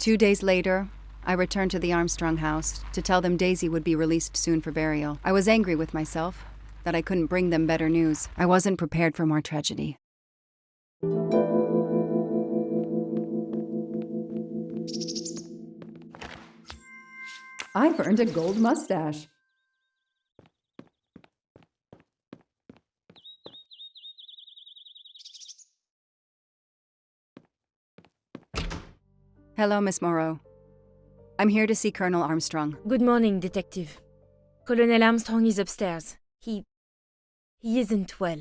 2 days later, I returned to the Armstrong house to tell them Daisy would be released soon for burial. I was angry with myself that I couldn't bring them better news. I wasn't prepared for more tragedy. I've earned a gold mustache. Hello, Miss Moreau. I'm here to see Colonel Armstrong. Good morning, Detective. Colonel Armstrong is upstairs. He isn't well.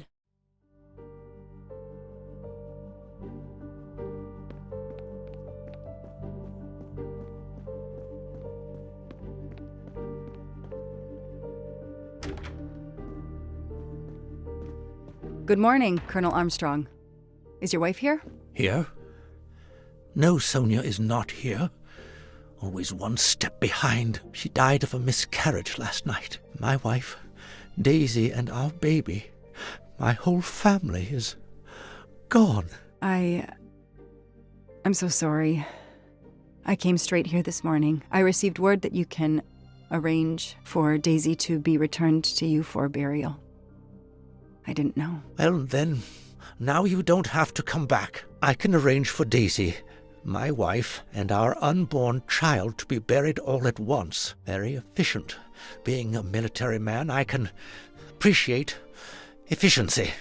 Good morning, Colonel Armstrong. Is your wife here? Here? No, Sonia is not here. Always one step behind. She died of a miscarriage last night. My wife, Daisy, and our baby. My whole family is gone. I'm so sorry. I came straight here this morning. I received word that you can arrange for Daisy to be returned to you for burial. I didn't know. Well, then, now you don't have to come back. I can arrange for Daisy, my wife, and our unborn child to be buried all at once. Very efficient. Being a military man, I can appreciate efficiency.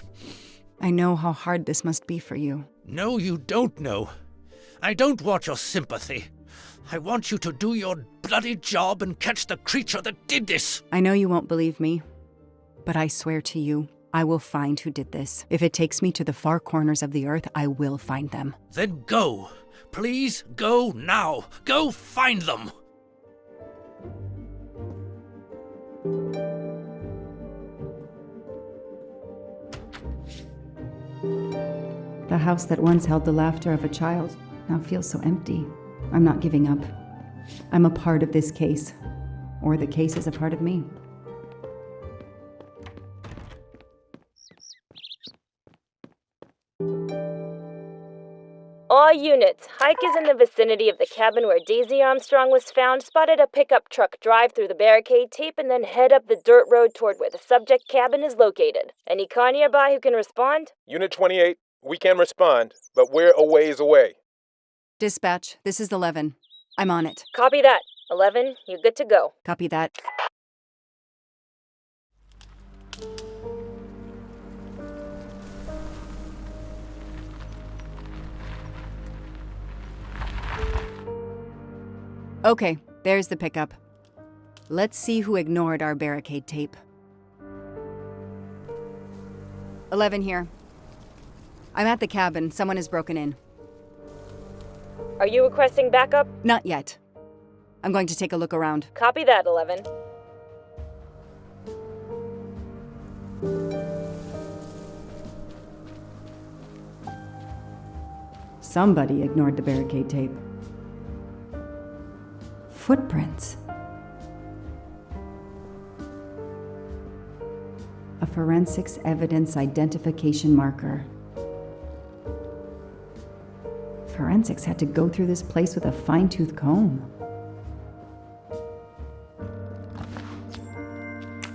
I know how hard this must be for you. No, you don't know. I don't want your sympathy. I want you to do your bloody job and catch the creature that did this. I know you won't believe me, but I swear to you, I will find who did this. If it takes me to the far corners of the earth, I will find them. Then go. Please go now. Go find them. The house that once held the laughter of a child now feels so empty. I'm not giving up. I'm a part of this case, or the case is a part of me. All units, Hike is in the vicinity of the cabin where Daisy Armstrong was found, spotted a pickup truck drive through the barricade tape, and then head up the dirt road toward where the subject cabin is located. Any car nearby who can respond? Unit 28, we can respond, but we're a ways away. Dispatch, this is 11. I'm on it. Copy that. 11, you're good to go. Copy that. Okay, there's the pickup. Let's see who ignored our barricade tape. 11 here. I'm at the cabin. Someone has broken in. Are you requesting backup? Not yet. I'm going to take a look around. Copy that, 11. Somebody ignored the barricade tape. Footprints. A forensics evidence identification marker. Forensics had to go through this place with a fine-tooth comb.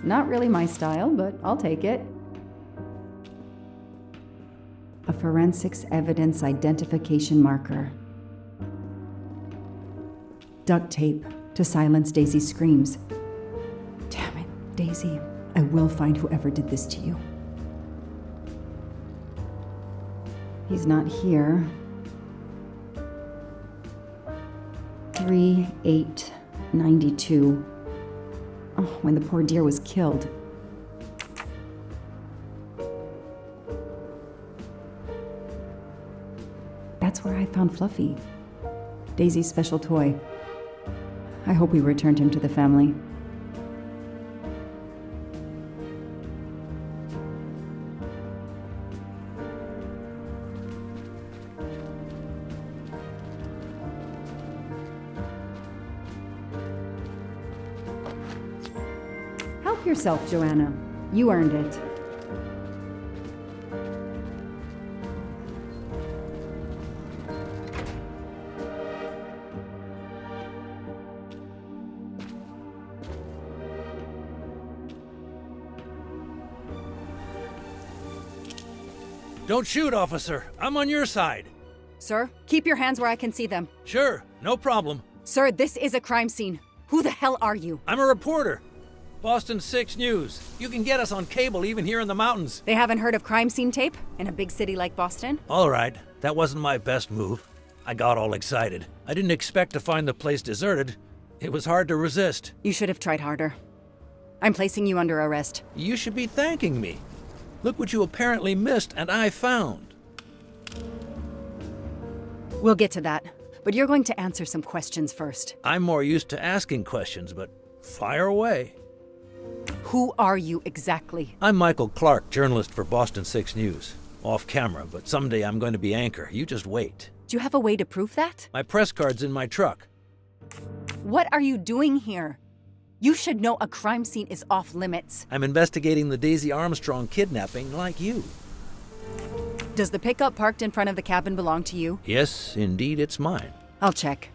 Not really my style, but I'll take it. A forensics evidence identification marker. Duct tape to silence Daisy's screams. Damn it, Daisy. I will find whoever did this to you. He's not here. 3/8/92. Oh, when the poor dear was killed. That's where I found Fluffy, Daisy's special toy. I hope we returned him to the family. Help yourself, Joanna. You earned it. Don't shoot, officer. I'm on your side. Sir, keep your hands where I can see them. Sure, no problem. Sir, this is a crime scene. Who the hell are you? I'm a reporter. Boston 6 News. You can get us on cable even here in the mountains. They haven't heard of crime scene tape in a big city like Boston? All right, that wasn't my best move. I got all excited. I didn't expect to find the place deserted. It was hard to resist. You should have tried harder. I'm placing you under arrest. You should be thanking me. Look what you apparently missed and I found. We'll get to that, but you're going to answer some questions first. I'm more used to asking questions, but fire away. Who are you exactly? I'm Michael Clark, journalist for Boston 6 News. Off camera, but someday I'm going to be anchor. You just wait. Do you have a way to prove that? My press card's in my truck. What are you doing here? You should know a crime scene is off limits. I'm investigating the Daisy Armstrong kidnapping like you. Does the pickup parked in front of the cabin belong to you? Yes, indeed, it's mine. I'll check.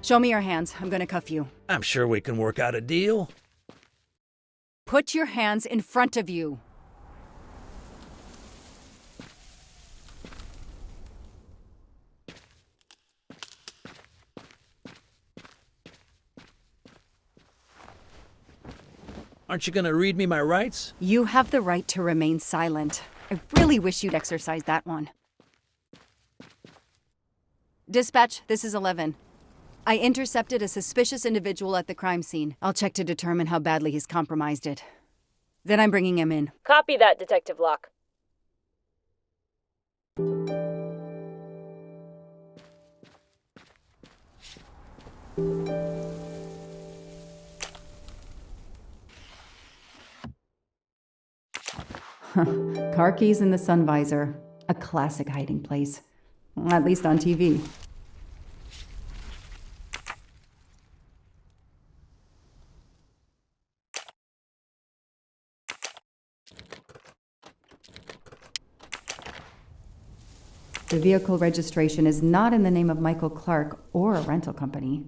Show me your hands. I'm gonna cuff you. I'm sure we can work out a deal. Put your hands in front of you. Aren't you gonna read me my rights? You have the right to remain silent. I really wish you'd exercise that one. Dispatch, this is 11. I intercepted a suspicious individual at the crime scene. I'll check to determine how badly he's compromised it. Then I'm bringing him in. Copy that, Detective Locke. Car keys in the sun visor. A classic hiding place. At least on TV. The vehicle registration is not in the name of Michael Clark or a rental company.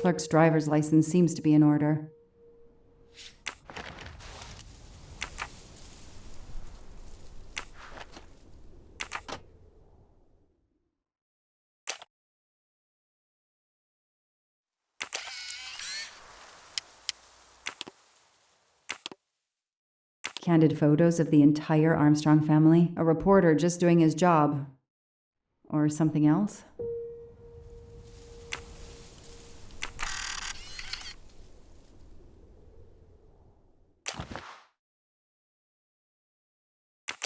Clark's driver's license seems to be in order. Candid photos of the entire Armstrong family. A reporter just doing his job. Or something else?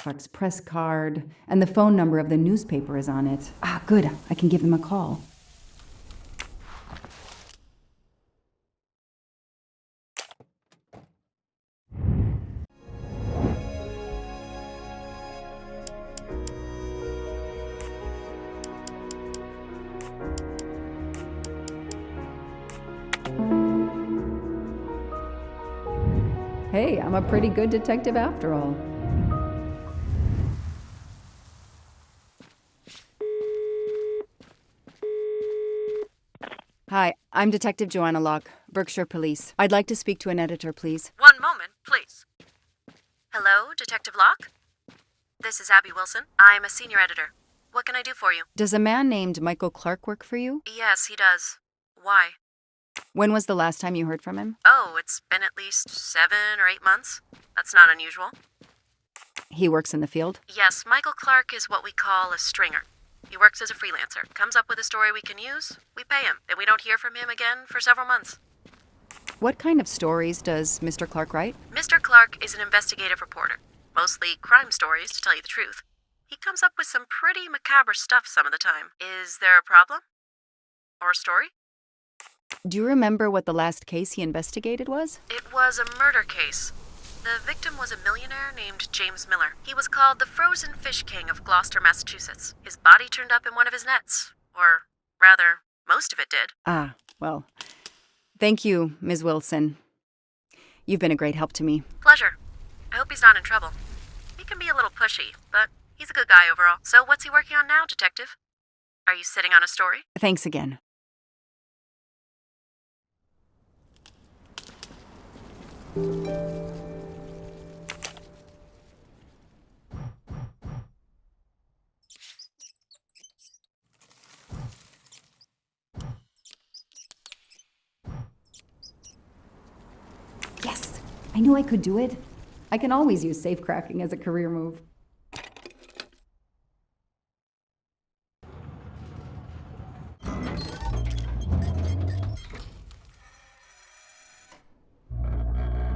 Clark's press card, and the phone number of the newspaper is on it. Ah, good. I can give him a call. Hey, I'm a pretty good detective after all. Hi, I'm Detective Joanna Locke, Berkshire Police. I'd like to speak to an editor, please. One moment, please. Hello, Detective Locke? This is Abby Wilson. I'm a senior editor. What can I do for you? Does a man named Michael Clark work for you? Yes, he does. Why? When was the last time you heard from him? Oh, it's been at least 7 or 8 months. That's not unusual. He works in the field? Yes, Michael Clark is what we call a stringer. He works as a freelancer, comes up with a story we can use, we pay him, and we don't hear from him again for several months. What kind of stories does Mr. Clark write? Mr. Clark is an investigative reporter. Mostly crime stories, to tell you the truth. He comes up with some pretty macabre stuff some of the time. Is there a problem? Or a story? Do you remember what the last case he investigated was? It was a murder case. The victim was a millionaire named James Miller. He was called the Frozen Fish King of Gloucester, Massachusetts. His body turned up in one of his nets. Or, rather, most of it did. Ah, well, thank you, Ms. Wilson. You've been a great help to me. Pleasure. I hope he's not in trouble. He can be a little pushy, but he's a good guy overall. So what's he working on now, Detective? Are you sitting on a story? Thanks again. Yes! I knew I could do it. I can always use safecracking as a career move.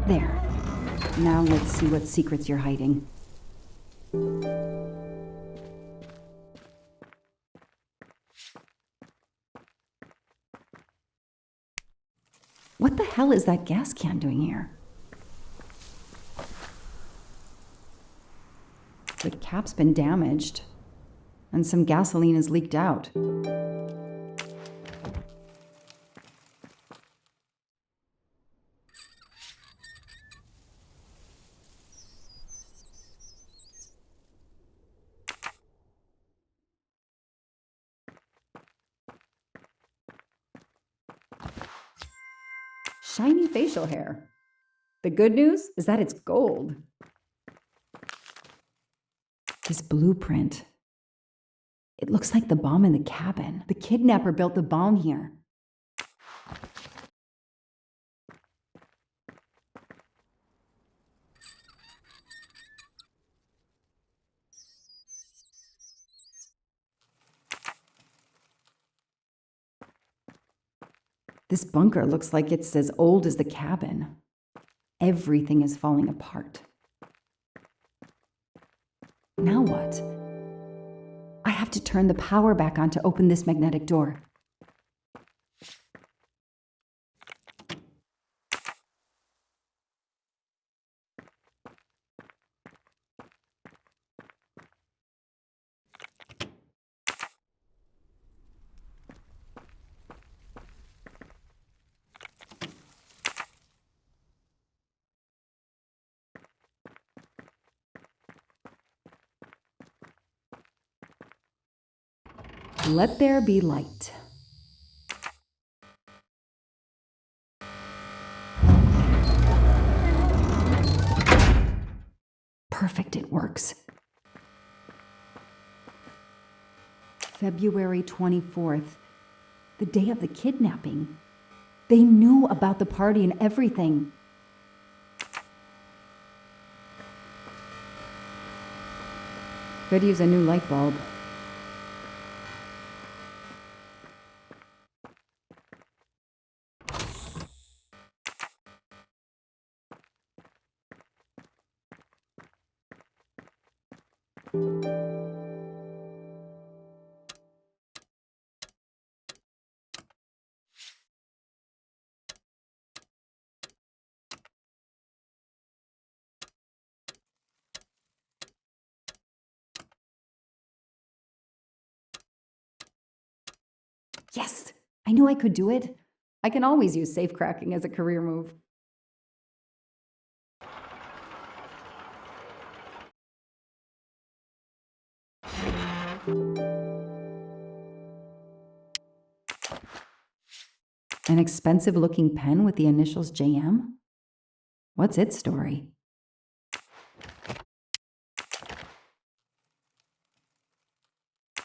There. Now let's see what secrets you're hiding. What the hell is that gas can doing here? The cap's been damaged, and some gasoline has leaked out. Shiny facial hair. The good news is that it's gold. This blueprint. It looks like the bomb in the cabin. The kidnapper built the bomb here. This bunker looks like it's as old as the cabin. Everything is falling apart. Now what? I have to turn the power back on to open this magnetic door. Let there be light. Perfect, it works. February 24th, the day of the kidnapping. They knew about the party and everything. Could use a new light bulb. Yes! I knew I could do it. I can always use safecracking as a career move. An expensive-looking pen with the initials JM? What's its story?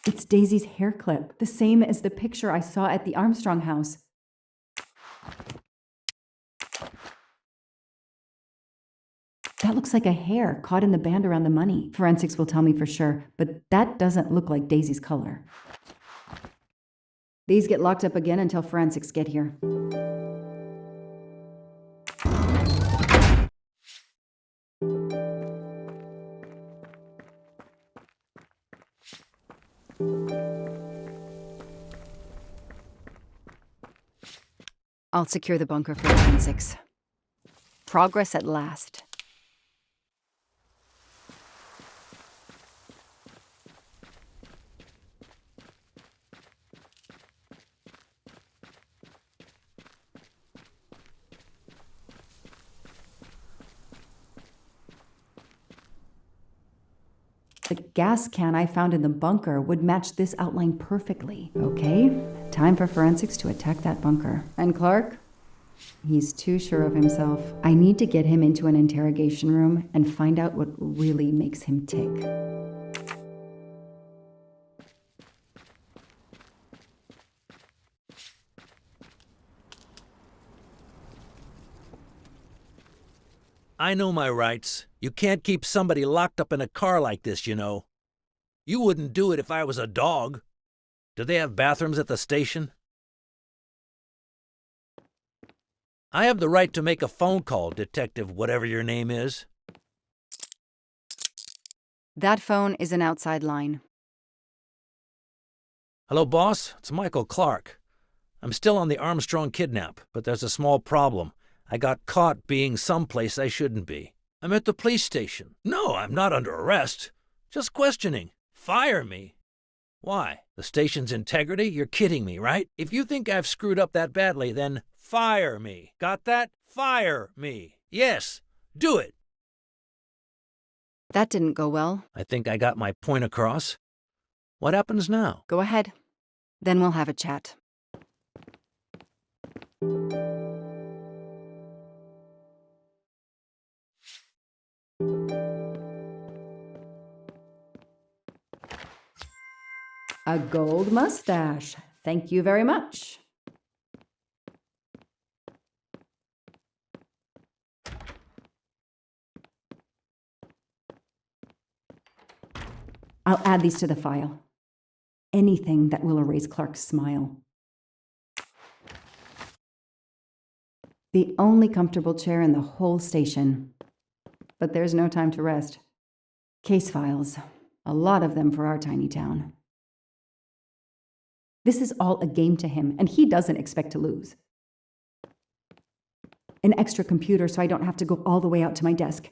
It's Daisy's hair clip, the same as the picture I saw at the Armstrong house. That looks like a hair caught in the band around the money. Forensics will tell me for sure, but that doesn't look like Daisy's color. These get locked up again until forensics get here. I'll secure the bunker for forensics. Progress at last. The gas can I found in the bunker would match this outline perfectly. Okay, time for forensics to attack that bunker. And Clark? He's too sure of himself. I need to get him into an interrogation room and find out what really makes him tick. I know my rights. You can't keep somebody locked up in a car like this, you know. You wouldn't do it if I was a dog. Do they have bathrooms at the station? I have the right to make a phone call, Detective whatever your name is. That phone is an outside line. Hello, boss. It's Michael Clark. I'm still on the Armstrong kidnap, but there's a small problem. I got caught being someplace I shouldn't be. I'm at the police station. No, I'm not under arrest. Just questioning. Fire me. Why? The station's integrity? You're kidding me, right? If you think I've screwed up that badly, then fire me. Got that? Fire me. Yes, do it. That didn't go well. I think I got my point across. What happens now? Go ahead. Then we'll have a chat. A gold mustache. Thank you very much. I'll add these to the file. Anything that will erase Clark's smile. The only comfortable chair in the whole station. But there's no time to rest. Case files. A lot of them for our tiny town. This is all a game to him, and he doesn't expect to lose. An extra computer so I don't have to go all the way out to my desk.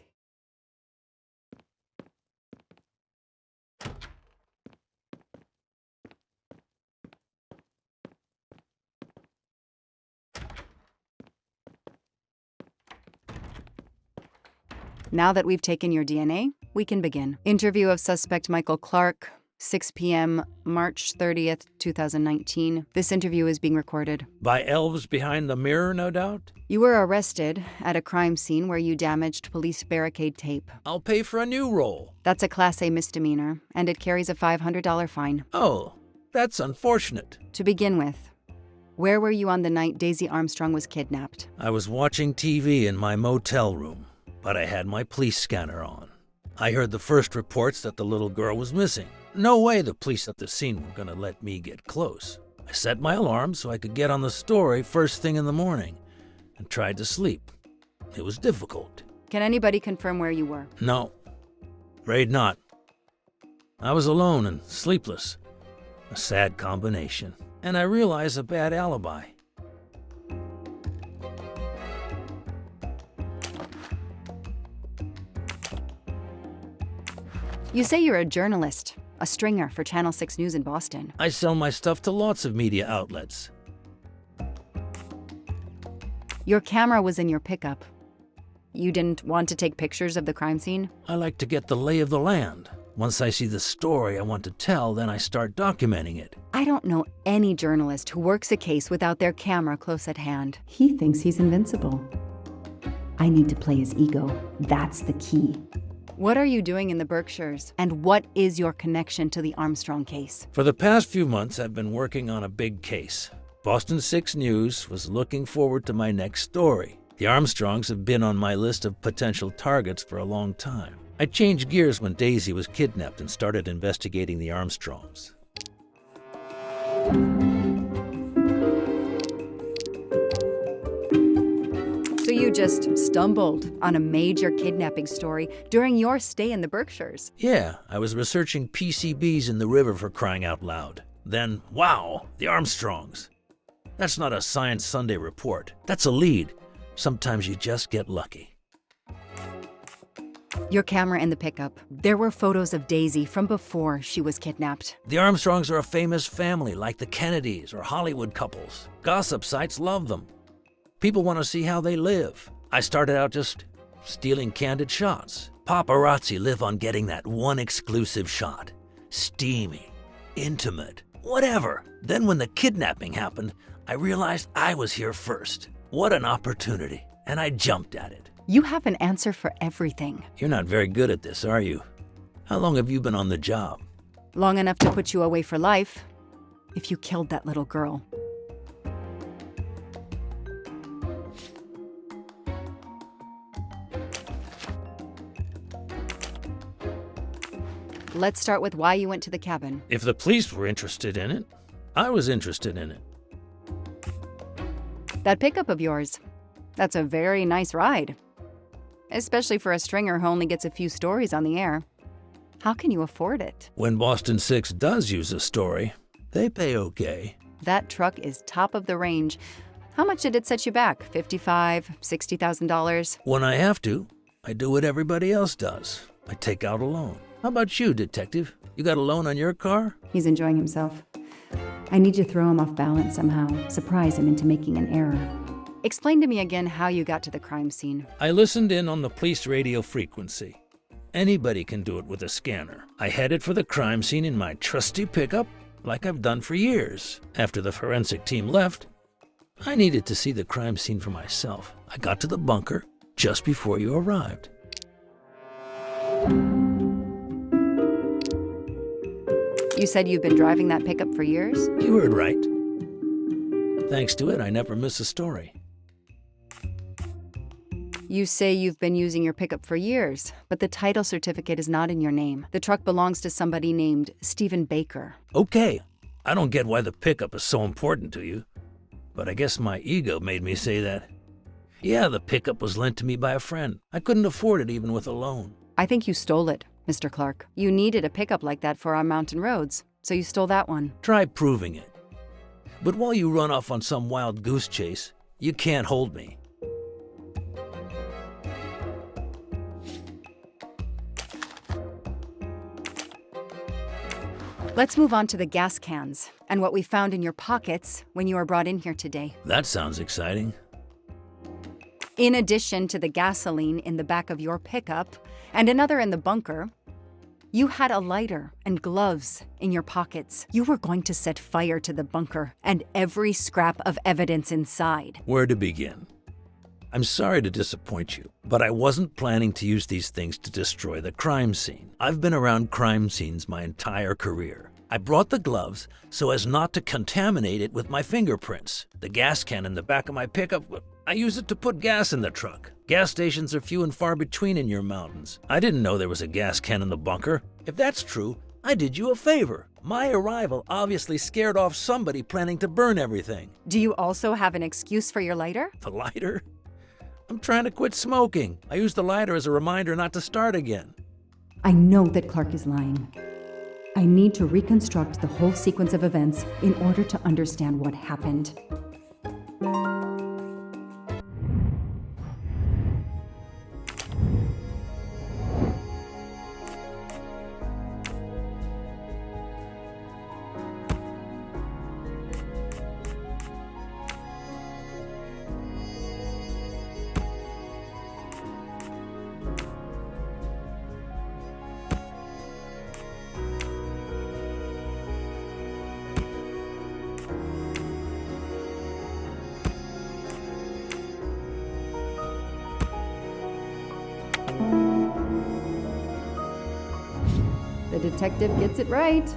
Now that we've taken your DNA, we can begin. Interview of suspect Michael Clark, 6 p.m., March 30th, 2019. This interview is being recorded. By elves behind the mirror, no doubt? You were arrested at a crime scene where you damaged police barricade tape. I'll pay for a new role. That's a Class A misdemeanor, and it carries a $500 fine. Oh, that's unfortunate. To begin with, where were you on the night Daisy Armstrong was kidnapped? I was watching TV in my motel room, but I had my police scanner on. I heard the first reports that the little girl was missing. No way the police at the scene were gonna let me get close. I set my alarm so I could get on the story first thing in the morning and tried to sleep. It was difficult. Can anybody confirm where you were? No, afraid not. I was alone and sleepless. A sad combination. And I realized a bad alibi. You say you're a journalist, a stringer for Channel 6 News in Boston. I sell my stuff to lots of media outlets. Your camera was in your pickup. You didn't want to take pictures of the crime scene? I like to get the lay of the land. Once I see the story I want to tell, then I start documenting it. I don't know any journalist who works a case without their camera close at hand. He thinks he's invincible. I need to play his ego. That's the key. What are you doing in the Berkshires? And what is your connection to the Armstrong case? For the past few months, I've been working on a big case. Boston 6 News was looking forward to my next story. The Armstrongs have been on my list of potential targets for a long time. I changed gears when Daisy was kidnapped and started investigating the Armstrongs. So you just stumbled on a major kidnapping story during your stay in the Berkshires? Yeah, I was researching PCBs in the river for crying out loud. Then, wow, the Armstrongs. That's not a Science Sunday report. That's a lead. Sometimes you just get lucky. Your camera in the pickup. There were photos of Daisy from before she was kidnapped. The Armstrongs are a famous family like the Kennedys or Hollywood couples. Gossip sites love them. People want to see how they live. I started out just stealing candid shots. Paparazzi live on getting that one exclusive shot. Steamy, intimate, whatever. Then when the kidnapping happened, I realized I was here first. What an opportunity, and I jumped at it. You have an answer for everything. You're not very good at this, are you? How long have you been on the job? Long enough to put you away for life, if you killed that little girl. Let's start with why you went to the cabin. If the police were interested in it, I was interested in it. That pickup of yours, that's a very nice ride. Especially for a stringer who only gets a few stories on the air. How can you afford it? When Boston 6 does use a story, they pay okay. That truck is top of the range. How much did it set you back? $55,000, $60,000? When I have to, I do what everybody else does. I take out a loan. How about you, detective? You got a loan on your car? He's enjoying himself. I need to throw him off balance somehow, surprise him into making an error. Explain to me again how you got to the crime scene. I listened in on the police radio frequency. Anybody can do it with a scanner. I headed for the crime scene in my trusty pickup, like I've done for years. After the forensic team left, I needed to see the crime scene for myself. I got to the bunker just before you arrived. You said you've been driving that pickup for years? You heard right. Thanks to it, I never miss a story. You say you've been using your pickup for years, but the title certificate is not in your name. The truck belongs to somebody named Stephen Baker. Okay, I don't get why the pickup is so important to you, but I guess my ego made me say that. Yeah, the pickup was lent to me by a friend. I couldn't afford it even with a loan. I think you stole it, Mr. Clark. You needed a pickup like that for our mountain roads, so you stole that one. Try proving it. But while you run off on some wild goose chase, you can't hold me. Let's move on to the gas cans and what we found in your pockets when you were brought in here today. That sounds exciting. In addition to the gasoline in the back of your pickup and another in the bunker, you had a lighter and gloves in your pockets. You were going to set fire to the bunker and every scrap of evidence inside. Where to begin? I'm sorry to disappoint you, but I wasn't planning to use these things to destroy the crime scene. I've been around crime scenes my entire career. I brought the gloves so as not to contaminate it with my fingerprints. The gas can in the back of my pickup, I use it to put gas in the truck. Gas stations are few and far between in your mountains. I didn't know there was a gas can in the bunker. If that's true, I did you a favor. My arrival obviously scared off somebody planning to burn everything. Do you also have an excuse for your lighter? The lighter? I'm trying to quit smoking. I use the lighter as a reminder not to start again. I know that Clark is lying. I need to reconstruct the whole sequence of events in order to understand what happened. The detective gets it right.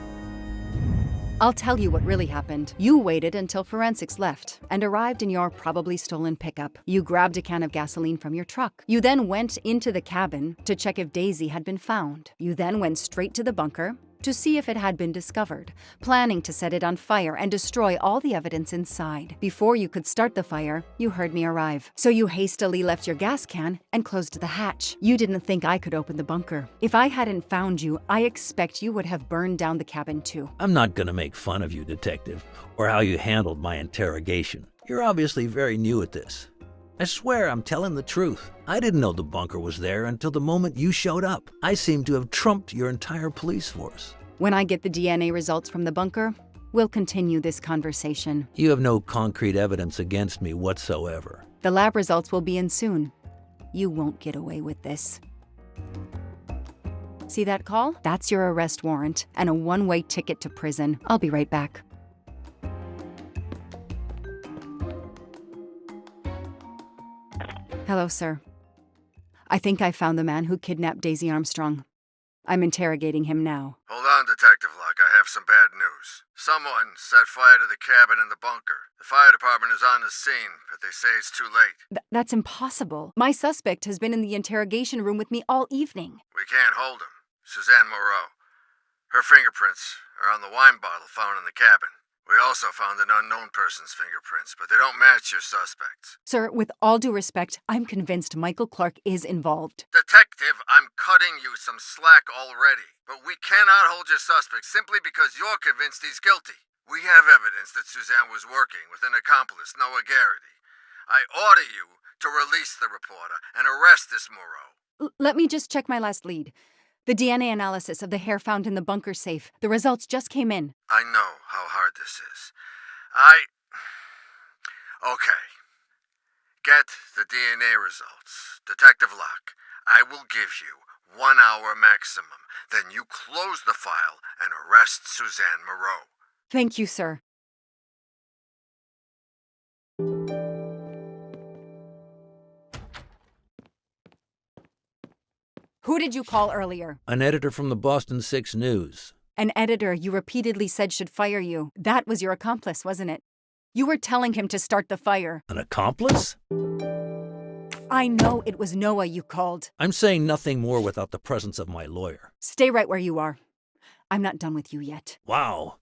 I'll tell you what really happened. You waited until forensics left and arrived in your probably stolen pickup. You grabbed a can of gasoline from your truck. You then went into the cabin to check if Daisy had been found. You then went straight to the bunker to see if it had been discovered, planning to set it on fire and destroy all the evidence inside. Before you could start the fire, you heard me arrive. So you hastily left your gas can and closed the hatch. You didn't think I could open the bunker. If I hadn't found you, I expect you would have burned down the cabin too. I'm not gonna make fun of you, detective, or how you handled my interrogation. You're obviously very new at this. I swear I'm telling the truth. I didn't know the bunker was there until the moment you showed up. I seem to have trumped your entire police force. When I get the DNA results from the bunker, we'll continue this conversation. You have no concrete evidence against me whatsoever. The lab results will be in soon. You won't get away with this. See that call? That's your arrest warrant and a one-way ticket to prison. I'll be right back. Hello, sir. I think I found the man who kidnapped Daisy Armstrong. I'm interrogating him now. Hold on, Detective Locke. I have some bad news. Someone set fire to the cabin in the bunker. The fire department is on the scene, but they say it's too late. That's impossible. My suspect has been in the interrogation room with me all evening. We can't hold him. Suzanne Moreau. Her fingerprints are on the wine bottle found in the cabin. We also found an unknown person's fingerprints, but they don't match your suspects. Sir, with all due respect, I'm convinced Michael Clark is involved. Detective, I'm cutting you some slack already. But we cannot hold your suspect simply because you're convinced he's guilty. We have evidence that Suzanne was working with an accomplice, Noah Garrity. I order you to release the reporter and arrest this Moreau. Let me just check my last lead. The DNA analysis of the hair found in the bunker safe. The results just came in. I know how hard this is. Okay. Get the DNA results. Detective Locke, I will give you 1 hour maximum. Then you close the file and arrest Suzanne Moreau. Thank you, sir. Who did you call earlier? An editor from the Boston 6 News. An editor you repeatedly said should fire you. That was your accomplice, wasn't it? You were telling him to start the fire. An accomplice? I know it was Noah you called. I'm saying nothing more without the presence of my lawyer. Stay right where you are. I'm not done with you yet. Wow.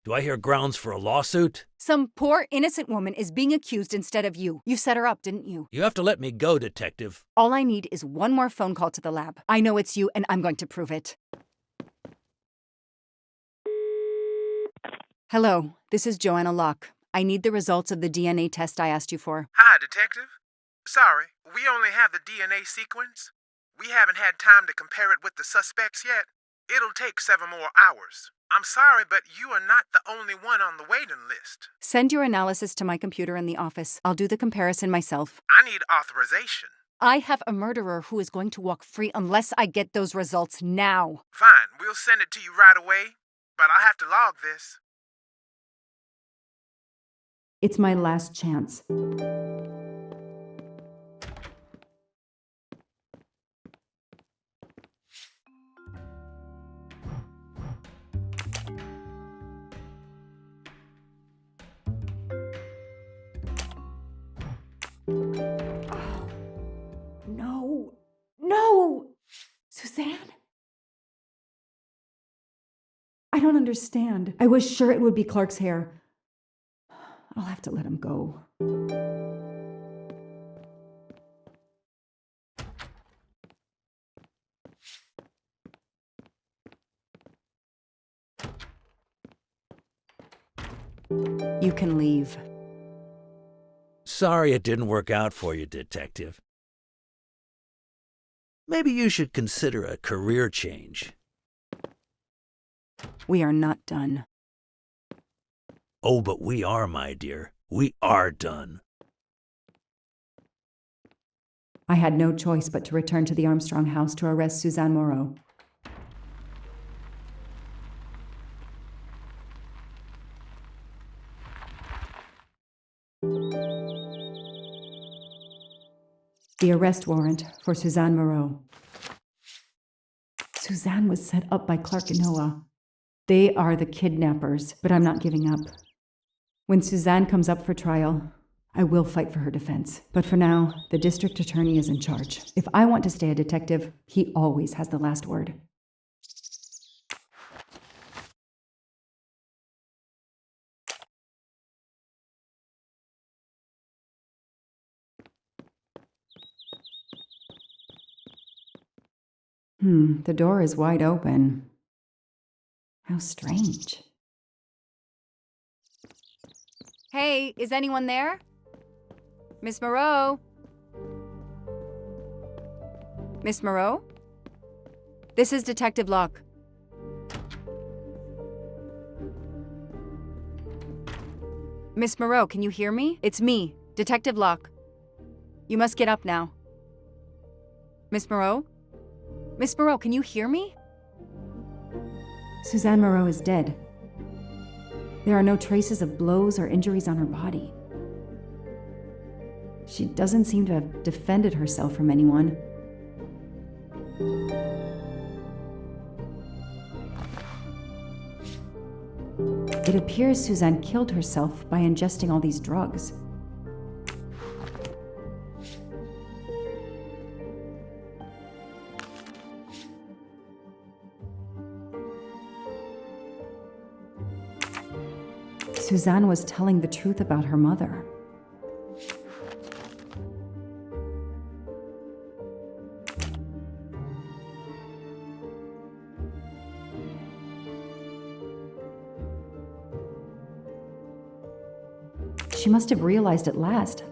Do I hear grounds for a lawsuit? Some poor, innocent woman is being accused instead of you. You set her up, didn't you? You have to let me go, Detective. All I need is one more phone call to the lab. I know it's you, and I'm going to prove it. Hello, this is Joanna Locke. I need the results of the DNA test I asked you for. Hi, Detective. Sorry, we only have the DNA sequence. We haven't had time to compare it with the suspects yet. It'll take 7 more hours. I'm sorry, but you are not the only one on the waiting list. Send your analysis to my computer in the office. I'll do the comparison myself. I need authorization. I have a murderer who is going to walk free unless I get those results now. Fine, we'll send it to you right away, but I'll have to log this. It's my last chance. No! Suzanne? I don't understand. I was sure it would be Clark's hair. I'll have to let him go. You can leave. Sorry it didn't work out for you, Detective. Maybe you should consider a career change. We are not done. Oh, but we are, my dear. We are done. I had no choice but to return to the Armstrong house to arrest Suzanne Moreau. The arrest warrant for Suzanne Moreau. Suzanne was set up by Clark and Noah. They are the kidnappers, but I'm not giving up. When Suzanne comes up for trial, I will fight for her defense. But for now, the district attorney is in charge. If I want to stay a detective, he always has the last word. The door is wide open. How strange. Hey, is anyone there? Miss Moreau? Miss Moreau? This is Detective Locke. Miss Moreau, can you hear me? It's me, Detective Locke. You must get up now. Miss Moreau? Miss Moreau, can you hear me? Suzanne Moreau is dead. There are no traces of blows or injuries on her body. She doesn't seem to have defended herself from anyone. It appears Suzanne killed herself by ingesting all these drugs. Suzanne was telling the truth about her mother. She must have realized at last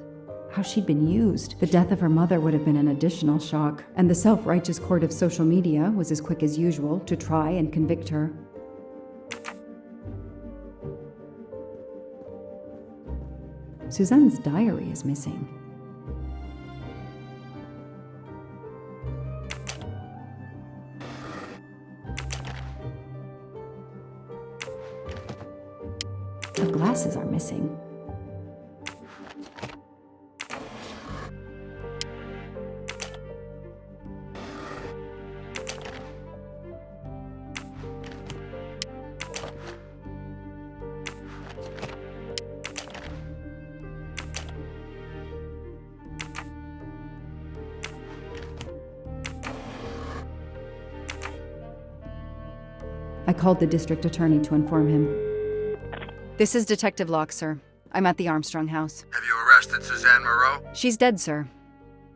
how she'd been used. The death of her mother would have been an additional shock, and the self-righteous court of social media was as quick as usual to try and convict her. Suzanne's diary is missing. The glasses are missing. I called the district attorney to inform him. This is Detective Locke, sir. I'm at the Armstrong house. Have you arrested Suzanne Moreau? She's dead, sir.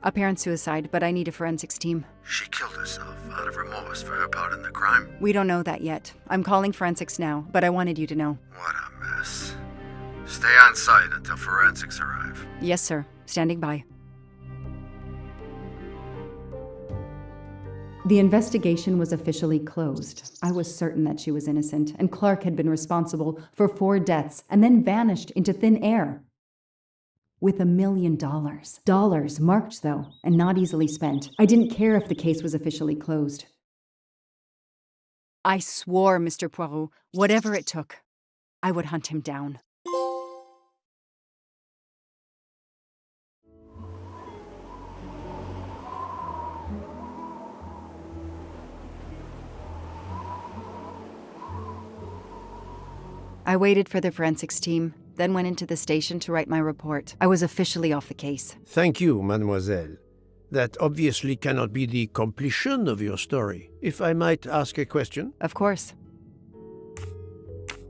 Apparent suicide, but I need a forensics team. She killed herself out of remorse for her part in the crime. We don't know that yet. I'm calling forensics now, but I wanted you to know. What a mess. Stay on site until forensics arrive. Yes, sir. Standing by. The investigation was officially closed. I was certain that she was innocent, and Clark had been responsible for 4 deaths and then vanished into thin air. With $1 million. Dollars marked, though, and not easily spent. I didn't care if the case was officially closed. I swore, Mr. Poirot, whatever it took, I would hunt him down. I waited for the forensics team, then went into the station to write my report. I was officially off the case. Thank you, mademoiselle. That obviously cannot be the completion of your story. If I might ask a question? Of course.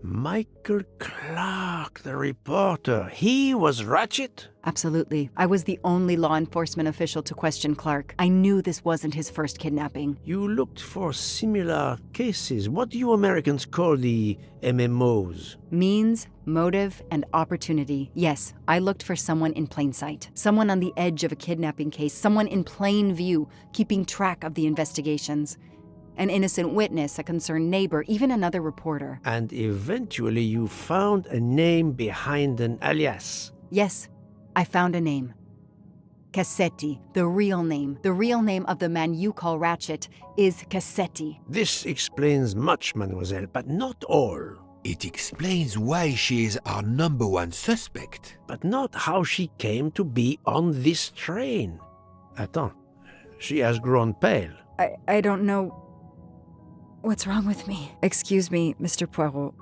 Michael Clark, the reporter, he was Ratchet? Absolutely. I was the only law enforcement official to question Clark. I knew this wasn't his first kidnapping. You looked for similar cases. What do you Americans call the MMOs? Means, motive, and opportunity. Yes, I looked for someone in plain sight. Someone on the edge of a kidnapping case. Someone in plain view, keeping track of the investigations. An innocent witness, a concerned neighbor, even another reporter. And eventually you found a name behind an alias. Yes, I found a name. Cassetti, the real name. The real name of the man you call Ratchet is Cassetti. This explains much, mademoiselle, but not all. It explains why she is our number one suspect. But not how she came to be on this train. Attends, she has grown pale. I don't know what's wrong with me. Excuse me, Mr. Poirot.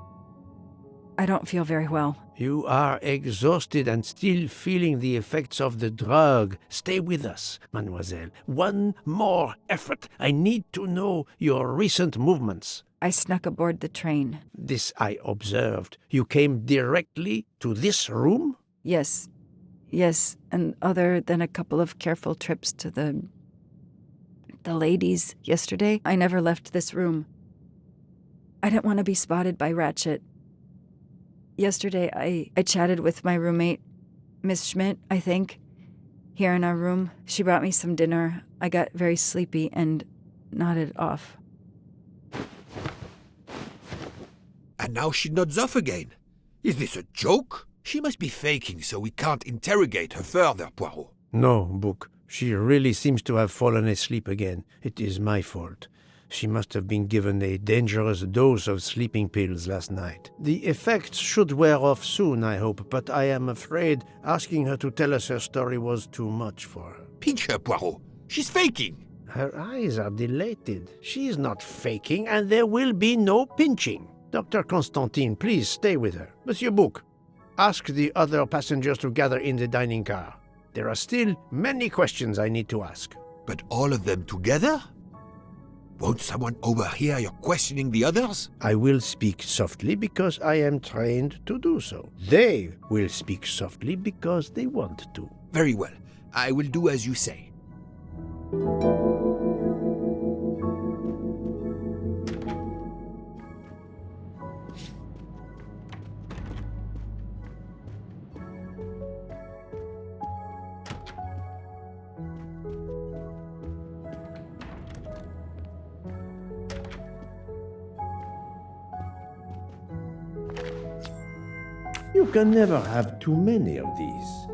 I don't feel very well. You are exhausted and still feeling the effects of the drug. Stay with us, mademoiselle. One more effort. I need to know your recent movements. I snuck aboard the train. This I observed. You came directly to this room? Yes, and other than a couple of careful trips to the ladies yesterday, I never left this room. I didn't want to be spotted by Ratchet. Yesterday, I chatted with my roommate, Miss Schmidt, I think, here in our room. She brought me some dinner. I got very sleepy and nodded off. And now she nods off again. Is this a joke? She must be faking so we can't interrogate her further, Poirot. No, Book. She really seems to have fallen asleep again. It is my fault. She must have been given a dangerous dose of sleeping pills last night. The effects should wear off soon, I hope, but I am afraid asking her to tell us her story was too much for her. Pinch her, Poirot. She's faking. Her eyes are dilated. She is not faking, and there will be no pinching. Dr. Constantine, please stay with her. Monsieur Bouc, ask the other passengers to gather in the dining car. There are still many questions I need to ask. But all of them together? Won't someone overhear you questioning the others? I will speak softly because I am trained to do so. They will speak softly because they want to. Very well. I will do as you say. You can never have too many of these.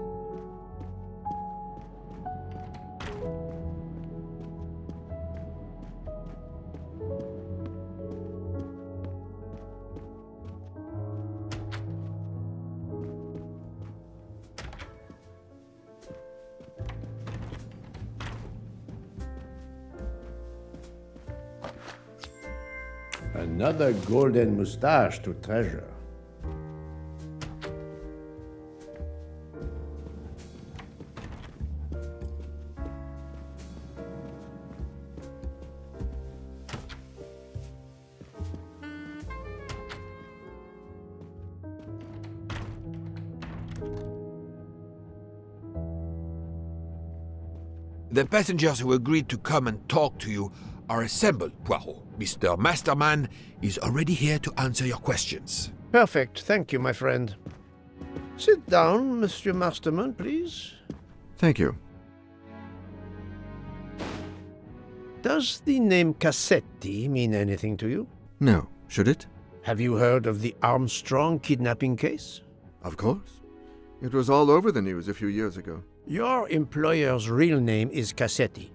Another golden moustache to treasure. The passengers who agreed to come and talk to you are assembled, Poirot. Mr. Masterman is already here to answer your questions. Perfect. Thank you, my friend. Sit down, Monsieur Masterman, please. Thank you. Does the name Cassetti mean anything to you? No. Should it? Have you heard of the Armstrong kidnapping case? Of course. It was all over the news a few years ago. Your employer's real name is Cassetti.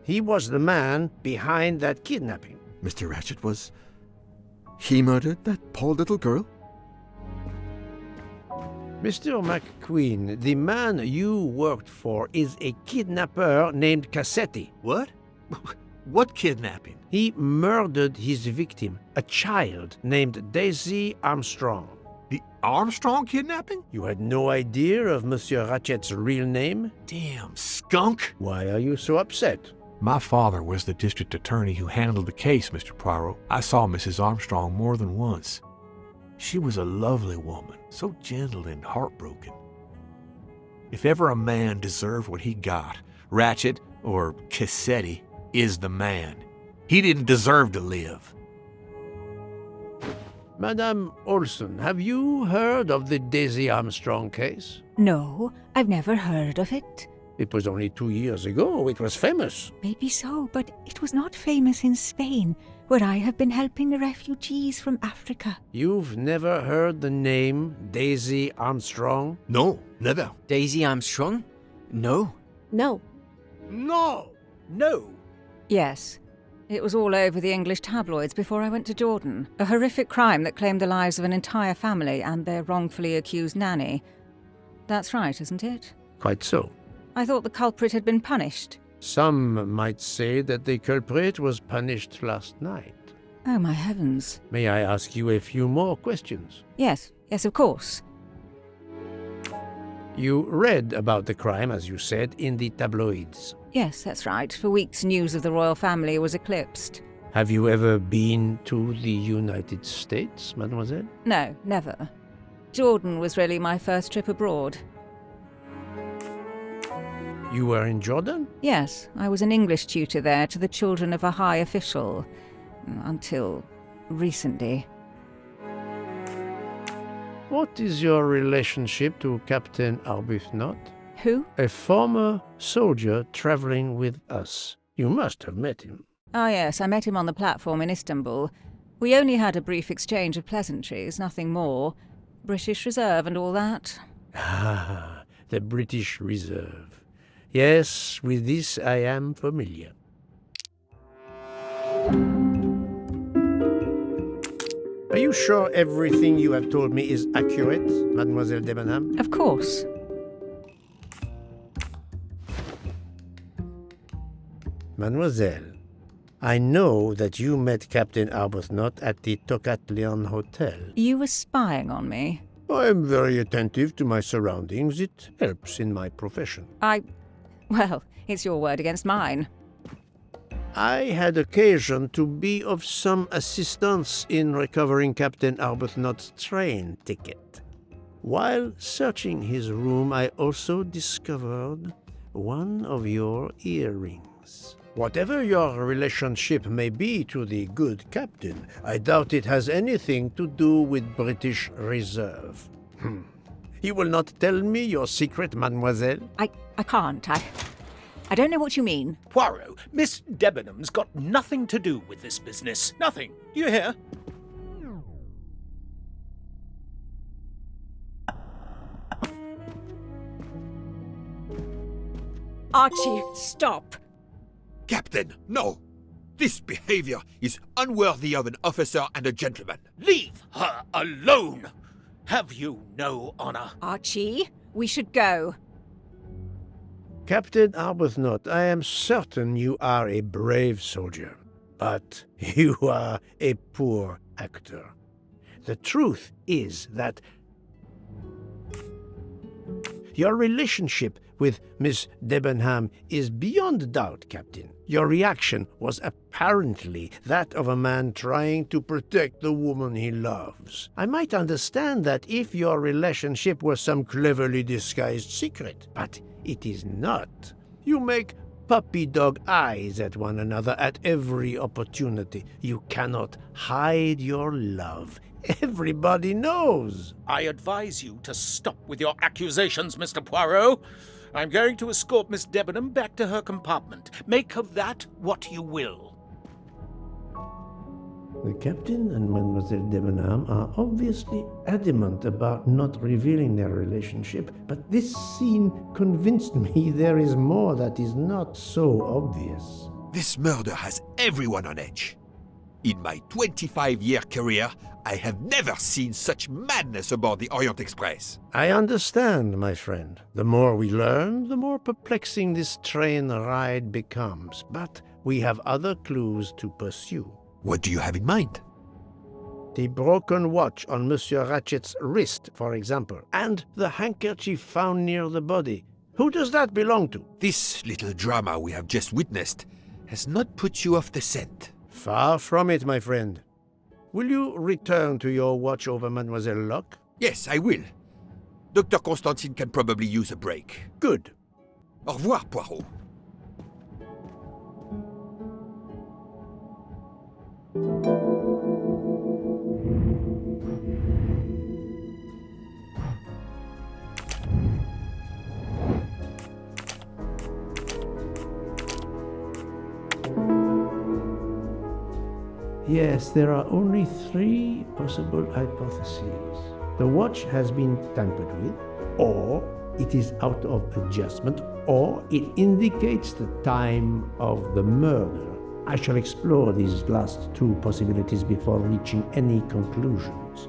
He was the man behind that kidnapping. Mr. Ratchet was... He murdered that poor little girl? Mr. McQueen, the man you worked for is a kidnapper named Cassetti. What? What kidnapping? He murdered his victim, a child named Daisy Armstrong. The Armstrong kidnapping? You had no idea of Monsieur Ratchet's real name? Damn skunk! Why are you so upset? My father was the district attorney who handled the case, Mr. Poirot. I saw Mrs. Armstrong more than once. She was a lovely woman, so gentle and heartbroken. If ever a man deserved what he got, Ratchet, or Cassetti, is the man. He didn't deserve to live. Madame Olson, have you heard of the Daisy Armstrong case? No, I've never heard of it. It was only 2 years ago. It was famous. Maybe so, but it was not famous in Spain, where I have been helping the refugees from Africa. You've never heard the name Daisy Armstrong? No, never. Daisy Armstrong? No. No. No! No. Yes. It was all over the English tabloids before I went to Jordan. A horrific crime that claimed the lives of an entire family and their wrongfully accused nanny. That's right, isn't it? Quite so. I thought the culprit had been punished. Some might say that the culprit was punished last night. Oh, my heavens. May I ask you a few more questions? Yes, of course. You read about the crime, as you said, in the tabloids. Yes, that's right. For weeks, news of the royal family was eclipsed. Have you ever been to the United States, mademoiselle? No, never. Jordan was really my first trip abroad. You were in Jordan? Yes, I was an English tutor there to the children of a high official. Until recently. What is your relationship to Captain Arbuthnot? Who? A former soldier traveling with us. You must have met him. Ah, yes, I met him on the platform in Istanbul. We only had a brief exchange of pleasantries, nothing more. British Reserve and all that. Ah, the British Reserve. Yes, with this I am familiar. Are you sure everything you have told me is accurate, Mademoiselle Debenham? Of course. Mademoiselle, I know that you met Captain Arbuthnot at the Tocatlion Hotel. You were spying on me. I am very attentive to my surroundings. It helps in my profession. Well, it's your word against mine. I had occasion to be of some assistance in recovering Captain Arbuthnot's train ticket. While searching his room, I also discovered one of your earrings. Whatever your relationship may be to the good captain, I doubt it has anything to do with British Reserve. You will not tell me your secret, mademoiselle? I can't. I don't know what you mean. Poirot, Miss Debenham's got nothing to do with this business. Nothing. Do you hear? Archie, stop. Captain, no! This behavior is unworthy of an officer and a gentleman. Leave her alone! Have you no honor? Archie, we should go. Captain Arbuthnot, I am certain you are a brave soldier, but you are a poor actor. The truth is that your relationship with Miss Debenham is beyond doubt, Captain. Your reaction was apparently that of a man trying to protect the woman he loves. I might understand that if your relationship were some cleverly disguised secret, but it is not. You make puppy dog eyes at one another at every opportunity. You cannot hide your love. Everybody knows. I advise you to stop with your accusations, Mr. Poirot. I'm going to escort Miss Debenham back to her compartment. Make of that what you will. The captain and Mademoiselle Debenham are obviously adamant about not revealing their relationship, but this scene convinced me there is more that is not so obvious. This murder has everyone on edge. In my 25-year career, I have never seen such madness aboard the Orient Express. I understand, my friend. The more we learn, the more perplexing this train ride becomes. But we have other clues to pursue. What do you have in mind? The broken watch on Monsieur Ratchet's wrist, for example, and the handkerchief found near the body. Who does that belong to? This little drama we have just witnessed has not put you off the scent. Far from it, my friend. Will you return to your watch over Mademoiselle Locke? Yes, I will. Dr. Constantine can probably use a break. Good. Au revoir, Poirot. Yes, there are only 3 possible hypotheses. The watch has been tampered with, or it is out of adjustment, or it indicates the time of the murder. I shall explore these last 2 possibilities before reaching any conclusions.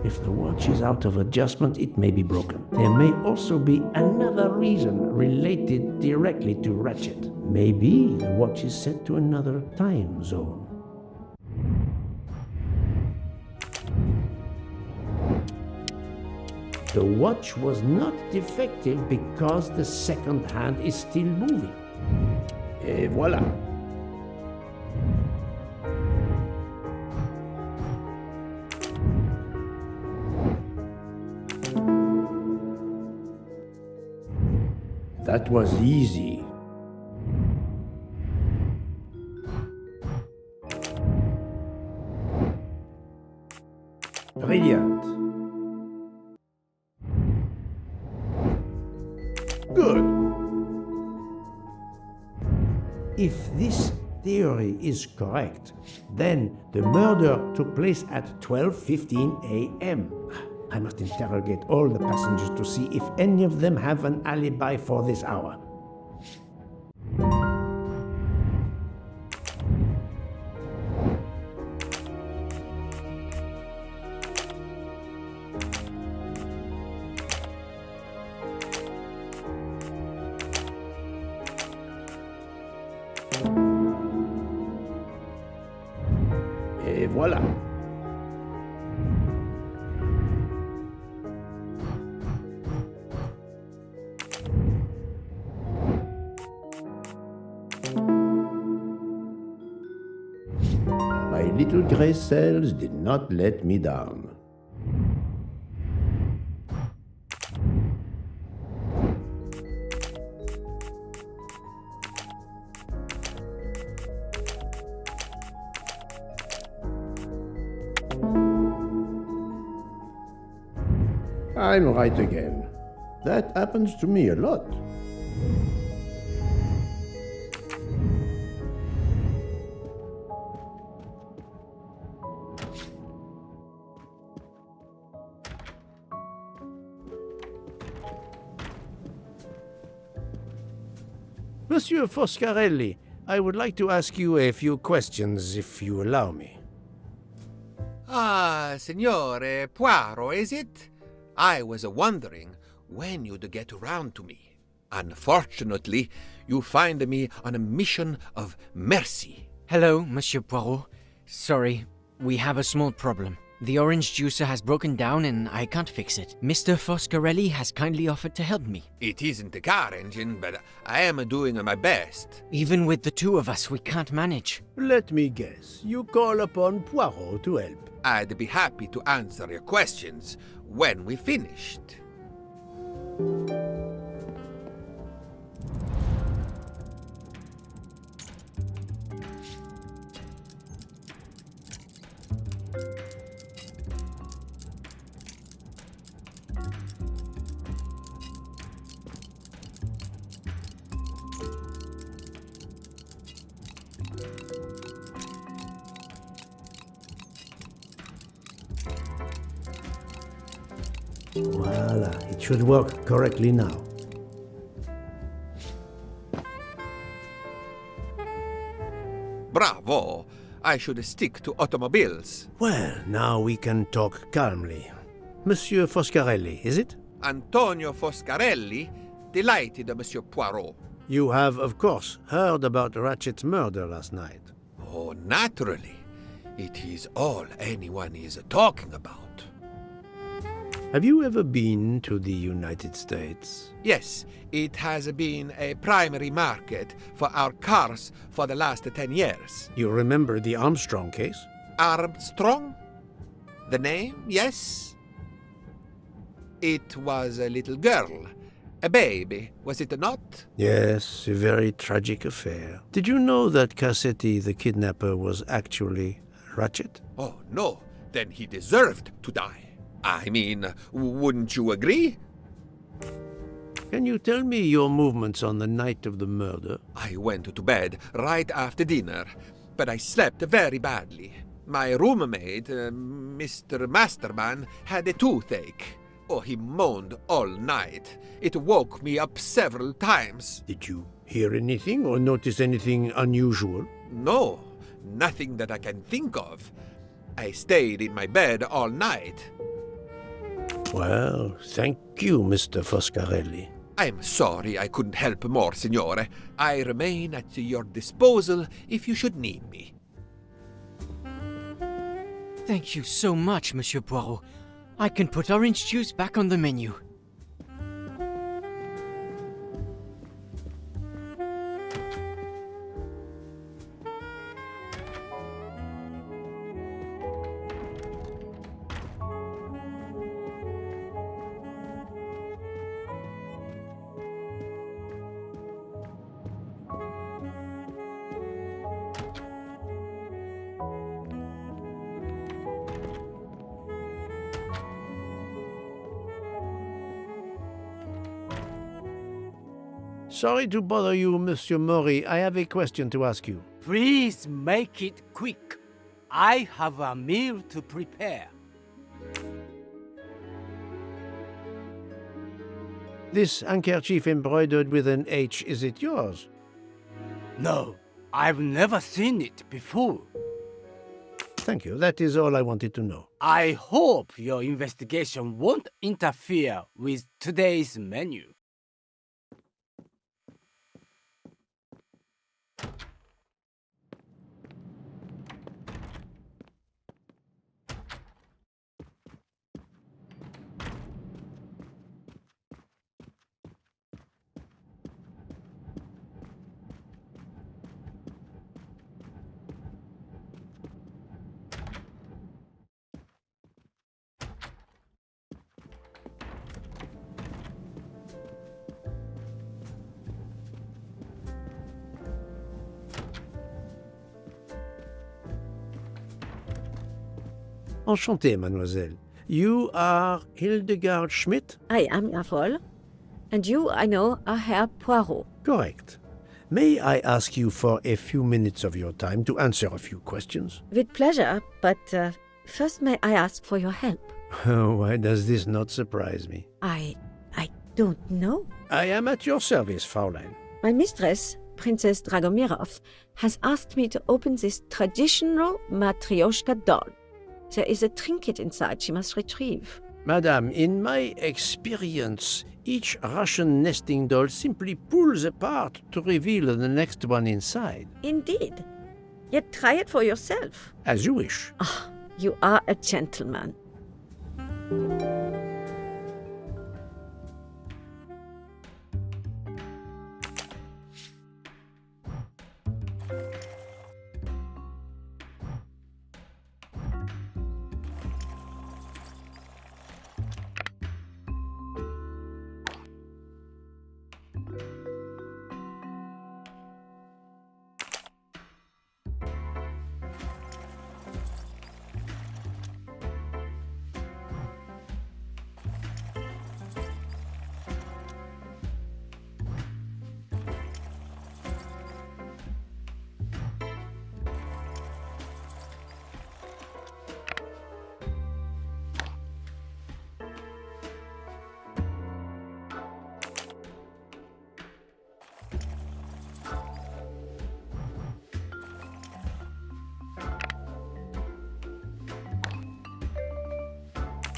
If the watch is out of adjustment, it may be broken. There may also be another reason related directly to Ratchet. Maybe the watch is set to another time zone. The watch was not defective because the second hand is still moving. Et voilà. That was easy. Brilliant. Good. If this theory is correct, then the murder took place at 12:15 a.m. I must interrogate all the passengers to see if any of them have an alibi for this hour. Et voilà. My little gray cells did not let me down. I'm right again. That happens to me a lot. Monsieur Foscarelli, I would like to ask you a few questions, if you allow me. Ah, Signore Poirot, is it? I was wondering when you'd get around to me. Unfortunately, you find me on a mission of mercy. Hello, Monsieur Poirot. Sorry, we have a small problem. The orange juicer has broken down and I can't fix it. Mr. Foscarelli has kindly offered to help me. It isn't a car engine, but I am doing my best. Even with the two of us, we can't manage. Let me guess. You call upon Poirot to help. I'd be happy to answer your questions when we finished. Voila, it should work correctly now. Bravo! I should stick to automobiles. Well, now we can talk calmly. Monsieur Foscarelli, is it? Antonio Foscarelli, delighted, Monsieur Poirot. You have, of course, heard about Ratchet's murder last night. Oh, naturally. It is all anyone is talking about. Have you ever been to the United States? Yes, it has been a primary market for our cars for the last 10 years. You remember the Armstrong case? Armstrong? The name, yes? It was a little girl, a baby, was it not? Yes, a very tragic affair. Did you know that Cassetti, the kidnapper, was actually Ratchet? Oh, no. Then he deserved to die. I mean, wouldn't you agree? Can you tell me your movements on the night of the murder? I went to bed right after dinner, but I slept very badly. My roommate, Mr. Masterman, had a toothache. Oh, he moaned all night. It woke me up several times. Did you hear anything or notice anything unusual? No, nothing that I can think of. I stayed in my bed all night. Well, thank you, Mr. Foscarelli. I'm sorry I couldn't help more, Signore. I remain at your disposal if you should need me. Thank you so much, Monsieur Poirot. I can put orange juice back on the menu. Sorry to bother you, Monsieur Mori. I have a question to ask you. Please make it quick. I have a meal to prepare. This handkerchief embroidered with an H, is it yours? No, I've never seen it before. Thank you. That is all I wanted to know. I hope your investigation won't interfere with today's menu. Enchanté, mademoiselle. You are Hildegard Schmidt? I am, Jawohl. And you, I know, are Herr Poirot. Correct. May I ask you for a few minutes of your time to answer a few questions? With pleasure, but first may I ask for your help? Why does this not surprise me? I don't know. I am at your service, Fraulein. My mistress, Princess Dragomirov, has asked me to open this traditional Matryoshka doll. There is a trinket inside she must retrieve. Madame, in my experience, each Russian nesting doll simply pulls apart to reveal the next one inside. Indeed. Yet try it for yourself. As you wish. Ah, you are a gentleman.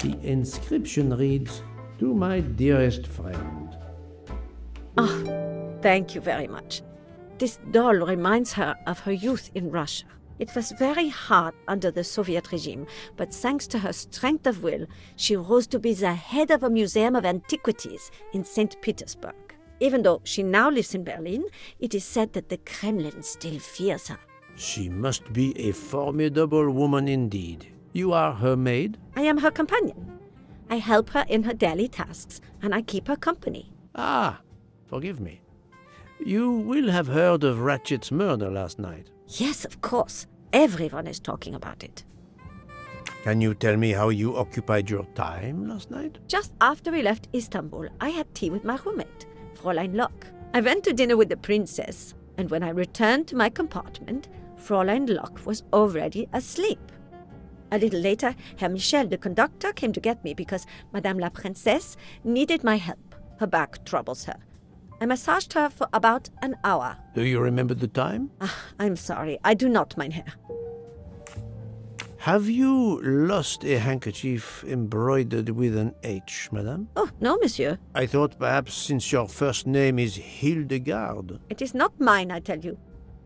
The inscription reads, "To my dearest friend." Ah, thank you very much. This doll reminds her of her youth in Russia. It was very hard under the Soviet regime, but thanks to her strength of will, she rose to be the head of a museum of antiquities in St. Petersburg. Even though she now lives in Berlin, it is said that the Kremlin still fears her. She must be a formidable woman indeed. You are her maid? I am her companion. I help her in her daily tasks, and I keep her company. Ah, forgive me. You will have heard of Ratchet's murder last night. Yes, of course. Everyone is talking about it. Can you tell me how you occupied your time last night? Just after we left Istanbul, I had tea with my roommate, Fräulein Locke. I went to dinner with the princess, and when I returned to my compartment, Fräulein Locke was already asleep. A little later, Herr Michel, the conductor, came to get me because Madame la Princesse needed my help. Her back troubles her. I massaged her for about an hour. Do you remember the time? I'm sorry, I do not, mein Herr. Have you lost a handkerchief embroidered with an H, madame? Oh, no, monsieur. I thought perhaps since your first name is Hildegard. It is not mine, I tell you.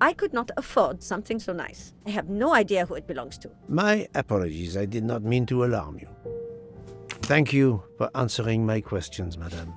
I could not afford something so nice. I have no idea who it belongs to. My apologies, I did not mean to alarm you. Thank you for answering my questions, madame.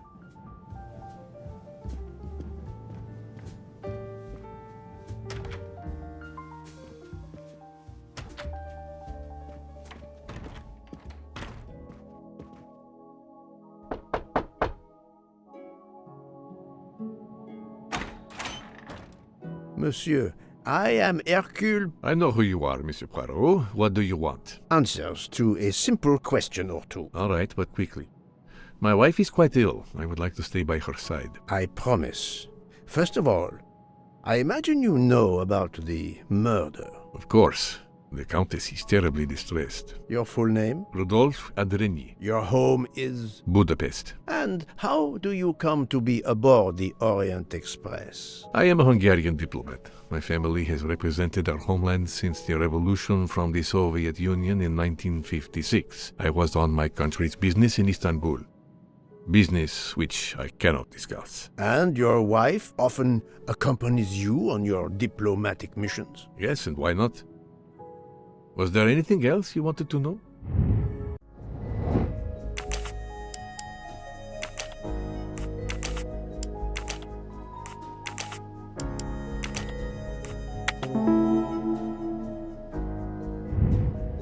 Monsieur, I am Hercule. I know who you are, Monsieur Poirot. What do you want? Answers to a simple question or two. All right, but quickly. My wife is quite ill. I would like to stay by her side. I promise. First of all, I imagine you know about the murder. Of course. The Countess is terribly distressed. Your full name? Rudolf Adreni. Your home is? Budapest. And how do you come to be aboard the Orient Express? I am a Hungarian diplomat. My family has represented our homeland since the revolution from the Soviet Union in 1956. I was on my country's business in Istanbul. Business which I cannot discuss. And your wife often accompanies you on your diplomatic missions? Yes, and why not? Was there anything else you wanted to know?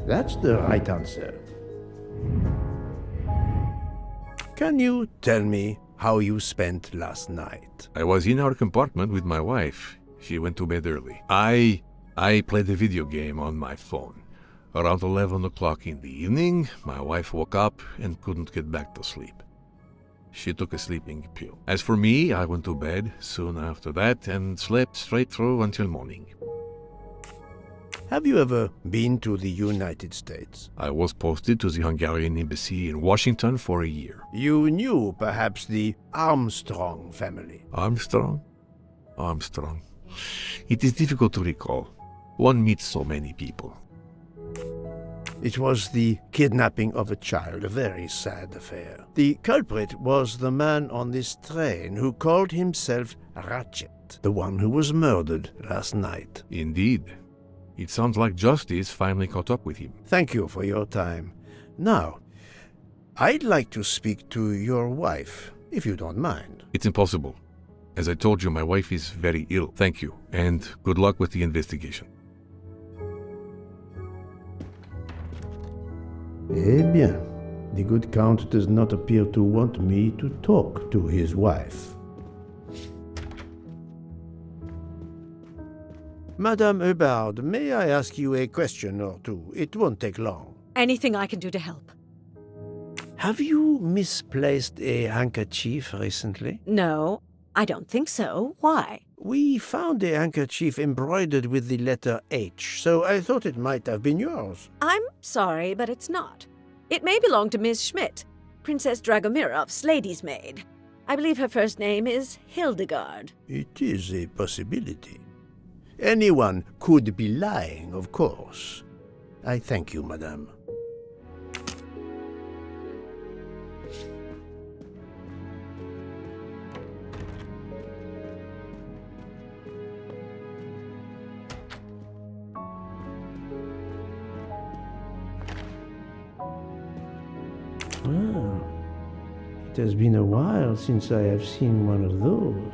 That's the right answer. Can you tell me how you spent last night? I was in our compartment with my wife. She went to bed early. I played a video game on my phone. Around 11 o'clock in the evening, my wife woke up and couldn't get back to sleep. She took a sleeping pill. As for me, I went to bed soon after that and slept straight through until morning. Have you ever been to the United States? I was posted to the Hungarian embassy in Washington for a year. You knew perhaps the Armstrong family. Armstrong? Armstrong. It is difficult to recall. One meets so many people. It was the kidnapping of a child, a very sad affair. The culprit was the man on this train who called himself Ratchet, the one who was murdered last night. Indeed. It sounds like justice finally caught up with him. Thank you for your time. Now, I'd like to speak to your wife, if you don't mind. It's impossible. As I told you, my wife is very ill. Thank you, and good luck with the investigation. Eh bien, the good Count does not appear to want me to talk to his wife. Madame Hubbard, may I ask you a question or two? It won't take long. Anything I can do to help? Have you misplaced a handkerchief recently? No, I don't think so. Why? We found a handkerchief embroidered with the letter H, so I thought it might have been yours. I'm sorry, but it's not. It may belong to Miss Schmidt, Princess Dragomirov's lady's maid. I believe her first name is Hildegard. It is a possibility. Anyone could be lying, of course. I thank you, madame. Well, it has been a while since I have seen one of those.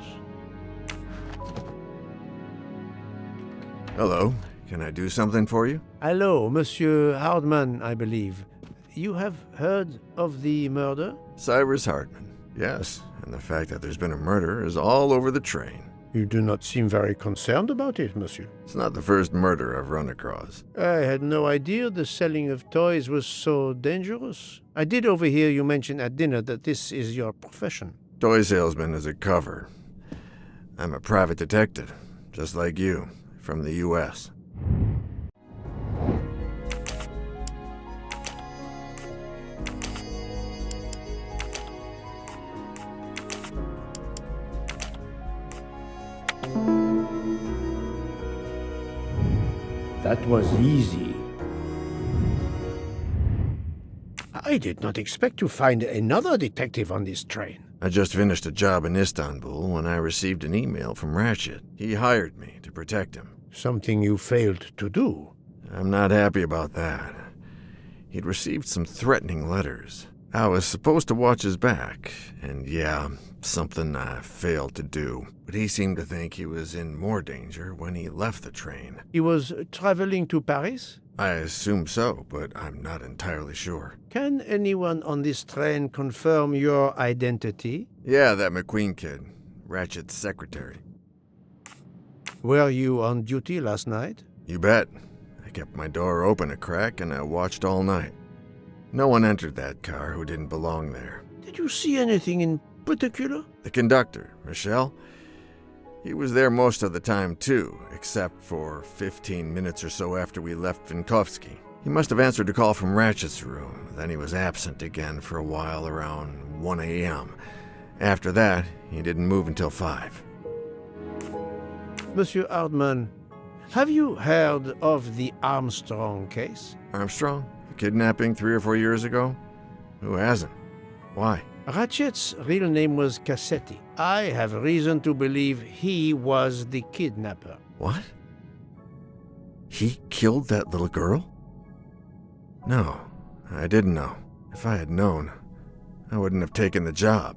Hello. Can I do something for you? Hello, Monsieur Hardman, I believe. You have heard of the murder? Cyrus Hardman. Yes, and the fact that there's been a murder is all over the train. You do not seem very concerned about it, monsieur. It's not the first murder I've run across. I had no idea the selling of toys was so dangerous. I did overhear you mention at dinner that this is your profession. Toy salesman is a cover. I'm a private detective, just like you, from the U.S. That was easy. I did not expect to find another detective on this train. I just finished a job in Istanbul when I received an email from Ratchet. He hired me to protect him. Something you failed to do. I'm not happy about that. He'd received some threatening letters. I was supposed to watch his back, and yeah, something I failed to do. But he seemed to think he was in more danger when he left the train. He was traveling to Paris? I assume so, but I'm not entirely sure. Can anyone on this train confirm your identity? Yeah, that McQueen kid, Ratchet's secretary. Were you on duty last night? You bet. I kept my door open a crack and I watched all night. No one entered that car who didn't belong there. Did you see anything in particular? The conductor, Michelle. He was there most of the time, too, except for 15 minutes or so after we left Vinkovsky. He must have answered a call from Ratchet's room. Then he was absent again for a while around 1 a.m. After that, he didn't move until 5. Monsieur Hardman, have you heard of the Armstrong case? Armstrong? The kidnapping 3 or 4 years ago? Who hasn't? Why? Ratchet's real name was Cassetti. I have reason to believe he was the kidnapper. What? He killed that little girl? No, I didn't know. If I had known, I wouldn't have taken the job.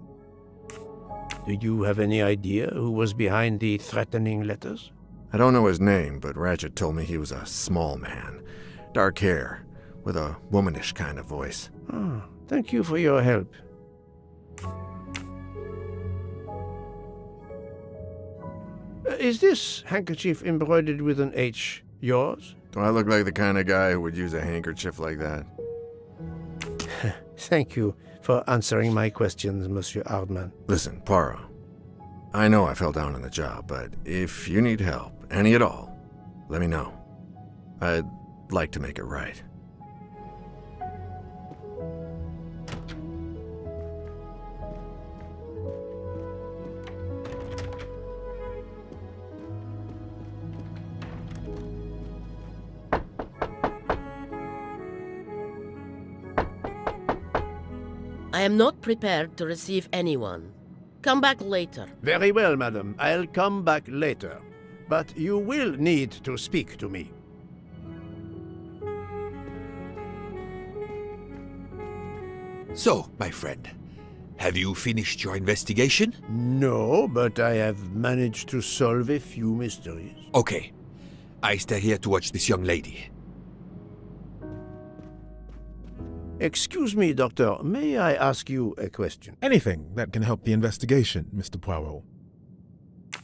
Do you have any idea who was behind the threatening letters? I don't know his name, but Ratchet told me he was a small man. Dark hair, with a womanish kind of voice. Oh, thank you for your help. Is this handkerchief embroidered with an H yours? Do I look like the kind of guy who would use a handkerchief like that? Thank you for answering my questions, Monsieur Hardman. Listen, Poirot. I know I fell down on the job, but if you need help, any at all, let me know. I'd like to make it right. I am not prepared to receive anyone. Come back later. Very well, madam. I'll come back later. But you will need to speak to me. So, my friend, have you finished your investigation? No, but I have managed to solve a few mysteries. Okay. I stay here to watch this young lady. Excuse me, Doctor. May I ask you a question? Anything that can help the investigation, Mr. Poirot.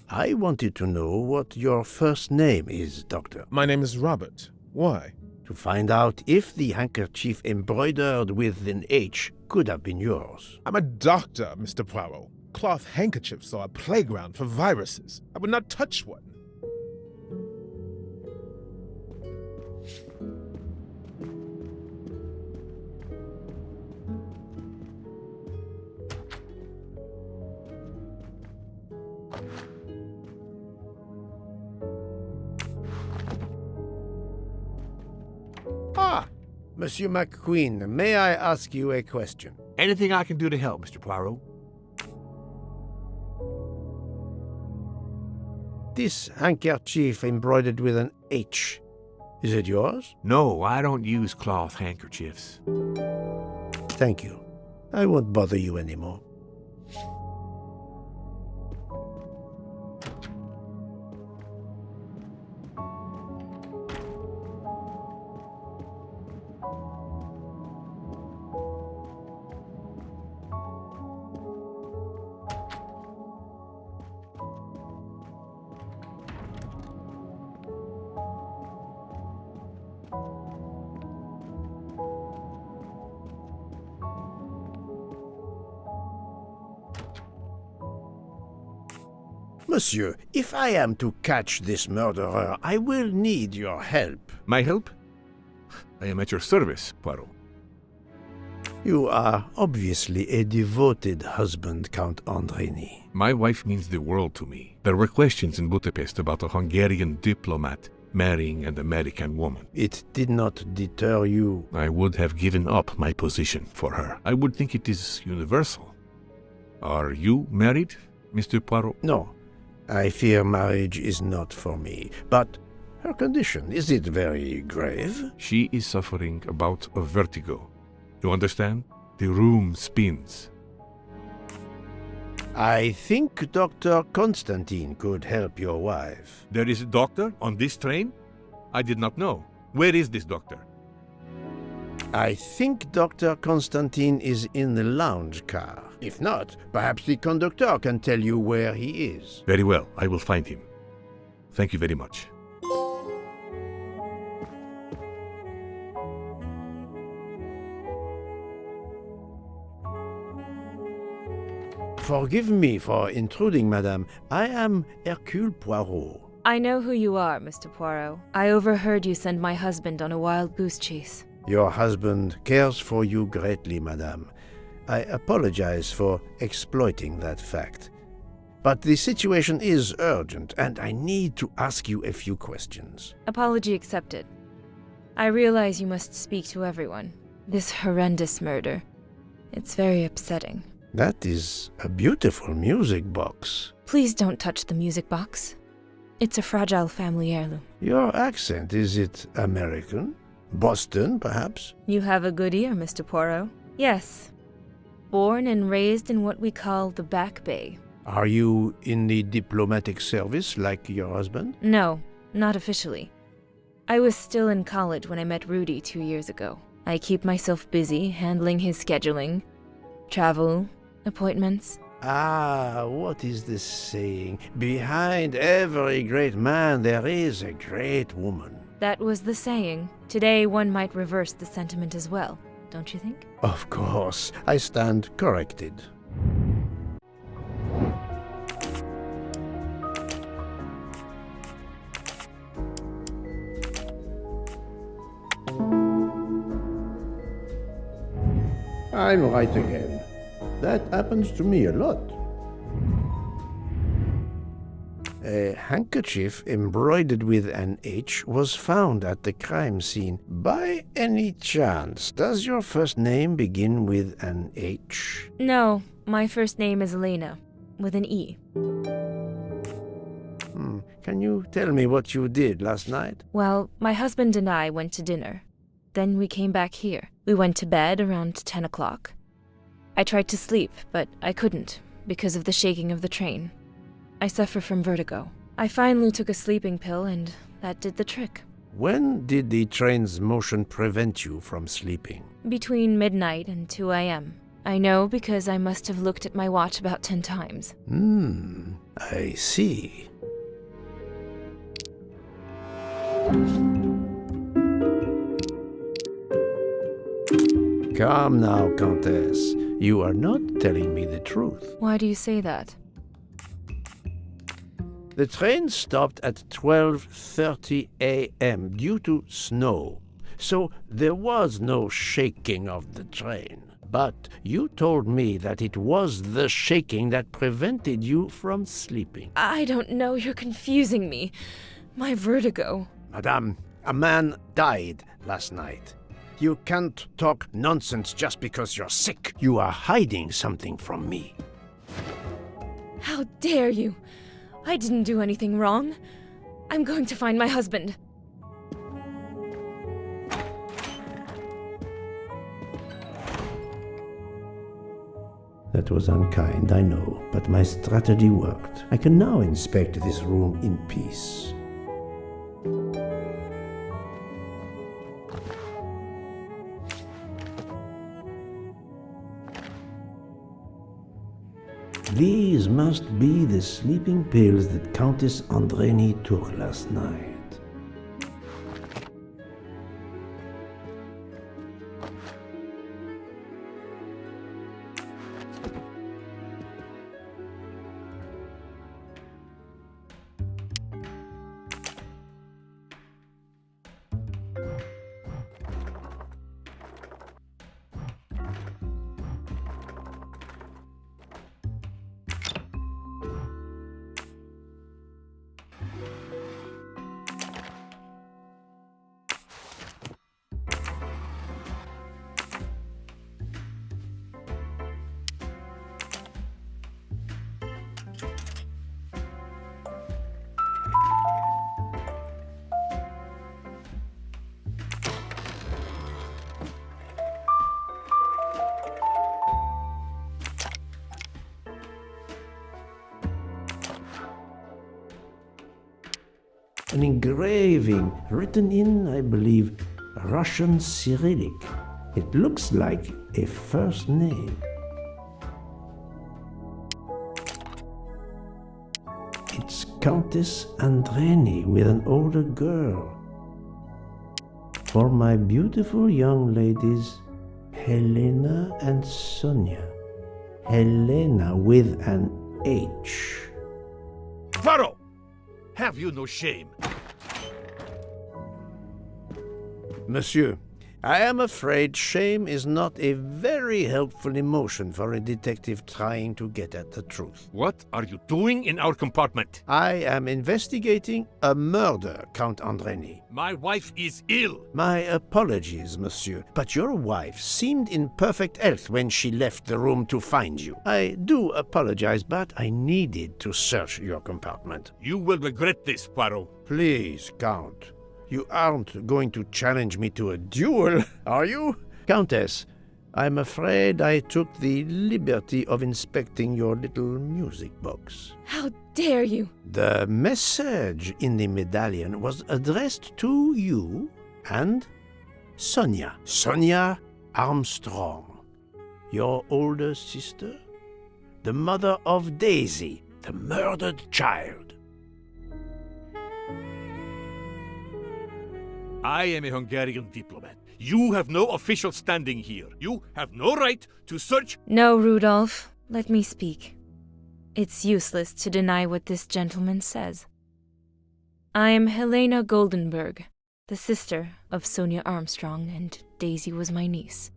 I wanted to know what your first name is, Doctor. My name is Robert. Why? To find out if the handkerchief embroidered with an H could have been yours. I'm a doctor, Mr. Poirot. Cloth handkerchiefs are a playground for viruses. I would not touch one. Ah, Monsieur McQueen, may I ask you a question? Anything I can do to help, Mr. Poirot? This handkerchief embroidered with an H, is it yours? No, I don't use cloth handkerchiefs. Thank you. I won't bother you anymore. Monsieur, if I am to catch this murderer, I will need your help. My help? I am at your service, Poirot. You are obviously a devoted husband, Count Andreni. My wife means the world to me. There were questions in Budapest about a Hungarian diplomat marrying an American woman. It did not deter you. I would have given up my position for her. I would think it is universal. Are you married, Mr. Poirot? No. I fear marriage is not for me. But her condition, is it very grave? She is suffering a bout of vertigo. You understand? The room spins. I think Dr. Constantine could help your wife. There is a doctor on this train? I did not know. Where is this doctor? I think Dr. Constantine is in the lounge car. If not, perhaps the conductor can tell you where he is. Very well, I will find him. Thank you very much. Forgive me for intruding, madame. I am Hercule Poirot. I know who you are, Mr. Poirot. I overheard you send my husband on a wild goose chase. Your husband cares for you greatly, madame. I apologize for exploiting that fact. But the situation is urgent, and I need to ask you a few questions. Apology accepted. I realize you must speak to everyone. This horrendous murder. It's very upsetting. That is a beautiful music box. Please don't touch the music box. It's a fragile family heirloom. Your accent, is it American? Boston, perhaps? You have a good ear, Mr. Poirot. Yes. Born and raised in what we call the Back Bay. Are you in the diplomatic service like your husband? No, not officially. I was still in college when I met Rudy 2 years ago. I keep myself busy handling his scheduling, travel, appointments. Ah, what is the saying? Behind every great man there is a great woman. That was the saying. Today one might reverse the sentiment as well, don't you think? Of course, I stand corrected. I'm right again. That happens to me a lot. A handkerchief embroidered with an H was found at the crime scene. By any chance, does your first name begin with an H? No, my first name is Elena, with an E. Can you tell me what you did last night? Well, my husband and I went to dinner. Then we came back here. We went to bed around 10 o'clock. I tried to sleep, but I couldn't, because of the shaking of the train. I suffer from vertigo. I finally took a sleeping pill, and that did the trick. When did the train's motion prevent you from sleeping? Between midnight and 2 a.m. I know because I must have looked at my watch about 10 times. I see. Calm now, Countess. You are not telling me the truth. Why do you say that? The train stopped at 12:30 a.m. due to snow, so there was no shaking of the train. But you told me that it was the shaking that prevented you from sleeping. I don't know, you're confusing me. My vertigo. Madame, a man died last night. You can't talk nonsense just because you're sick. You are hiding something from me. How dare you? I didn't do anything wrong. I'm going to find my husband. That was unkind, I know, but my strategy worked. I can now inspect this room in peace. These must be the sleeping pills that Countess Andreni took last night. An engraving written in, I believe, Russian Cyrillic. It looks like a first name. It's Countess Andreni with an older girl. For my beautiful young ladies, Helena and Sonia. Helena with an H. Poirot! Have you no shame? Monsieur, I am afraid shame is not a very helpful emotion for a detective trying to get at the truth. What are you doing in our compartment? I am investigating a murder, Count Andreni. My wife is ill. My apologies, monsieur, but your wife seemed in perfect health when she left the room to find you. I do apologize, but I needed to search your compartment. You will regret this, Poirot. Please, Count. You aren't going to challenge me to a duel, are you? Countess, I'm afraid I took the liberty of inspecting your little music box. How dare you? The message in the medallion was addressed to you and Sonia. Sonia Armstrong, your older sister, the mother of Daisy, the murdered child. I am a Hungarian diplomat. You have no official standing here. You have no right to search. No, Rudolph. Let me speak. It's useless to deny what this gentleman says. I am Helena Goldenberg, the sister of Sonia Armstrong, and Daisy was my niece.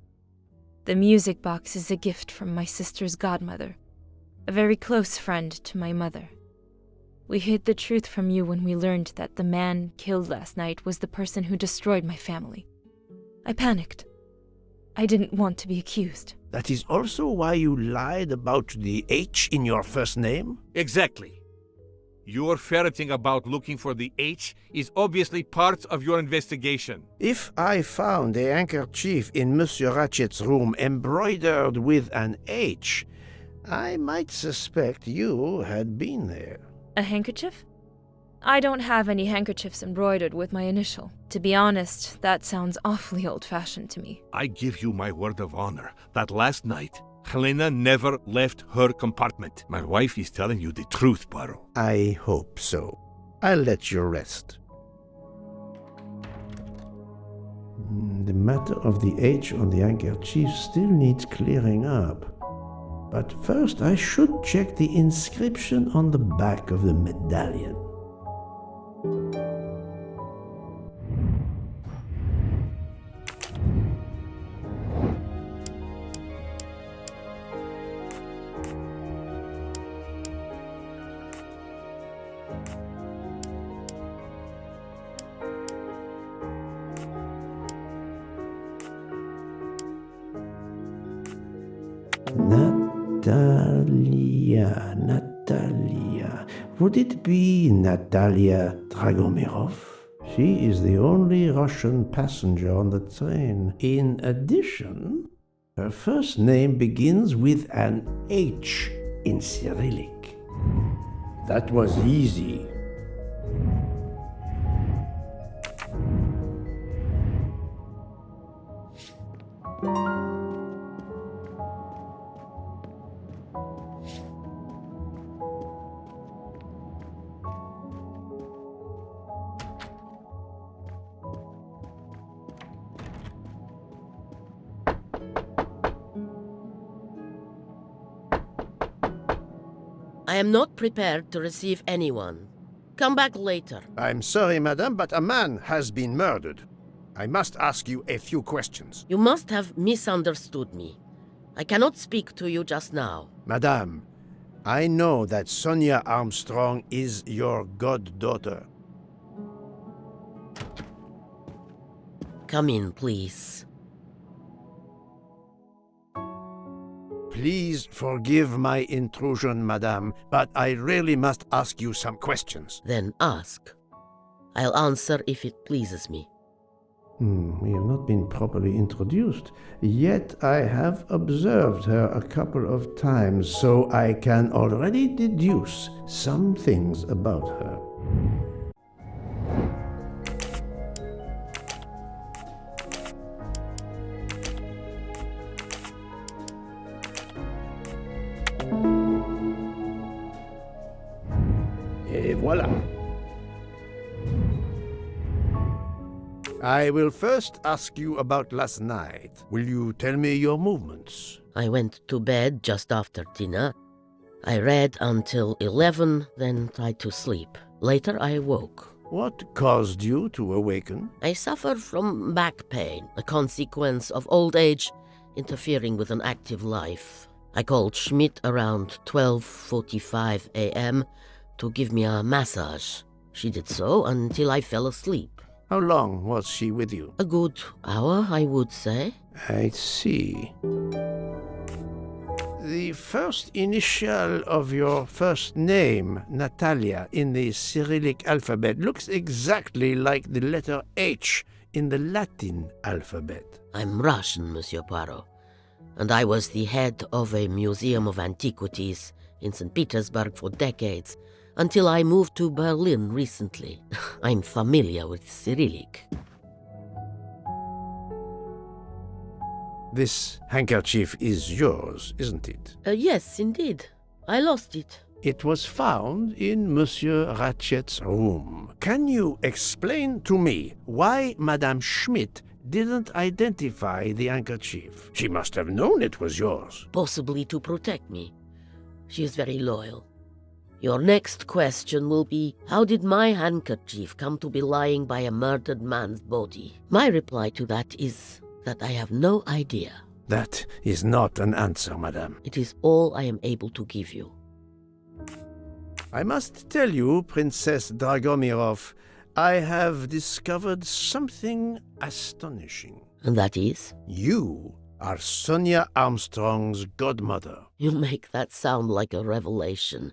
The music box is a gift from my sister's godmother, a very close friend to my mother. We hid the truth from you when we learned that the man killed last night was the person who destroyed my family. I panicked. I didn't want to be accused. That is also why you lied about the H in your first name? Exactly. Your ferreting about looking for the H is obviously part of your investigation. If I found a handkerchief in Monsieur Ratchet's room embroidered with an H, I might suspect you had been there. A handkerchief? I don't have any handkerchiefs embroidered with my initial. To be honest, that sounds awfully old-fashioned to me. I give you my word of honor that last night, Helena never left her compartment. My wife is telling you the truth, Poirot. I hope so. I'll let you rest. The matter of the H on the handkerchief still needs clearing up. But first I should check the inscription on the back of the medallion. Natalia. Would it be Natalia Dragomirov? She is the only Russian passenger on the train. In addition, her first name begins with an H in Cyrillic. That was easy. I am not prepared to receive anyone. Come back later. I'm sorry, madame, but a man has been murdered. I must ask you a few questions. You must have misunderstood me. I cannot speak to you just now. Madame, I know that Sonia Armstrong is your goddaughter. Come in, please. Please forgive my intrusion, madame, but I really must ask you some questions. Then ask. I'll answer if it pleases me. We have not been properly introduced, yet I have observed her a couple of times, so I can already deduce some things about her. Et voilà. I will first ask you about last night. Will you tell me your movements? I went to bed just after dinner. I read until 11, then tried to sleep. Later I woke. What caused you to awaken? I suffered from back pain, a consequence of old age interfering with an active life. I called Schmidt around 12:45 a.m. to give me a massage. She did so until I fell asleep. How long was she with you? A good hour, I would say. I see. The first initial of your first name, Natalia, in the Cyrillic alphabet looks exactly like the letter H in the Latin alphabet. I'm Russian, Monsieur Poirot, and I was the head of a museum of antiquities in St. Petersburg for decades, until I moved to Berlin recently. I'm familiar with Cyrillic. This handkerchief is yours, isn't it? Yes, indeed. I lost it. It was found in Monsieur Ratchet's room. Can you explain to me why Madame Schmidt didn't identify the handkerchief? She must have known it was yours. Possibly to protect me. She is very loyal. Your next question will be, how did my handkerchief come to be lying by a murdered man's body? My reply to that is that I have no idea. That is not an answer, madame. It is all I am able to give you. I must tell you, Princess Dragomirov, I have discovered something astonishing. And that is? You are Sonia Armstrong's godmother. You make that sound like a revelation.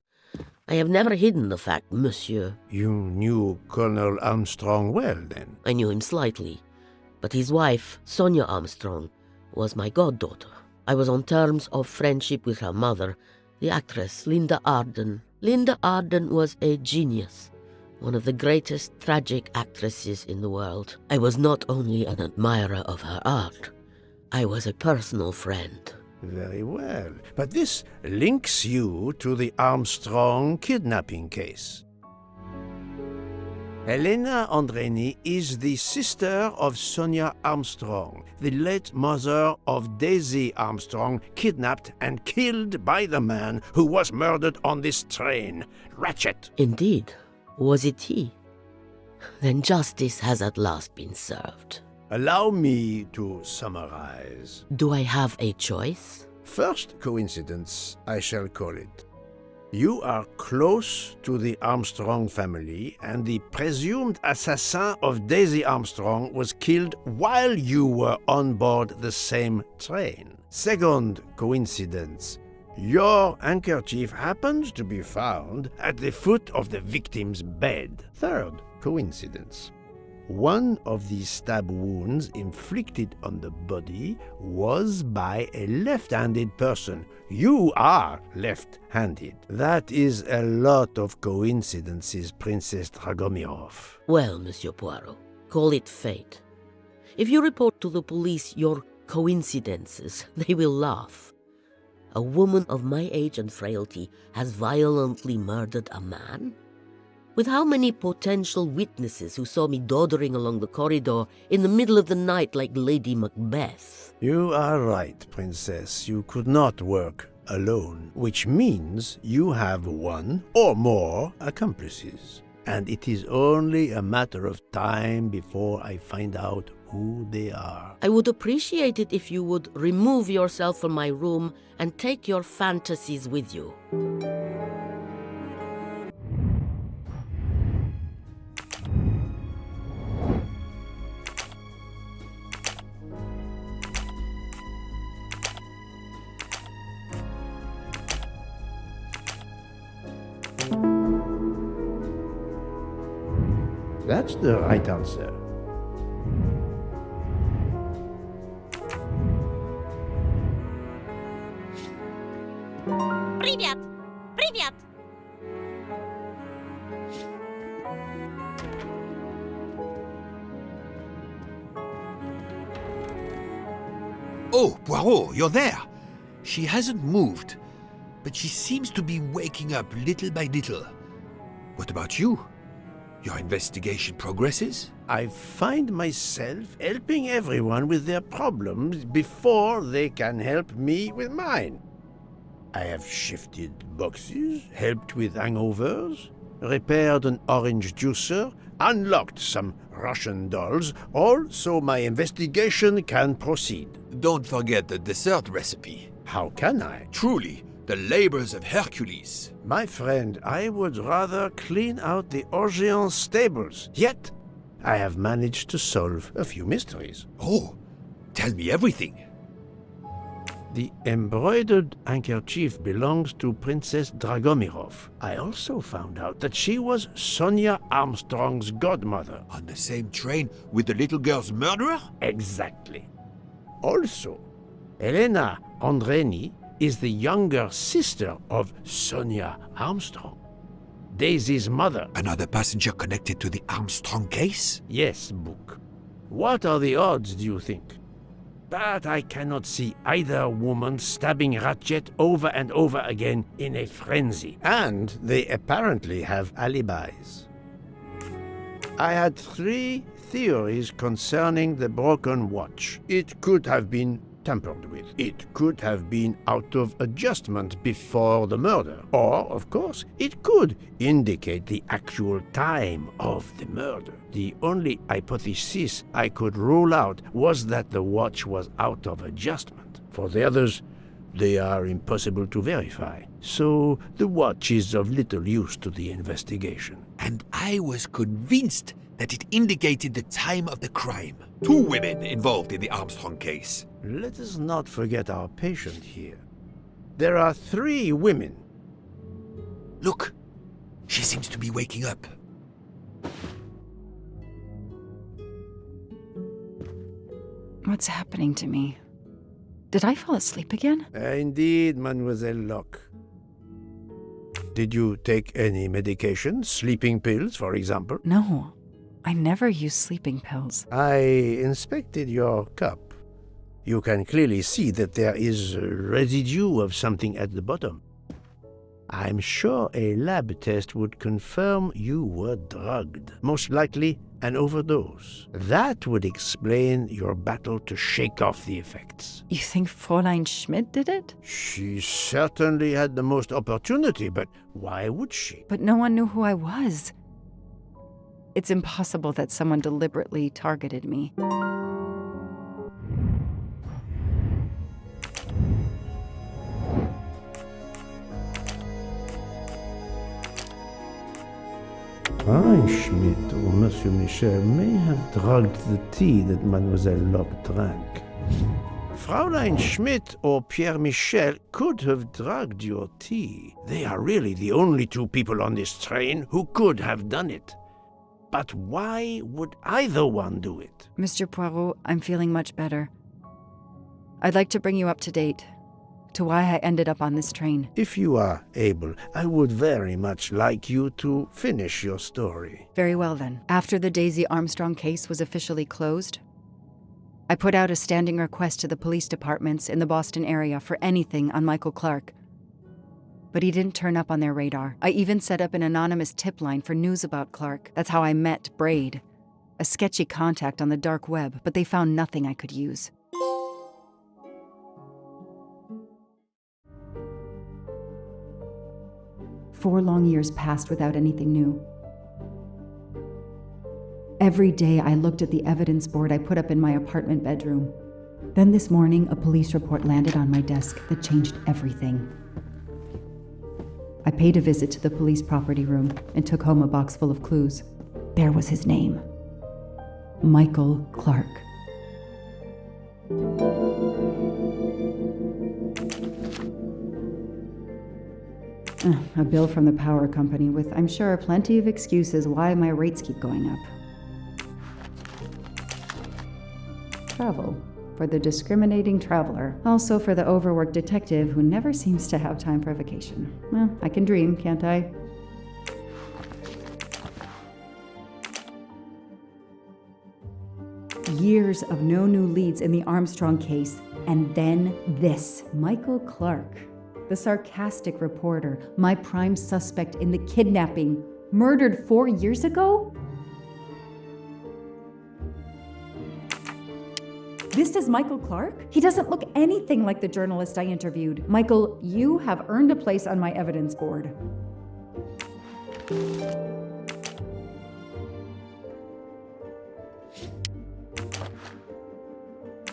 I have never hidden the fact, monsieur. You knew Colonel Armstrong well, then? I knew him slightly. But his wife, Sonia Armstrong, was my goddaughter. I was on terms of friendship with her mother, the actress Linda Arden. Linda Arden was a genius, one of the greatest tragic actresses in the world. I was not only an admirer of her art, I was a personal friend. Very well. But this links you to the Armstrong kidnapping case. Helena Andreni is the sister of Sonia Armstrong, the late mother of Daisy Armstrong, kidnapped and killed by the man who was murdered on this train, Ratchet. Indeed. Was it he? Then justice has at last been served. Allow me to summarize. Do I have a choice? First coincidence, I shall call it. You are close to the Armstrong family, and the presumed assassin of Daisy Armstrong was killed while you were on board the same train. Second coincidence. Your handkerchief happens to be found at the foot of the victim's bed. Third coincidence. One of the stab wounds inflicted on the body was by a left-handed person. You are left-handed. That is a lot of coincidences, Princess Dragomirov. Well, Monsieur Poirot, call it fate. If you report to the police your coincidences, they will laugh. A woman of my age and frailty has violently murdered a man? With how many potential witnesses who saw me doddering along the corridor in the middle of the night like Lady Macbeth? You are right, Princess. You could not work alone, which means you have one or more accomplices. And it is only a matter of time before I find out who they are. I would appreciate it if you would remove yourself from my room and take your fantasies with you. That's the right answer. Привет! Привет! Oh, Poirot, you're there. She hasn't moved, but she seems to be waking up little by little. What about you? Your investigation progresses? I find myself helping everyone with their problems before they can help me with mine. I have shifted boxes, helped with hangovers, repaired an orange juicer, unlocked some Russian dolls, all so my investigation can proceed. Don't forget the dessert recipe. How can I? Truly, the labors of Hercules. My friend, I would rather clean out the Orient stables. Yet, I have managed to solve a few mysteries. Oh, tell me everything. The embroidered handkerchief belongs to Princess Dragomirov. I also found out that she was Sonia Armstrong's godmother. On the same train with the little girl's murderer? Exactly. Also, Elena Andreni is the younger sister of Sonia Armstrong, Daisy's mother. Another passenger connected to the Armstrong case? Yes, Book. What are the odds, do you think? But I cannot see either woman stabbing Ratchet over and over again in a frenzy. And they apparently have alibis. I had 3 theories concerning the broken watch. It could have been tampered with. It could have been out of adjustment before the murder. Or, of course, it could indicate the actual time of the murder. The only hypothesis I could rule out was that the watch was out of adjustment. For the others, they are impossible to verify. So the watch is of little use to the investigation. And I was convinced that it indicated the time of the crime. 2 women involved in the Armstrong case. Let us not forget our patient here. There are 3 women. Look, she seems to be waking up. What's happening to me? Did I fall asleep again? Indeed, Mademoiselle Locke. Did you take any medication? Sleeping pills, for example? No, I never use sleeping pills. I inspected your cup. You can clearly see that there is a residue of something at the bottom. I'm sure a lab test would confirm you were drugged. Most likely an overdose. That would explain your battle to shake off the effects. You think Fräulein Schmidt did it? She certainly had the most opportunity, but why would she? But no one knew who I was. It's impossible that someone deliberately targeted me. Fräulein Schmidt or Monsieur Michel may have drugged the tea that Mademoiselle Locke drank. Fräulein Schmidt or Pierre Michel could have drugged your tea. They are really the only 2 people on this train who could have done it. But why would either one do it? Mr. Poirot, I'm feeling much better. I'd like to bring you up to date to why I ended up on this train. If you are able, I would very much like you to finish your story. Very well then. After the Daisy Armstrong case was officially closed, I put out a standing request to the police departments in the Boston area for anything on Michael Clark. But he didn't turn up on their radar. I even set up an anonymous tip line for news about Clark. That's how I met Braid, a sketchy contact on the dark web, but they found nothing I could use. Four long years passed without anything new. Every day I looked at the evidence board I put up in my apartment bedroom. Then this morning, a police report landed on my desk that changed everything. I paid a visit to the police property room and took home a box full of clues. There was his name. Michael Clark. A bill from the power company with, I'm sure, plenty of excuses why my rates keep going up. Travel. For the discriminating traveler. Also for the overworked detective who never seems to have time for a vacation. Well, I can dream, can't I? Years of no new leads in the Armstrong case, and then this. Michael Clark, the sarcastic reporter, my prime suspect in the kidnapping, Murdered 4 years ago? This is Michael Clark? He doesn't look anything like the journalist I interviewed. Michael, you have earned a place on my evidence board.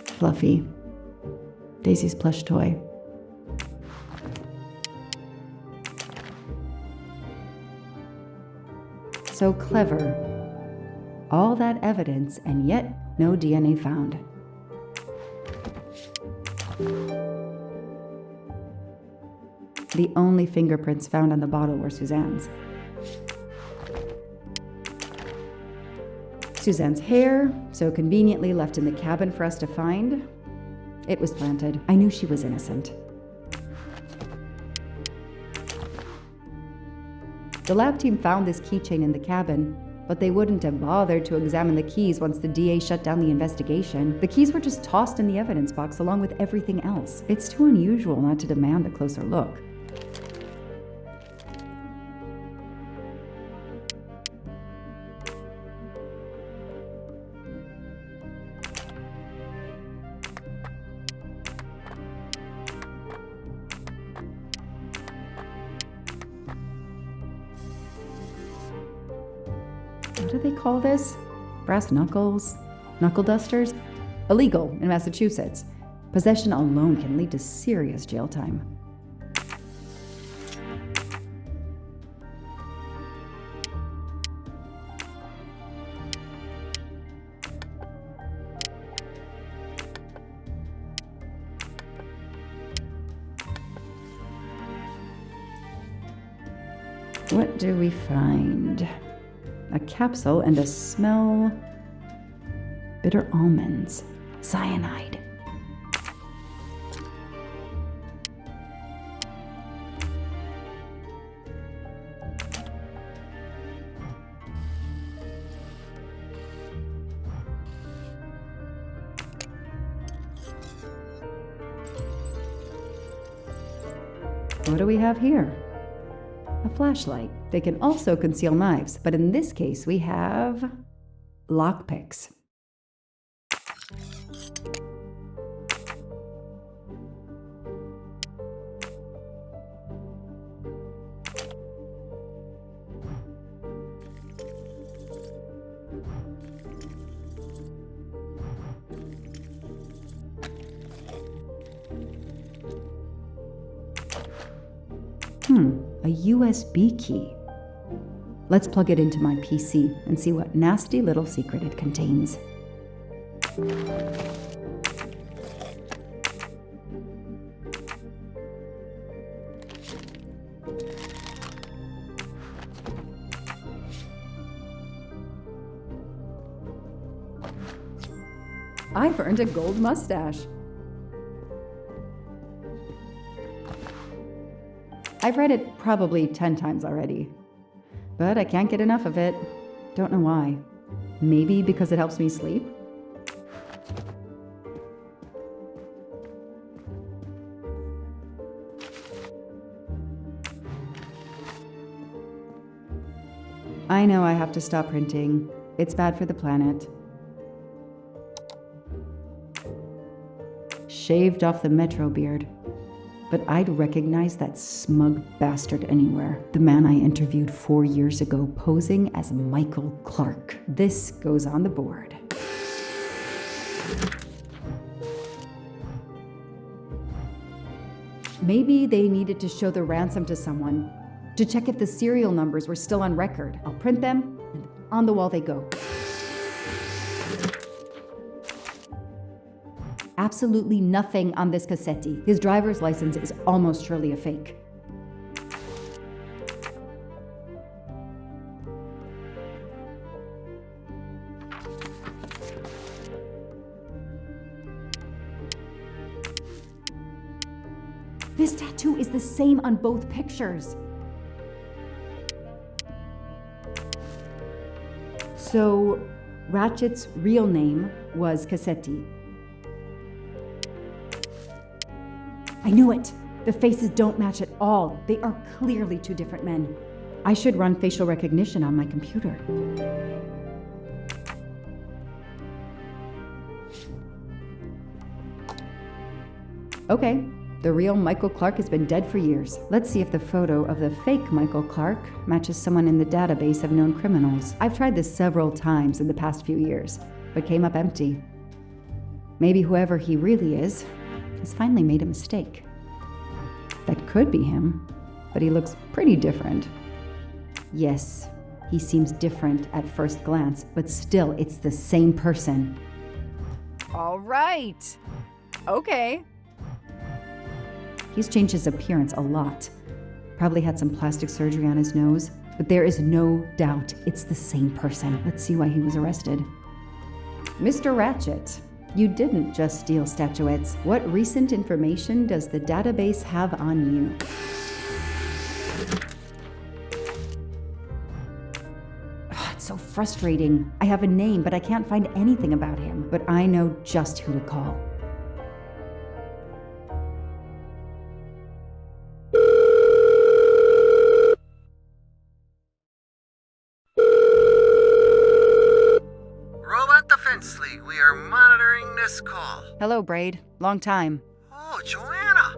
Fluffy. Daisy's plush toy. So clever. All that evidence, and yet no DNA found. The only fingerprints found on the bottle were Suzanne's. Suzanne's hair, so conveniently left in the cabin for us to find. It was planted. I knew she was innocent. The lab team found this keychain in the cabin, but they wouldn't have bothered to examine the keys once the DA shut down the investigation. The keys were just tossed in the evidence box along with everything else. It's too unusual not to demand a closer look. What do they call this? Brass knuckles? Knuckle dusters? Illegal in Massachusetts. Possession alone can lead to serious jail time. What do we find? A capsule and a smell. Bitter almonds. Cyanide. What do we have here? A flashlight. They can also conceal knives, but in this case we have lockpicks. A USB key. Let's plug it into my PC and see what nasty little secret it contains. I've earned a gold mustache. I've read it probably 10 times already, but I can't get enough of it. Don't know why. Maybe because it helps me sleep? I know I have to stop printing. It's bad for the planet. Shaved off the Metro beard. But I'd recognize that smug bastard anywhere. The man I interviewed 4 years ago posing as Michael Clark. This goes on the board. Maybe they needed to show the ransom to someone, to check if the serial numbers were still on record. I'll print them, and on the wall they go. Absolutely nothing on this Cassetti. His driver's license is almost surely a fake. This tattoo is the same on both pictures. So, Ratchet's real name was Cassetti. I knew it! The faces don't match at all. They are clearly two different men. I should run facial recognition on my computer. Okay, the real Michael Clark has been dead for years. Let's see if the photo of the fake Michael Clark matches someone in the database of known criminals. I've tried this several times in the past few years, but came up empty. Maybe whoever he really is has finally made a mistake. That could be him, but he looks pretty different. Yes, he seems different at first glance, but still, it's the same person. All right. Okay. He's changed his appearance a lot. Probably had some plastic surgery on his nose, but there is no doubt it's the same person. Let's see why he was arrested. Mr. Ratchet, you didn't just steal statuettes. What recent information does the database have on you? It's so frustrating. I have a name, but I can't find anything about him. But I know just who to call. Robot Defense League, we are monitoring this call. Hello, Braid. Long time. Oh, Joanna.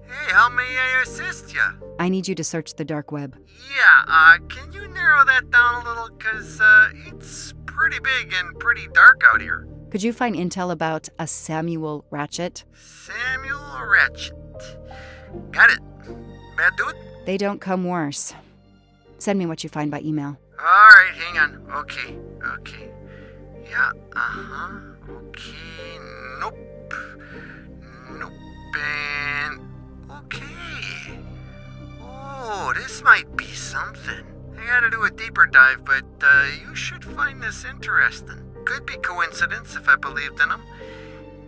Hey, how may I assist you? I need you to search the dark web. Yeah, can you narrow that down a little? Cause, it's pretty big and pretty dark out here. Could you find intel about a Samuel Ratchet? Samuel Ratchet. Got it. Bad dude? They don't come worse. Send me what you find by email. Alright, hang on. Okay. Yeah, okay. Nope. And... okay. Oh, this might be something. I gotta do a deeper dive, but you should find this interesting. Could be coincidence if I believed in them.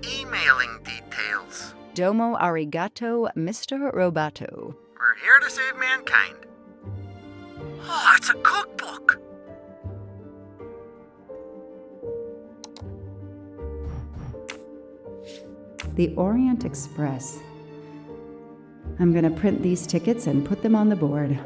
Emailing details. Domo arigato, Mr. Roboto. We're here to save mankind. Oh, it's a cookbook! The Orient Express. I'm gonna print these tickets and put them on the board.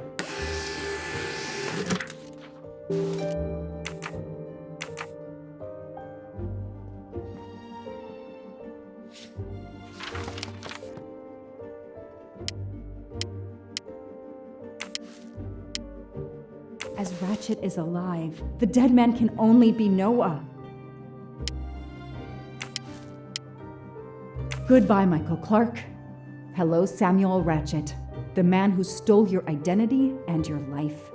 As Ratchet is alive, the dead man can only be Noah. Goodbye, Michael Clark. Hello, Samuel Ratchet, the man who stole your identity and your life.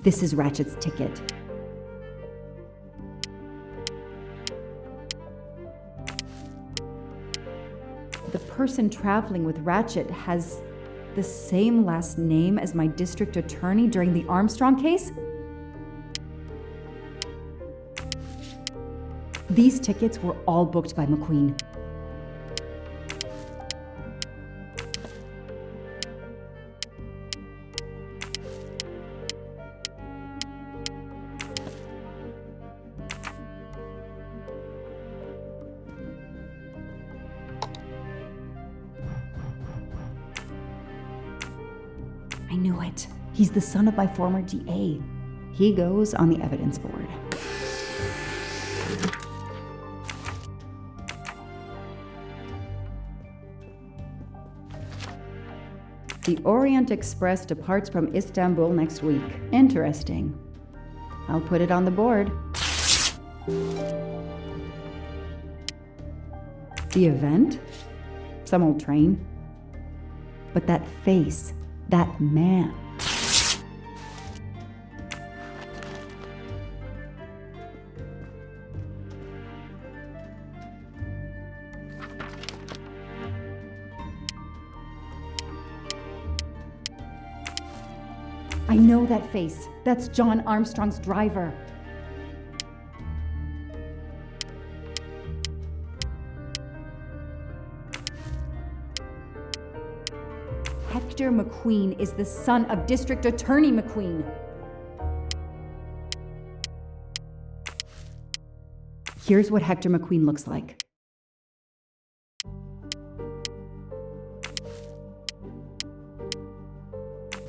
This is Ratchet's ticket. The person traveling with Ratchet has the same last name as my district attorney during the Armstrong case? These tickets were all booked by McQueen. I knew it. He's the son of my former DA. He goes on the evidence board. The Orient Express departs from Istanbul next week. Interesting. I'll put it on the board. The event? Some old train. But that face, that man. I know that face. That's John Armstrong's driver. Hector McQueen is the son of District Attorney McQueen. Here's what Hector McQueen looks like.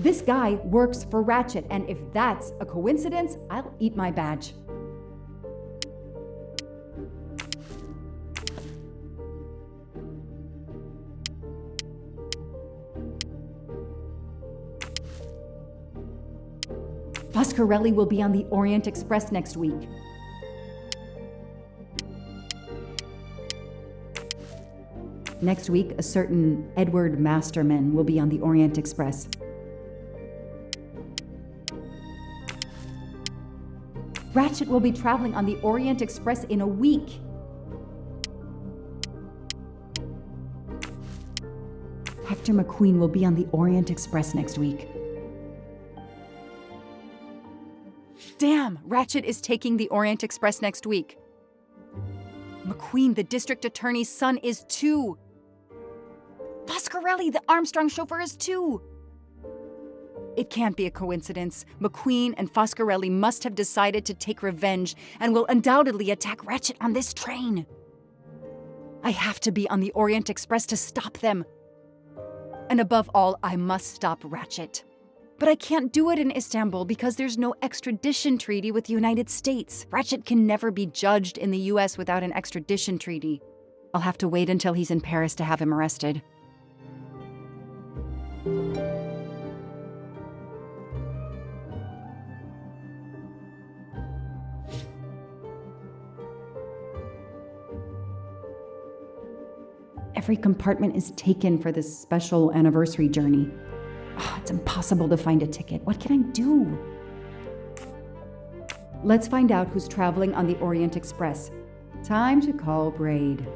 This guy works for Ratchet, and if that's a coincidence, I'll eat my badge. Foscarelli will be on the Orient Express next week. Next week, a certain Edward Masterman will be on the Orient Express. Ratchet will be traveling on the Orient Express in a week. Hector McQueen will be on the Orient Express next week. Damn, Ratchet is taking the Orient Express next week. McQueen, the district attorney's son, is too. Foscarelli, the Armstrong chauffeur, is too. It can't be a coincidence. McQueen and Foscarelli must have decided to take revenge and will undoubtedly attack Ratchet on this train. I have to be on the Orient Express to stop them. And above all, I must stop Ratchet. But I can't do it in Istanbul because there's no extradition treaty with the United States. Ratchet can never be judged in the US without an extradition treaty. I'll have to wait until he's in Paris to have him arrested. Every compartment is taken for this special anniversary journey. Oh, it's impossible to find a ticket. What can I do? Let's find out who's traveling on the Orient Express. Time to call Braid.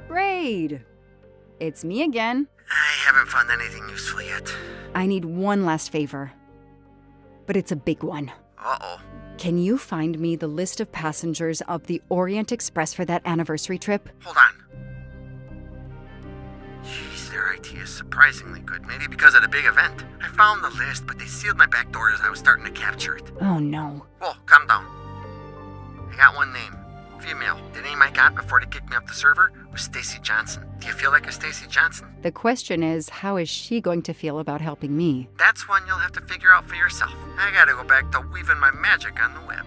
Braid! It's me again. I haven't found anything useful yet. I need one last favor. But it's a big one. Uh-oh. Can you find me the list of passengers of the Orient Express for that anniversary trip? Hold on. Jeez, their IT is surprisingly good. Maybe because of the big event. I found the list, but they sealed my back door as I was starting to capture it. Oh no. Whoa, calm down. I got one name. Female. The name I got before they kicked me off the server was Stacy Johnson. Do you feel like a Stacy Johnson? The question is, how is she going to feel about helping me? That's one you'll have to figure out for yourself. I gotta go back to weaving my magic on the web.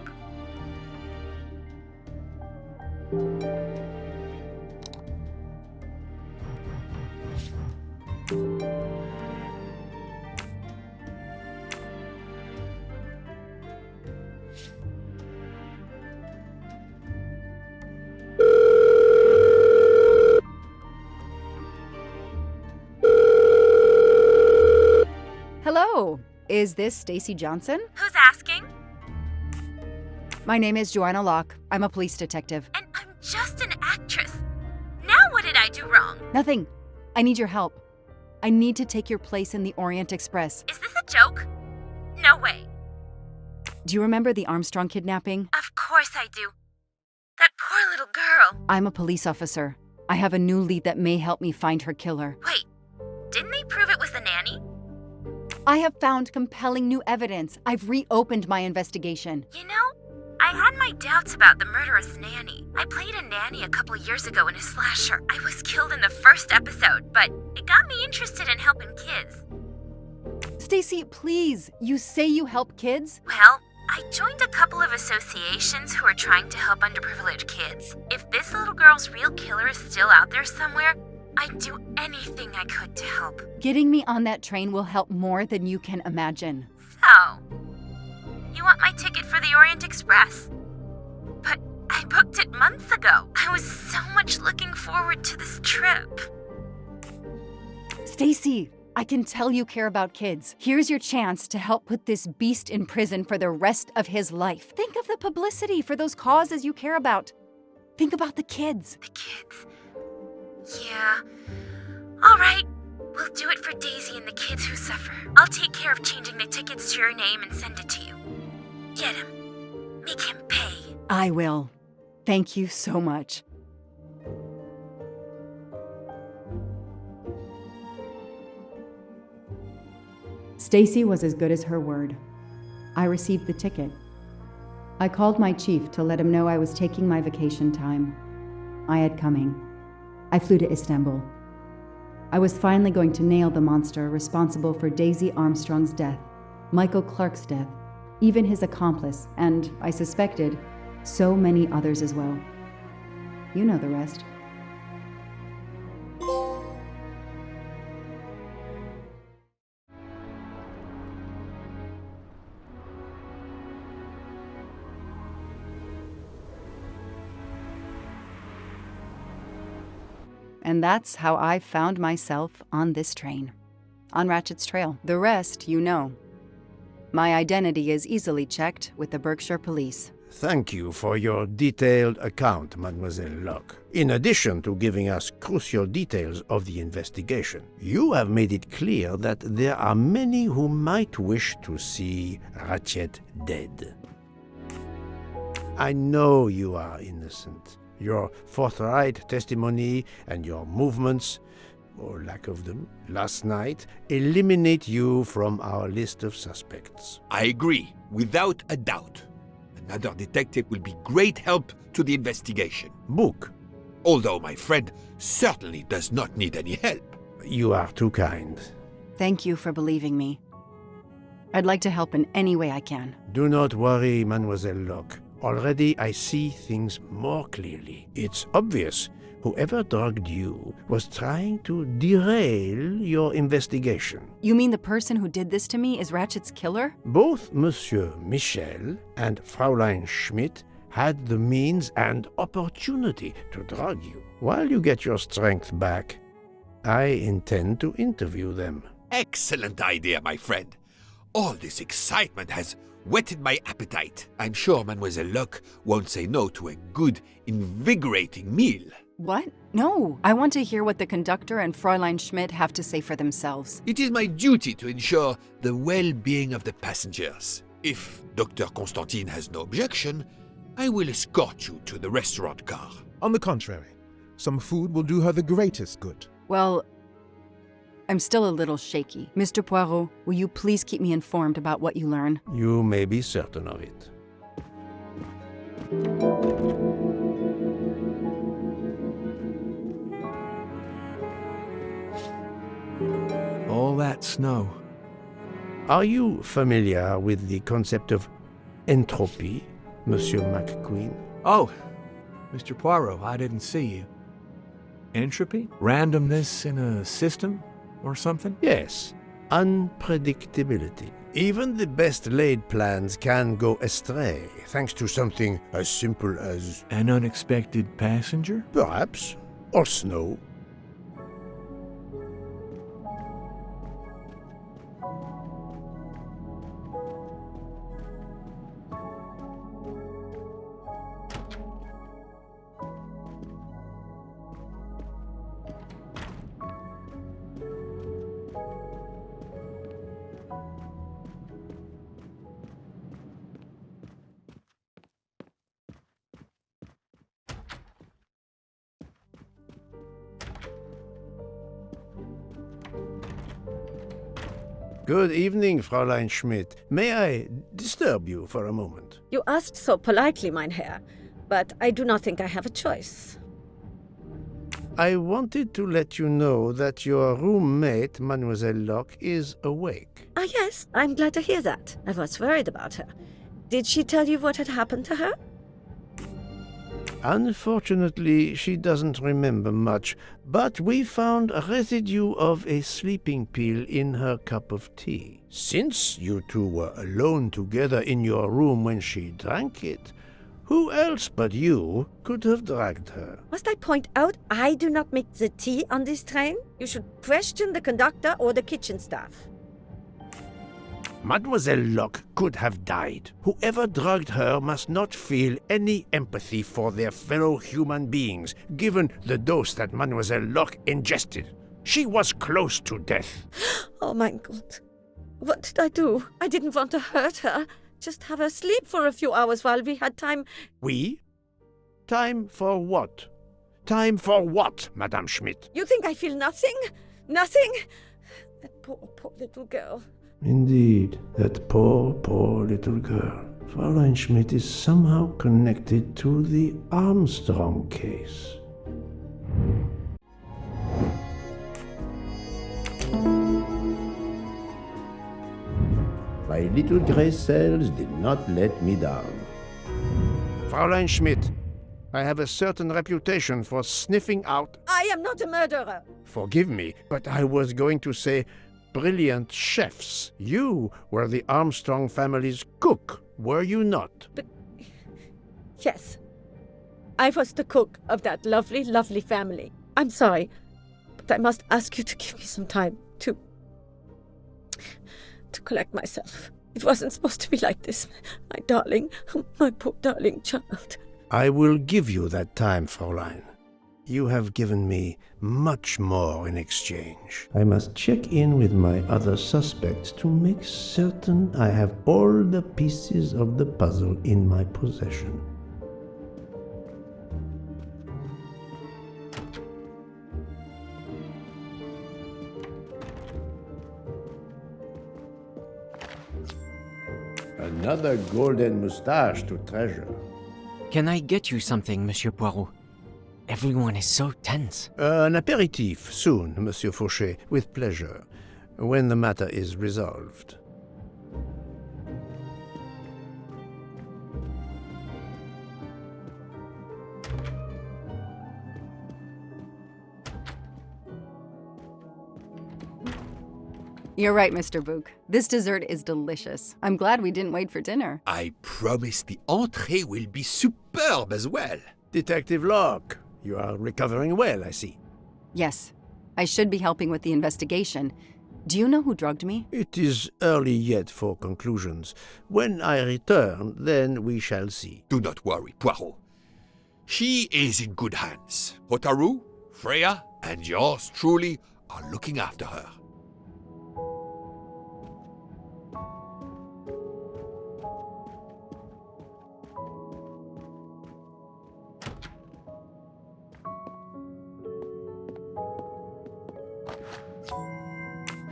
Hello, is this Stacy Johnson? Who's asking? My name is Joanna Locke. I'm a police detective. And I'm just an actress. Now what did I do wrong? Nothing. I need your help. I need to take your place in the Orient Express. Is this a joke? No way. Do you remember the Armstrong kidnapping? Of course I do. That poor little girl. I'm a police officer. I have a new lead that may help me find her killer. Wait, didn't they prove it was the nanny? I have found compelling new evidence. I've reopened my investigation. You know, I had my doubts about the murderous nanny. I played a nanny a couple years ago in a slasher. I was killed in the first episode, but it got me interested in helping kids. Stacy, please, you say you help kids? Well, I joined a couple of associations who are trying to help underprivileged kids. If this little girl's real killer is still out there somewhere, I'd do anything I could to help. Getting me on that train will help more than you can imagine. So, you want my ticket for the Orient Express? But I booked it months ago. I was so much looking forward to this trip. Stacy, I can tell you care about kids. Here's your chance to help put this beast in prison for the rest of his life. Think of the publicity for those causes you care about. Think about the kids. The kids? Yeah. All right. We'll do it for Daisy and the kids who suffer. I'll take care of changing the tickets to your name and send it to you. Get him. Make him pay. I will. Thank you so much. Stacy was as good as her word. I received the ticket. I called my chief to let him know I was taking my vacation time. I had coming. I flew to Istanbul. I was finally going to nail the monster responsible for Daisy Armstrong's death, Michael Clark's death, even his accomplice, and, I suspected, so many others as well. You know the rest. And that's how I found myself on this train. On Ratchet's trail. The rest, you know. My identity is easily checked with the Berkshire Police. Thank you for your detailed account, Mademoiselle Locke. In addition to giving us crucial details of the investigation, you have made it clear that there are many who might wish to see Ratchet dead. I know you are innocent. Your forthright testimony and your movements, or lack of them, last night eliminate you from our list of suspects. I agree, without a doubt. Another detective will be great help to the investigation. Book. Although my friend certainly does not need any help. You are too kind. Thank you for believing me. I'd like to help in any way I can. Do not worry, Mademoiselle Locke. Already I see things more clearly. It's obvious whoever drugged you was trying to derail your investigation. You mean the person who did this to me is Ratchet's killer? Both Monsieur Michel and Fräulein Schmidt had the means and opportunity to drug you. While you get your strength back, I intend to interview them. Excellent idea, my friend. All this excitement has whetted my appetite. I'm sure Mademoiselle Locke won't say no to a good, invigorating meal. What? No. I want to hear what the conductor and Fräulein Schmidt have to say for themselves. It is my duty to ensure the well-being of the passengers. If Dr. Constantine has no objection, I will escort you to the restaurant car. On the contrary, some food will do her the greatest good. Well, I'm still a little shaky. Mr. Poirot, will you please keep me informed about what you learn? You may be certain of it. All that snow. Are you familiar with the concept of entropy, Monsieur McQueen? Oh, Mr. Poirot, I didn't see you. Entropy? Randomness in a system? Or something? Yes, unpredictability. Even the best laid plans can go astray, thanks to something as simple as... An unexpected passenger? Perhaps. Or snow. Good evening, Fräulein Schmidt. May I disturb you for a moment? You asked so politely, mein Herr, but I do not think I have a choice. I wanted to let you know that your roommate, Mademoiselle Locke, is awake. Ah, yes, I'm glad to hear that. I was worried about her. Did she tell you what had happened to her? Unfortunately, she doesn't remember much, but we found a residue of a sleeping pill in her cup of tea. Since you two were alone together in your room when she drank it, who else but you could have drugged her? Must I point out I do not make the tea on this train? You should question the conductor or the kitchen staff. Mademoiselle Locke could have died. Whoever drugged her must not feel any empathy for their fellow human beings, given the dose that Mademoiselle Locke ingested. She was close to death. Oh my God. What did I do? I didn't want to hurt her. Just have her sleep for a few hours while we had time. We? Time for what? Time for what, Madame Schmidt? You think I feel nothing? Nothing? That poor little girl. Indeed, that poor, poor little girl. Fräulein Schmidt is somehow connected to the Armstrong case. My little grey cells did not let me down. Fräulein Schmidt, I have a certain reputation for sniffing out... I am not a murderer! Forgive me, but I was going to say brilliant chefs. You were the Armstrong family's cook, were you not? But... yes. I was the cook of that lovely, lovely family. I'm sorry, but I must ask you to give me some time to collect myself. It wasn't supposed to be like this. My darling, my poor darling child. I will give you that time, Fräulein. You have given me much more in exchange. I must check in with my other suspects to make certain I have all the pieces of the puzzle in my possession. Another golden moustache to treasure. Can I get you something, Monsieur Poirot? Everyone is so tense. An aperitif soon, Monsieur Fauchet, with pleasure, when the matter is resolved. You're right, Mr. Book. This dessert is delicious. I'm glad we didn't wait for dinner. I promise the entrée will be superb as well. Detective Locke, you are recovering well, I see. Yes. I should be helping with the investigation. Do you know who drugged me? It is early yet for conclusions. When I return, then we shall see. Do not worry, Poirot. She is in good hands. Hotaru, Freya, and yours truly are looking after her.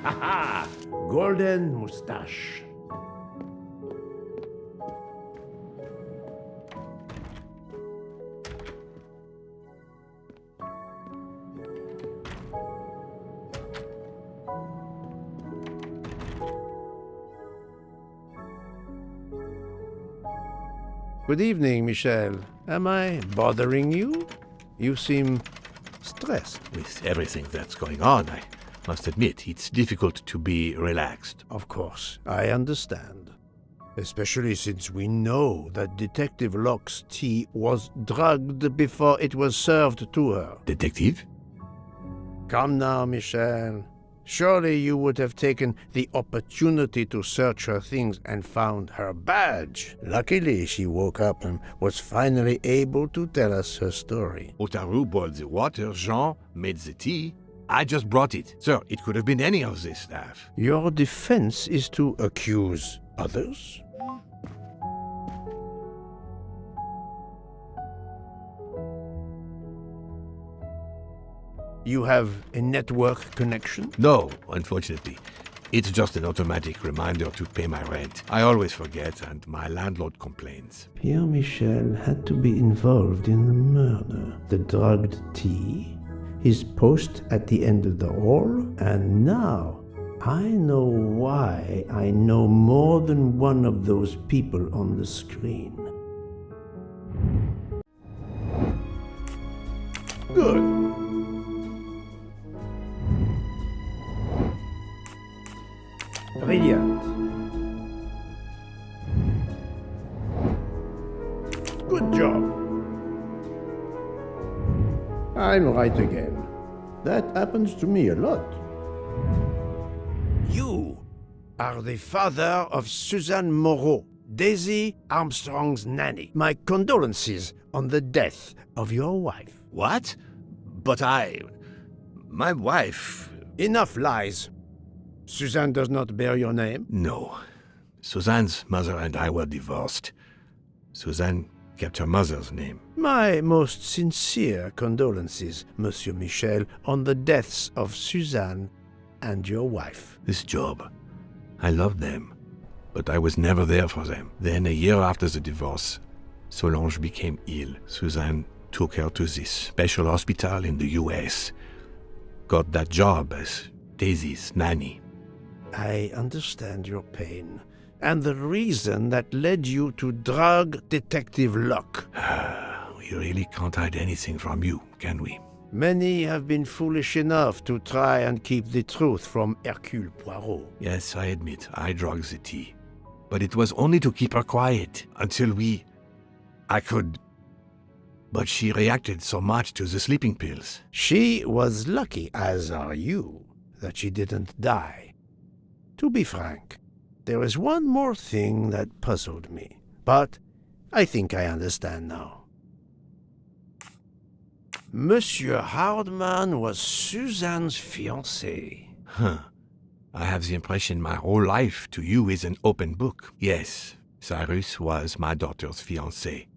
Ha-ha! Golden moustache. Good evening, Michel. Am I bothering you? You seem stressed. With everything that's going on, I must admit, it's difficult to be relaxed. Of course, I understand. Especially since we know that Detective Locke's tea was drugged before it was served to her. Detective? Come now, Michel. Surely you would have taken the opportunity to search her things and found her badge. Luckily, she woke up and was finally able to tell us her story. Hotaru boiled the water, Jean made the tea. I just brought it. Sir, it could have been any of the staff. Your defense is to accuse others? You have a network connection? No, unfortunately. It's just an automatic reminder to pay my rent. I always forget, and my landlord complains. Pierre Michel had to be involved in the murder. The drugged tea, his post at the end of the hall, and now I know why I know more than one of those people on the screen. Good. Brilliant. Good job. I'm right again. That happens to me a lot. You are the father of Suzanne Moreau, Daisy Armstrong's nanny. My condolences on the death of your wife. What? But my wife... Enough lies. Suzanne does not bear your name? No. Suzanne's mother and I were divorced. Suzanne kept her mother's name. My most sincere condolences, Monsieur Michel, on the deaths of Suzanne and your wife. This job I loved them, but I was never there for them. Then, a year after the divorce, Solange became ill. Suzanne took her to this special hospital in the US. Got that job as Daisy's nanny. I understand your pain, and the reason that led you to drug Detective Locke. We really can't hide anything from you, can we? Many have been foolish enough to try and keep the truth from Hercule Poirot. Yes, I admit, I drugged the tea. But it was only to keep her quiet, until I could... But she reacted so much to the sleeping pills. She was lucky, as are you, that she didn't die. To be frank, there is one more thing that puzzled me, but I think I understand now. Monsieur Hardman was Suzanne's fiancé. Huh. I have the impression my whole life to you is an open book. Yes, Cyrus was my daughter's fiancé.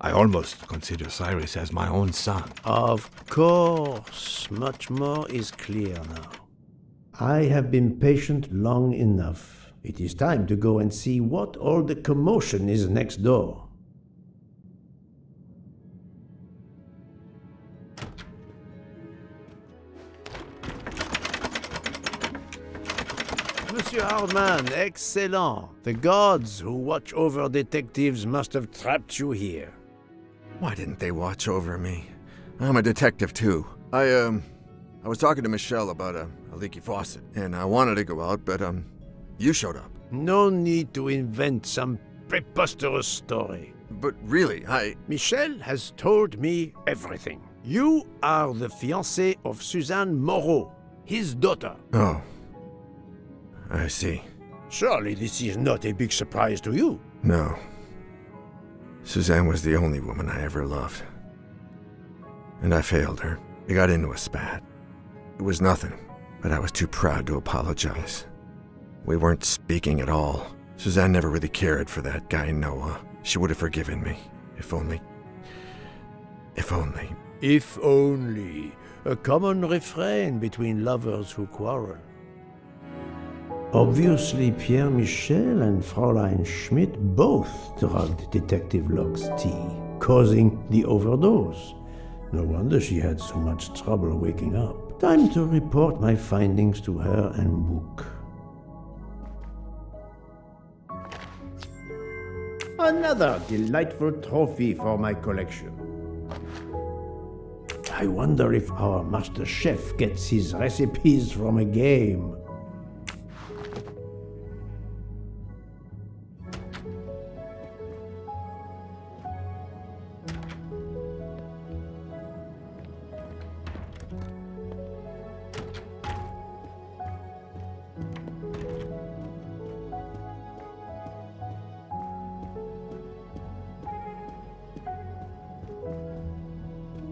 I almost consider Cyrus as my own son. Of course, much more is clear now. I have been patient long enough. It is time to go and see what all the commotion is next door. Monsieur Hardman, excellent. The gods who watch over detectives must have trapped you here. Why didn't they watch over me? I'm a detective, too. I was talking to Michelle about a leaky faucet, and I wanted to go out, but, you showed up. No need to invent some preposterous story. But really, Michelle has told me everything. You are the fiancé of Suzanne Moreau, his daughter. Oh. I see. Surely this is not a big surprise to you. No. Suzanne was the only woman I ever loved. And I failed her. We got into a spat. It was nothing, but I was too proud to apologize. We weren't speaking at all. Suzanne never really cared for that guy Noah. She would have forgiven me. If only. If only. If only. A common refrain between lovers who quarrel. Obviously, Pierre Michel and Fräulein Schmidt both drugged Detective Locke's tea, causing the overdose. No wonder she had so much trouble waking up. Time to report my findings to her and Book. Another delightful trophy for my collection. I wonder if our master chef gets his recipes from a game.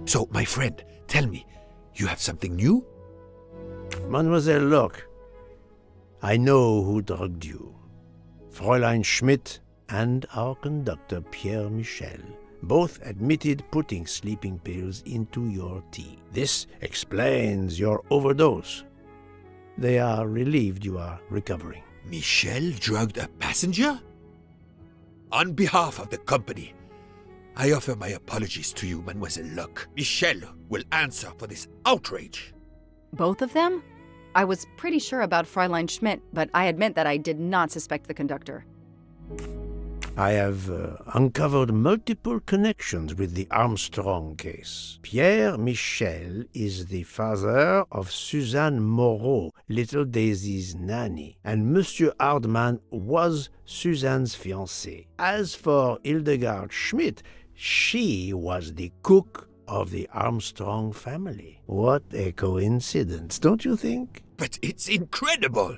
So, my friend, tell me, you have something new? Mademoiselle Locke, I know who drugged you. Fräulein Schmidt and our conductor Pierre Michel both admitted putting sleeping pills into your tea. This explains your overdose. They are relieved you are recovering. Michel drugged a passenger? On behalf of the company, I offer my apologies to you, Mademoiselle Locke. Michel will answer for this outrage. Both of them? I was pretty sure about Fräulein Schmidt, but I admit that I did not suspect the conductor. I have uncovered multiple connections with the Armstrong case. Pierre Michel is the father of Suzanne Moreau, little Daisy's nanny, and Monsieur Hardman was Suzanne's fiancé. As for Hildegard Schmidt, she was the cook of the Armstrong family. What a coincidence, don't you think? But it's incredible!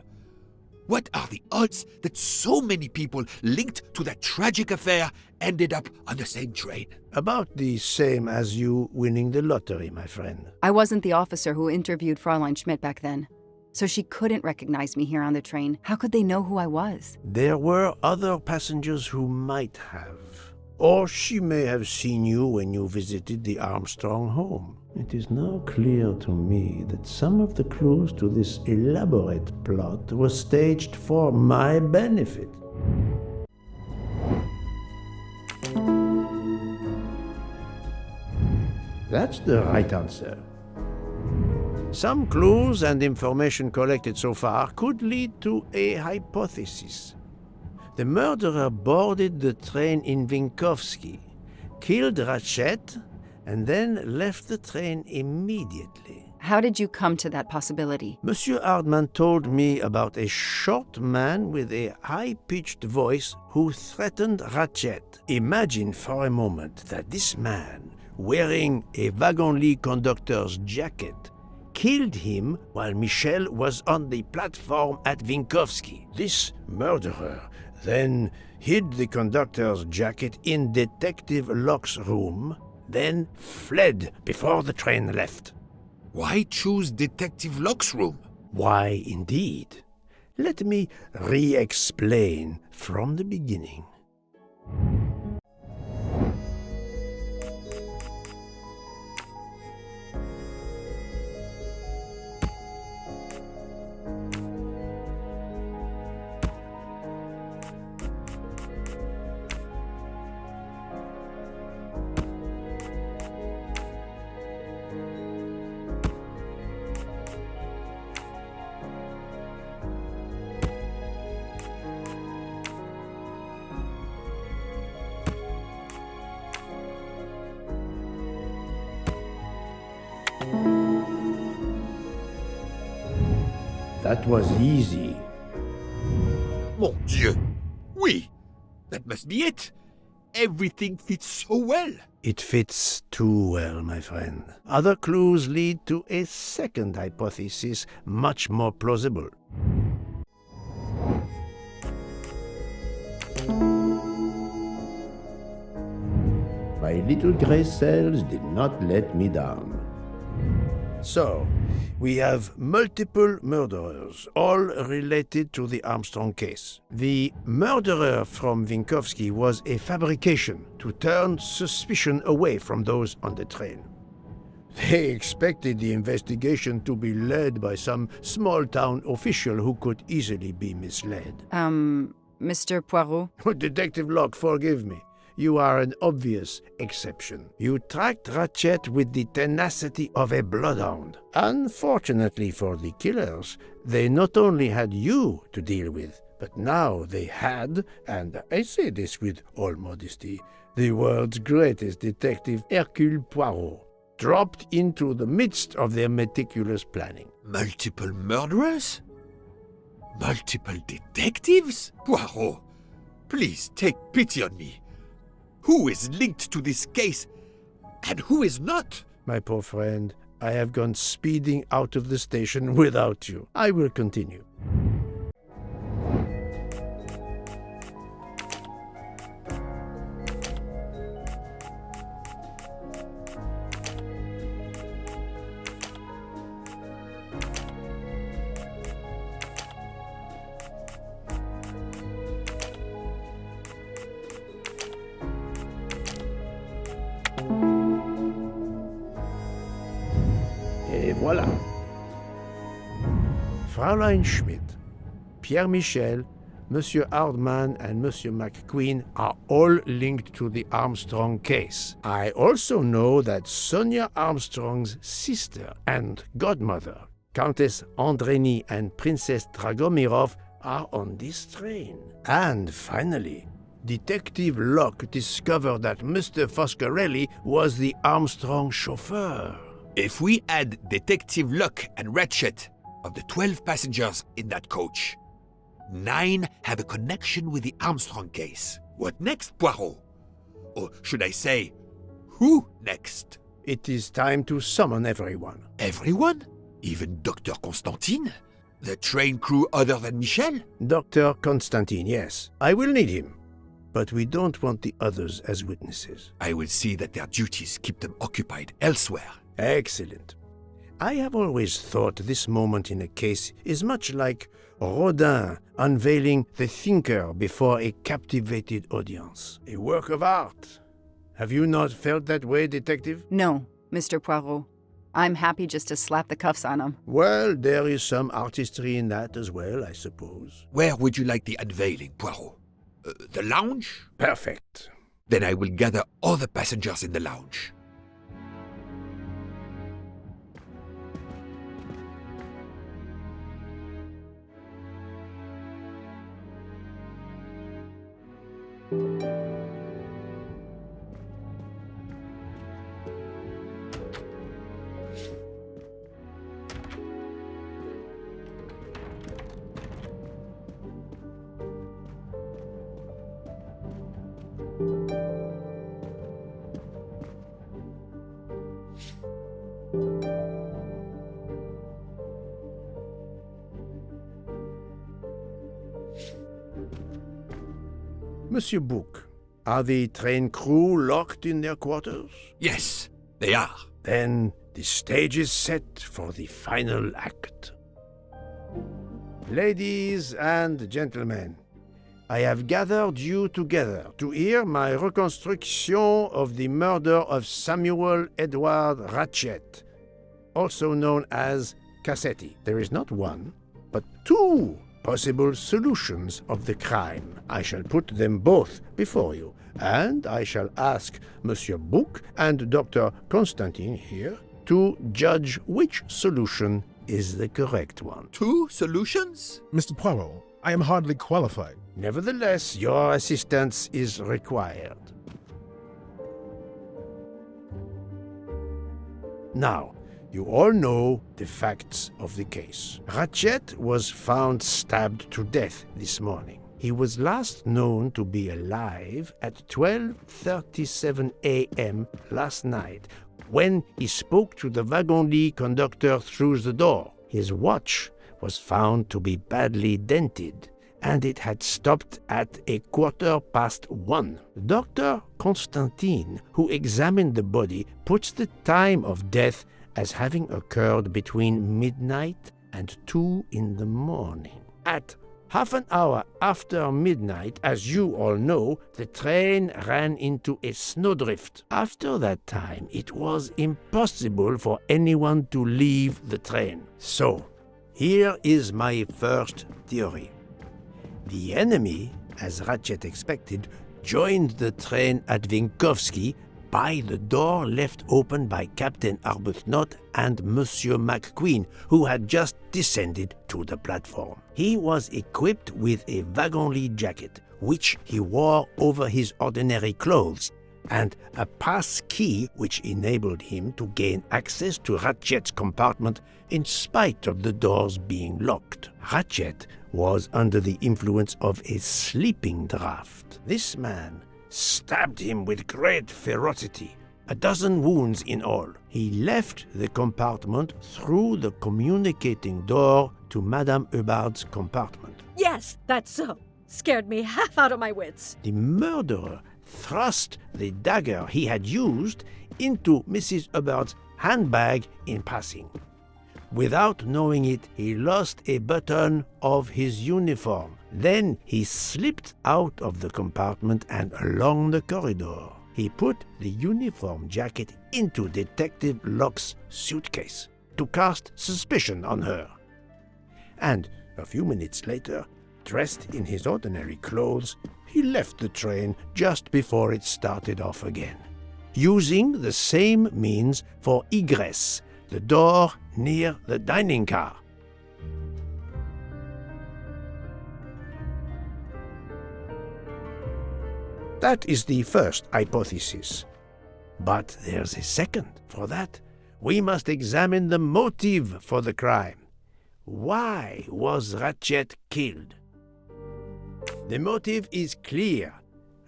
What are the odds that so many people linked to that tragic affair ended up on the same train? About the same as you winning the lottery, my friend. I wasn't the officer who interviewed Fräulein Schmidt back then, so she couldn't recognize me here on the train. How could they know who I was? There were other passengers who might have. Or she may have seen you when you visited the Armstrong home. It is now clear to me that some of the clues to this elaborate plot were staged for my benefit. That's the right answer. Some clues and information collected so far could lead to a hypothesis. The murderer boarded the train in Vinkovsky, killed Ratchet, and then left the train immediately. How did you come to that possibility? Monsieur Hardman told me about a short man with a high-pitched voice who threatened Ratchet. Imagine for a moment that this man, wearing a wagon-lit conductor's jacket, killed him while Michel was on the platform at Vinkovsky. This murderer then hid the conductor's jacket in Detective Locke's room, then fled before the train left. Why choose Detective Locke's room? Why, indeed. Let me re-explain from the beginning. That was easy. Mon Dieu! Oui! That must be it! Everything fits so well! It fits too well, my friend. Other clues lead to a second hypothesis, much more plausible. My little gray cells did not let me down. So, we have multiple murderers, all related to the Armstrong case. The murderer from Vinkovsky was a fabrication to turn suspicion away from those on the train. They expected the investigation to be led by some small-town official who could easily be misled. Mr. Poirot? Detective Locke, forgive me. You are an obvious exception. You tracked Ratchet with the tenacity of a bloodhound. Unfortunately for the killers, they not only had you to deal with, but now they had, and I say this with all modesty, the world's greatest detective, Hercule Poirot, dropped into the midst of their meticulous planning. Multiple murderers? Multiple detectives? Poirot, please take pity on me. Who is linked to this case, and who is not? My poor friend, I have gone speeding out of the station without you. I will continue. Et voilà. Fräulein Schmidt, Pierre Michel, Monsieur Hardman, and Monsieur McQueen are all linked to the Armstrong case. I also know that Sonia Armstrong's sister and godmother, Countess Andreni and Princess Dragomirov, are on this train. And finally, Detective Locke discovered that Mr. Foscarelli was the Armstrong chauffeur. If we add Detective Locke and Ratchet, of the 12 passengers in that coach, 9 have a connection with the Armstrong case. What next, Poirot? Or should I say, who next? It is time to summon everyone. Everyone? Even Dr. Constantine? The train crew other than Michel? Dr. Constantine, yes. I will need him. But we don't want the others as witnesses. I will see that their duties keep them occupied elsewhere. Excellent. I have always thought this moment in a case is much like Rodin unveiling the thinker before a captivated audience. A work of art. Have you not felt that way, Detective? No, Mr. Poirot. I'm happy just to slap the cuffs on him. Well, there is some artistry in that as well, I suppose. Where would you like the unveiling, Poirot? The lounge? Perfect. Then I will gather all the passengers in the lounge. Monsieur Bouc, are the train crew locked in their quarters? Yes, they are. Then the stage is set for the final act. Ladies and gentlemen, I have gathered you together to hear my reconstruction of the murder of Samuel Edward Ratchet, also known as Cassetti. There is not one, but two possible solutions of the crime. I shall put them both before you, and I shall ask Monsieur Bouc and Dr. Constantine here to judge which solution is the correct one. Two solutions? Mr. Poirot, I am hardly qualified. Nevertheless, your assistance is required. Now, you all know the facts of the case. Ratchet was found stabbed to death this morning. He was last known to be alive at 12:37 a.m. last night, when he spoke to the wagon-lit conductor through the door. His watch was found to be badly dented, and it had stopped at 1:15. Dr. Constantine, who examined the body, puts the time of death as having occurred between midnight and 2 in the morning. At half an hour after midnight, as you all know, the train ran into a snowdrift. After that time, it was impossible for anyone to leave the train. So, here is my first theory. The enemy, as Ratchet expected, joined the train at Vinkovsky by the door left open by Captain Arbuthnot and Monsieur McQueen, who had just descended to the platform. He was equipped with a wagon-lit jacket, which he wore over his ordinary clothes, and a pass key which enabled him to gain access to Ratchet's compartment in spite of the doors being locked. Ratchet was under the influence of a sleeping draught. This man stabbed him with great ferocity, 12 wounds in all. He left the compartment through the communicating door to Madame Hubbard's compartment. Yes, that's so. Scared me half out of my wits. The murderer thrust the dagger he had used into Mrs. Hubbard's handbag in passing. Without knowing it, he lost a button of his uniform. Then he slipped out of the compartment and along the corridor. He put the uniform jacket into Detective Locke's suitcase to cast suspicion on her. And a few minutes later, dressed in his ordinary clothes, he left the train just before it started off again, using the same means for egress, the door near the dining car. That is the first hypothesis. But there's a second. For that, we must examine the motive for the crime. Why was Ratchet killed? The motive is clear.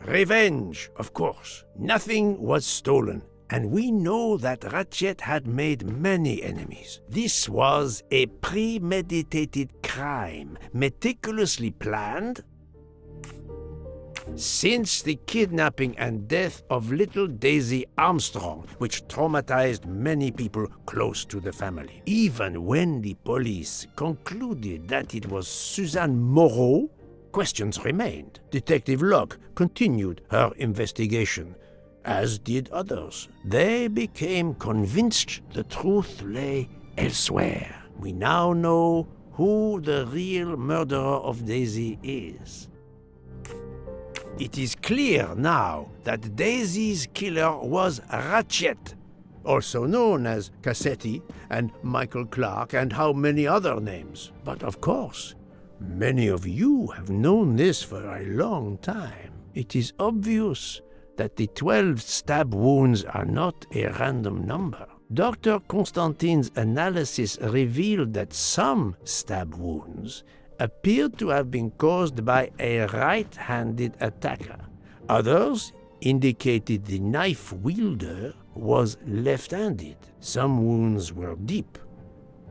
Revenge, of course. Nothing was stolen, and we know that Ratchet had made many enemies. This was a premeditated crime, meticulously planned Since the kidnapping and death of little Daisy Armstrong, which traumatized many people close to the family. Even when the police concluded that it was Suzanne Moreau, questions remained. Detective Locke continued her investigation, as did others. They became convinced the truth lay elsewhere. We now know who the real murderer of Daisy is. It is clear now that Daisy's killer was Ratchet, also known as Cassetti and Michael Clark and how many other names. But of course, many of you have known this for a long time. It is obvious that the 12 stab wounds are not a random number. Dr. Constantine's analysis revealed that some stab wounds appeared to have been caused by a right-handed attacker. Others indicated the knife wielder was left-handed. Some wounds were deep,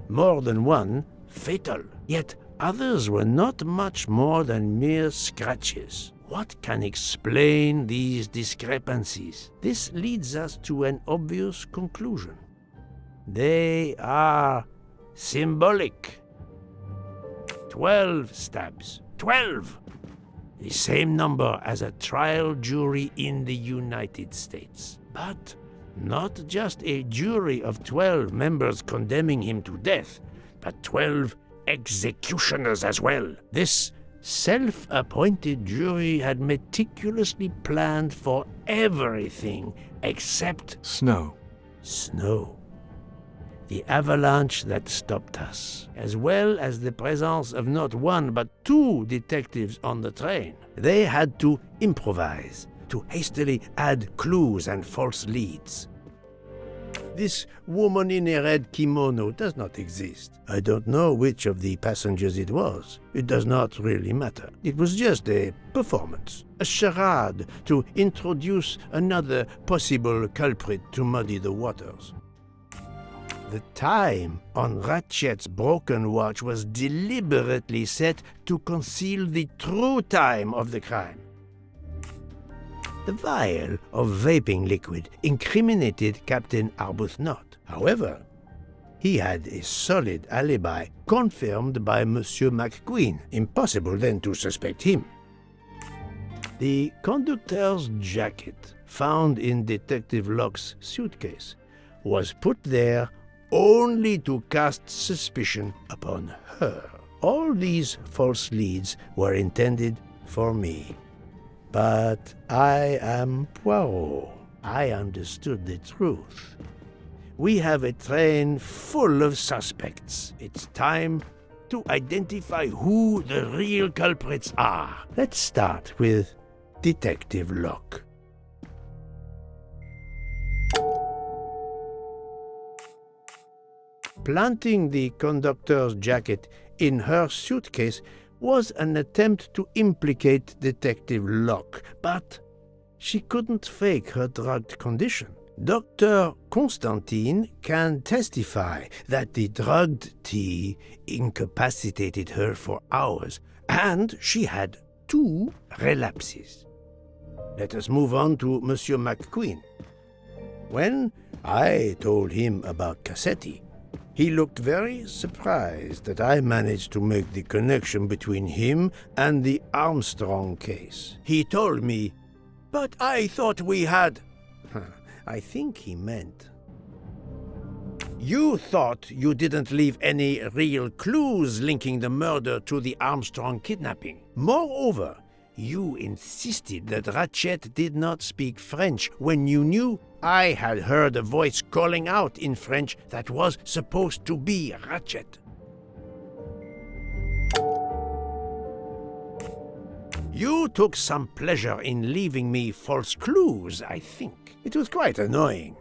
more than one fatal, yet others were not much more than mere scratches. What can explain these discrepancies? This leads us to an obvious conclusion. They are symbolic. 12 stabs. 12! The same number as a trial jury in the United States. But not just a jury of 12 members condemning him to death, but 12 executioners as well. This self-appointed jury had meticulously planned for everything except snow. Snow. The avalanche that stopped us, as well as the presence of not one but two detectives on the train. They had to improvise, to hastily add clues and false leads. This woman in a red kimono does not exist. I don't know which of the passengers it was. It does not really matter. It was just a performance, a charade to introduce another possible culprit to muddy the waters. The time on Ratchet's broken watch was deliberately set to conceal the true time of the crime. The vial of vaping liquid incriminated Captain Arbuthnot. However, he had a solid alibi confirmed by Monsieur McQueen. Impossible then to suspect him. The conductor's jacket, found in Detective Locke's suitcase, was put there only to cast suspicion upon her. All these false leads were intended for me. But I am Poirot. I understood the truth. We have a train full of suspects. It's time to identify who the real culprits are. Let's start with Detective Locke. Planting the conductor's jacket in her suitcase was an attempt to implicate Detective Locke, but she couldn't fake her drugged condition. Dr. Constantine can testify that the drugged tea incapacitated her for hours, and she had 2 relapses. Let us move on to Monsieur McQueen. When I told him about Cassetti, he looked very surprised that I managed to make the connection between him and the Armstrong case. He told me, "But I thought we had..." I think he meant, "You thought you didn't leave any real clues linking the murder to the Armstrong kidnapping. Moreover, you insisted that Ratchet did not speak French when you knew I had heard a voice calling out in French that was supposed to be Ratchet." You took some pleasure in leaving me false clues, I think. It was quite annoying.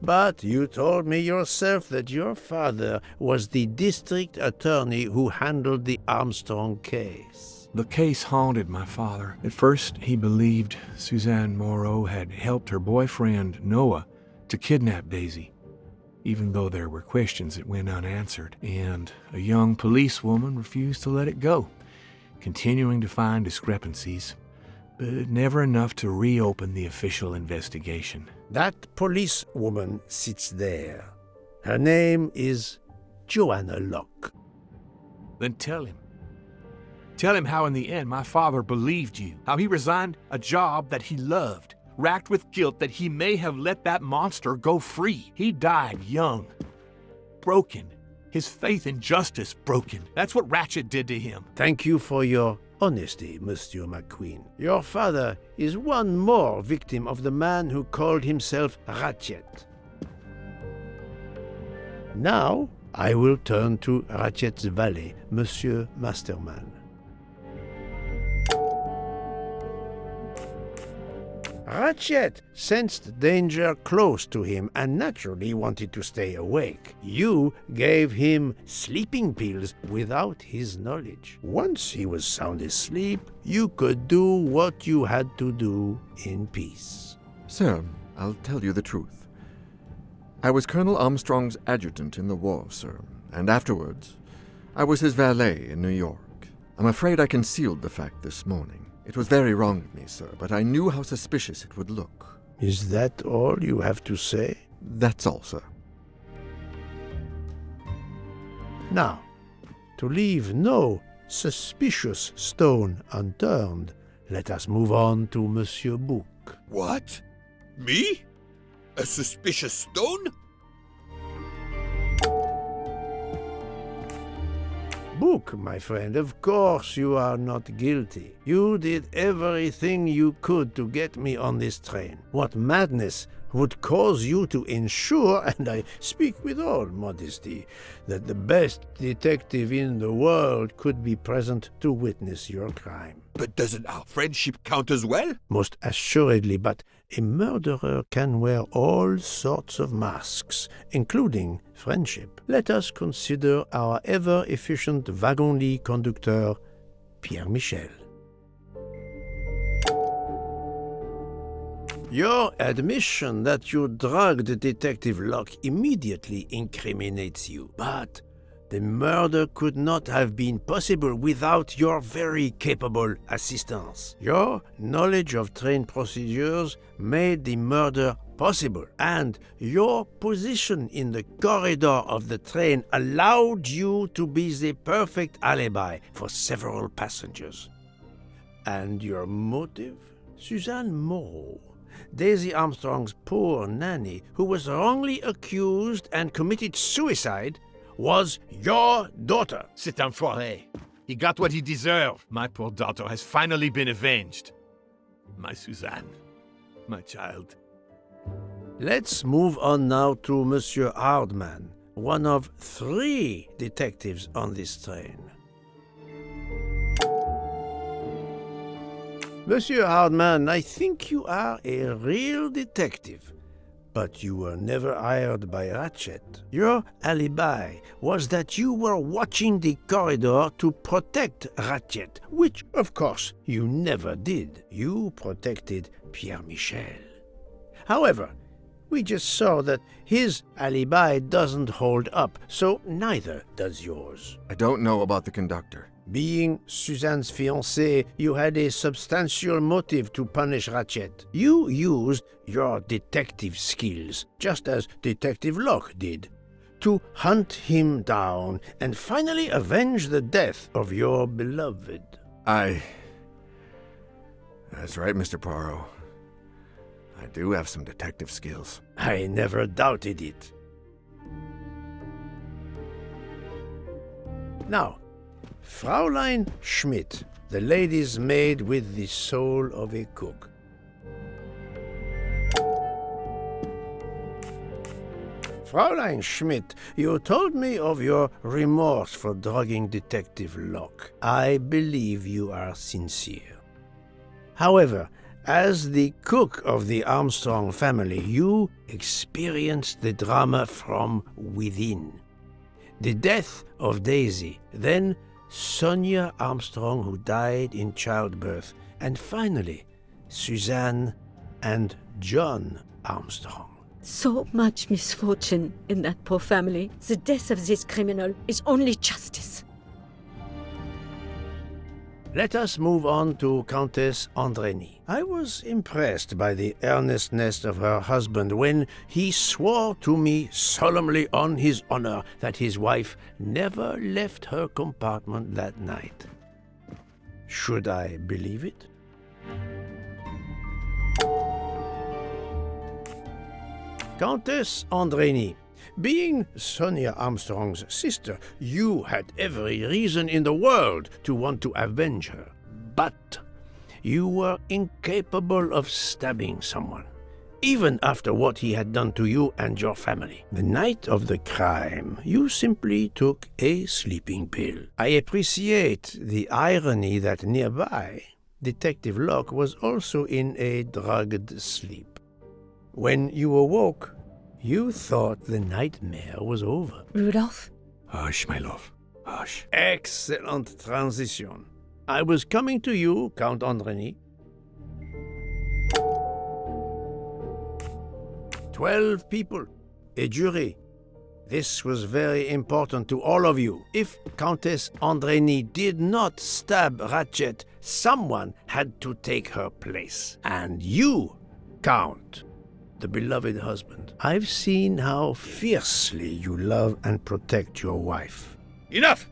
But you told me yourself that your father was the district attorney who handled the Armstrong case. The case haunted my father. At first, he believed Suzanne Moreau had helped her boyfriend, Noah, to kidnap Daisy, even though there were questions that went unanswered, and a young policewoman refused to let it go, continuing to find discrepancies. but never enough to reopen the official investigation. That policewoman sits there. Her name is Joanna Locke. Then tell him. Tell him how in the end my father believed you, how he resigned a job that he loved, racked with guilt that he may have let that monster go free. He died young, broken, his faith in justice broken. That's what Ratchet did to him. Thank you for your honesty, Monsieur McQueen. Your father is one more victim of the man who called himself Ratchet. Now, I will turn to Ratchet's valet, Monsieur Masterman. Ratchet sensed danger close to him and naturally wanted to stay awake. You gave him sleeping pills without his knowledge. Once he was sound asleep, you could do what you had to do in peace. Sir, I'll tell you the truth. I was Colonel Armstrong's adjutant in the war, sir, and afterwards, I was his valet in New York. I'm afraid I concealed the fact this morning. It was very wrong of me, sir, but I knew how suspicious it would look. Is that all you have to say? That's all, sir. Now, to leave no suspicious stone unturned, let us move on to Monsieur Book. What? Me? A suspicious stone? Book, my friend, of course you are not guilty. You did everything you could to get me on this train. What madness would cause you to ensure, and I speak with all modesty, that the best detective in the world could be present to witness your crime? But doesn't our friendship count as well? Most assuredly, but a murderer can wear all sorts of masks, including friendship. Let us consider our ever-efficient wagon-lit conductor, Pierre Michel. Your admission that you drugged Detective Locke immediately incriminates you, but the murder could not have been possible without your very capable assistance. Your knowledge of train procedures made the murder possible, and your position in the corridor of the train allowed you to be the perfect alibi for several passengers. And your motive? Suzanne Moreau, Daisy Armstrong's poor nanny, who was wrongly accused and committed suicide, was your daughter. C'est un foiré. He got what he deserved. My poor daughter has finally been avenged. My Suzanne. My child. Let's move on now to Monsieur Hardman, one of 3 detectives on this train. Monsieur Hardman, I think you are a real detective, but you were never hired by Ratchet. Your alibi was that you were watching the corridor to protect Ratchet, which, of course, you never did. You protected Pierre Michel. However, we just saw that his alibi doesn't hold up, so neither does yours. I don't know about the conductor. Being Suzanne's fiancé, you had a substantial motive to punish Ratchet. You used your detective skills, just as Detective Locke did, to hunt him down and finally avenge the death of your beloved. That's right, Mr. Poirot. I do have some detective skills. I never doubted it. Now, Fraulein Schmidt, the lady's maid with the soul of a cook. Fraulein Schmidt, you told me of your remorse for drugging Detective Locke. I believe you are sincere. However, as the cook of the Armstrong family, you experienced the drama from within. The death of Daisy, then Sonia Armstrong, who died in childbirth, and finally, Suzanne and John Armstrong. So much misfortune in that poor family. The death of this criminal is only justice. Let us move on to Countess Andrény. I was impressed by the earnestness of her husband when he swore to me solemnly on his honor that his wife never left her compartment that night. Should I believe it? Countess Andrény, being Sonia Armstrong's sister, you had every reason in the world to want to avenge her. But you were incapable of stabbing someone, even after what he had done to you and your family. The night of the crime, you simply took a sleeping pill. I appreciate the irony that nearby, Detective Locke was also in a drugged sleep. When you awoke, you thought the nightmare was over. Rudolph? Hush, my love. Hush. Excellent transition. I was coming to you, Count Andrény. 12 people, a jury. This was very important to all of you. If Countess Andrény did not stab Ratchet, someone had to take her place. And you, Count, the beloved husband. I've seen how fiercely you love and protect your wife. Enough!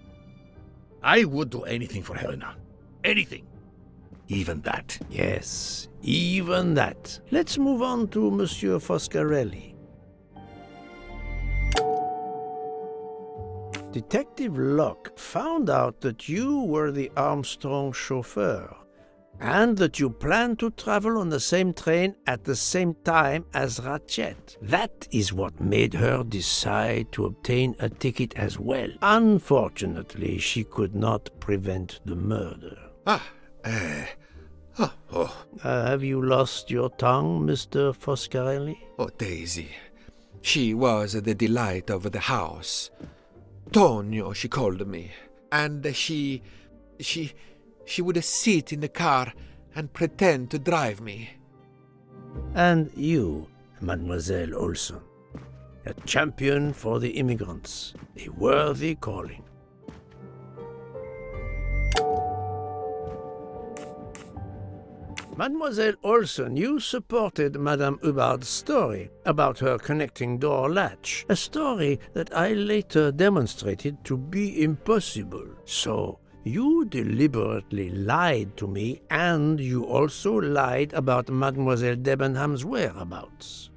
I would do anything for Helena. Anything. Even that. Yes, even that. Let's move on to Monsieur Foscarelli. Detective Locke found out that you were the Armstrong chauffeur, and that you plan to travel on the same train at the same time as Ratchet. That is what made her decide to obtain a ticket as well. Unfortunately, she could not prevent the murder. Have you lost your tongue, Mr. Foscarelli? Oh, Daisy. She was the delight of the house. Tonio, she called me. And she would sit in the car and pretend to drive me. And you, Mademoiselle Olson, a champion for the immigrants, a worthy calling. Mademoiselle Olson, you supported Madame Hubbard's story about her connecting door latch, a story that I later demonstrated to be impossible. So, you deliberately lied to me, and you also lied about Mademoiselle Debenham's whereabouts.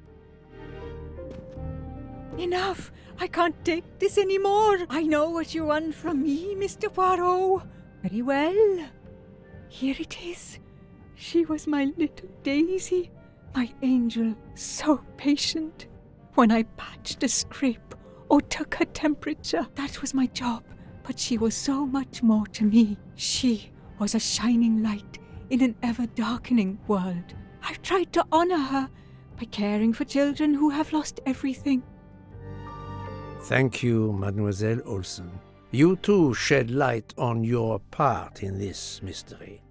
Enough! I can't take this anymore! I know what you want from me, Mr. Poirot. Very well. Here it is. She was my little Daisy, my angel, so patient. When I patched a scrape or took her temperature, that was my job. But she was so much more to me. She was a shining light in an ever-darkening world. I've tried to honor her by caring for children who have lost everything. Thank you, Mademoiselle Olson. You too shed light on your part in this mystery.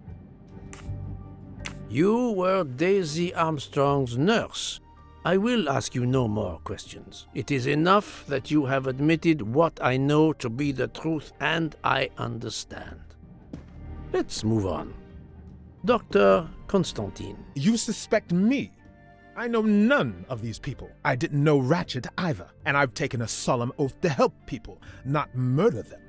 You were Daisy Armstrong's nurse. I will ask you no more questions. It is enough that you have admitted what I know to be the truth, and I understand. Let's move on. Dr. Constantine. You suspect me? I know none of these people. I didn't know Ratchet either, and I've taken a solemn oath to help people, not murder them.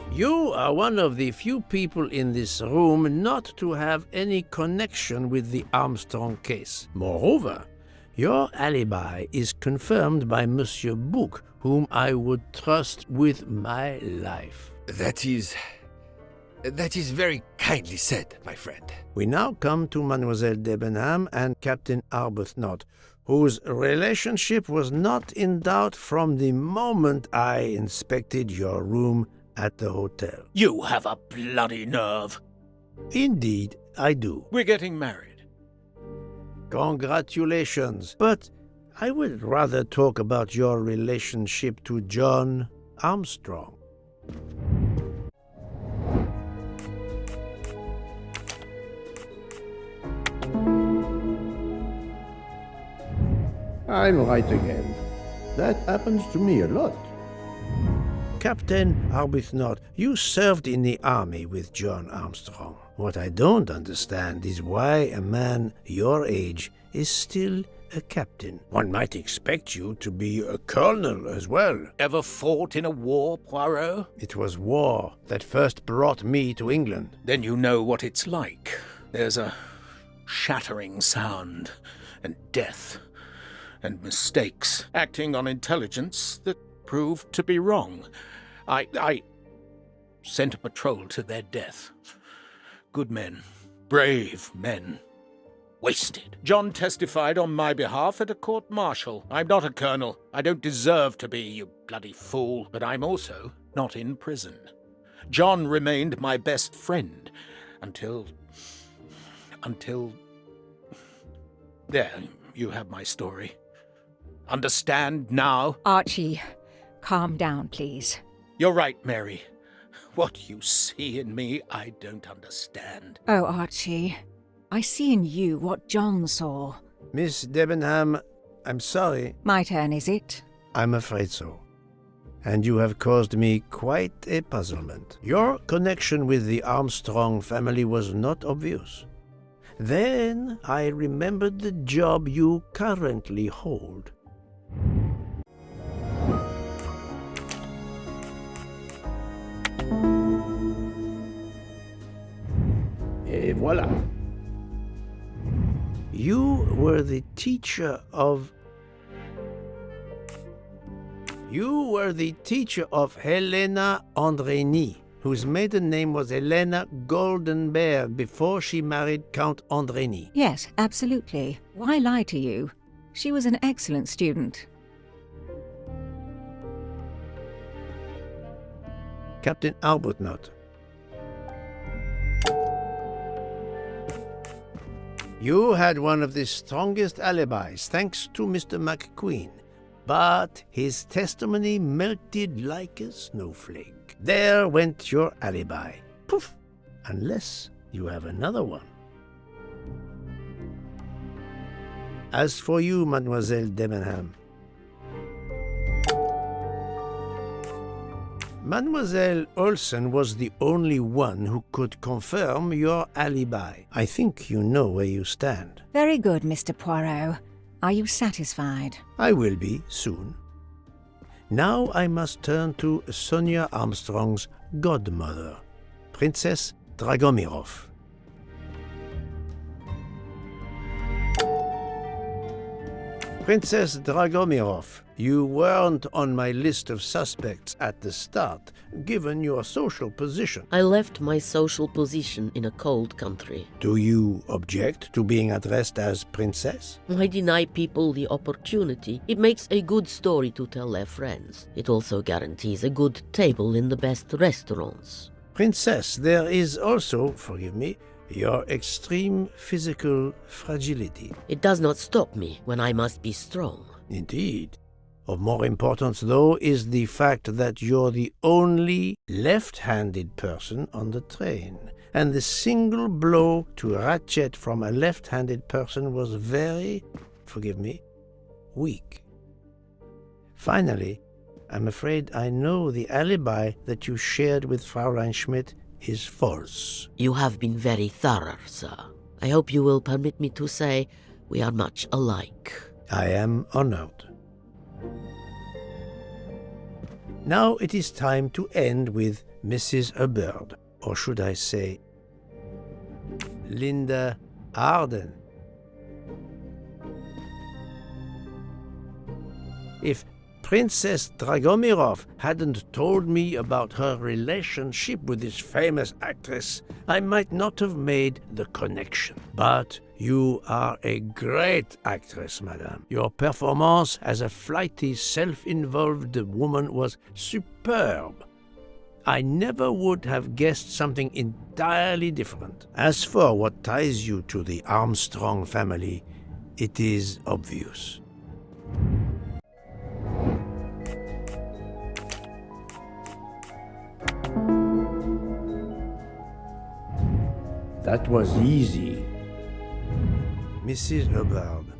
You are one of the few people in this room not to have any connection with the Armstrong case. Moreover, your alibi is confirmed by Monsieur Bouc, whom I would trust with my life. That is very kindly said, my friend. We now come to Mademoiselle Debenham and Captain Arbuthnot, whose relationship was not in doubt from the moment I inspected your room at the hotel. You have a bloody nerve. Indeed, I do. We're getting married. Congratulations. But I would rather talk about your relationship to John Armstrong. I'm right again. That happens to me a lot. Captain Arbuthnot, you served in the army with John Armstrong. What I don't understand is why a man your age is still a captain. One might expect you to be a colonel as well. Ever fought in a war, Poirot? It was war that first brought me to England. Then you know what it's like. There's a shattering sound, and death, and mistakes, acting on intelligence that proved to be wrong. I sent a patrol to their death. Good men, brave men, wasted. John testified on my behalf at a court-martial. I'm not a colonel. I don't deserve to be, you bloody fool. But I'm also not in prison. John remained my best friend until... There, you have my story. Understand now? Archie, calm down, please. You're right, Mary. What you see in me, I don't understand. Oh, Archie, I see in you what John saw. Miss Debenham, I'm sorry. My turn, is it? I'm afraid so. And you have caused me quite a puzzlement. Your connection with the Armstrong family was not obvious. Then I remembered the job you currently hold. Et voilà. You were the teacher of Helena Andrény, whose maiden name was Helena Goldenberg before she married Count Andrény. Yes, absolutely. Why lie to you? She was an excellent student. Captain Arbuthnot. You had one of the strongest alibis, thanks to Mr. McQueen, but his testimony melted like a snowflake. There went your alibi. Poof! Unless you have another one. As for you, Mademoiselle Debenham, Mademoiselle Olsen was the only one who could confirm your alibi. I think you know where you stand. Very good, Mr. Poirot. Are you satisfied? I will be soon. Now I must turn to Sonia Armstrong's godmother, Princess Dragomirov. Princess Dragomirov, you weren't on my list of suspects at the start, given your social position. I left my social position in a cold country. Do you object to being addressed as Princess? I deny people the opportunity. It makes a good story to tell their friends. It also guarantees a good table in the best restaurants. Princess, there is also, forgive me, your extreme physical fragility. It does not stop me when I must be strong. Indeed. Of more importance, though, is the fact that you're the only left-handed person on the train, and the single blow to ratchet from a left-handed person was very, forgive me, weak. Finally, I'm afraid I know the alibi that you shared with Fraulein Schmidt is false. You have been very thorough, sir. I hope you will permit me to say we are much alike. I am honored. Now it is time to end with Mrs. Hubbard, or should I say, Linda Arden. If Princess Dragomirov hadn't told me about her relationship with this famous actress, I might not have made the connection. But you are a great actress, madame. Your performance as a flighty, self-involved woman was superb. I never would have guessed something entirely different. As for what ties you to the Armstrong family, it is obvious. That was easy. Mrs. Hubbard,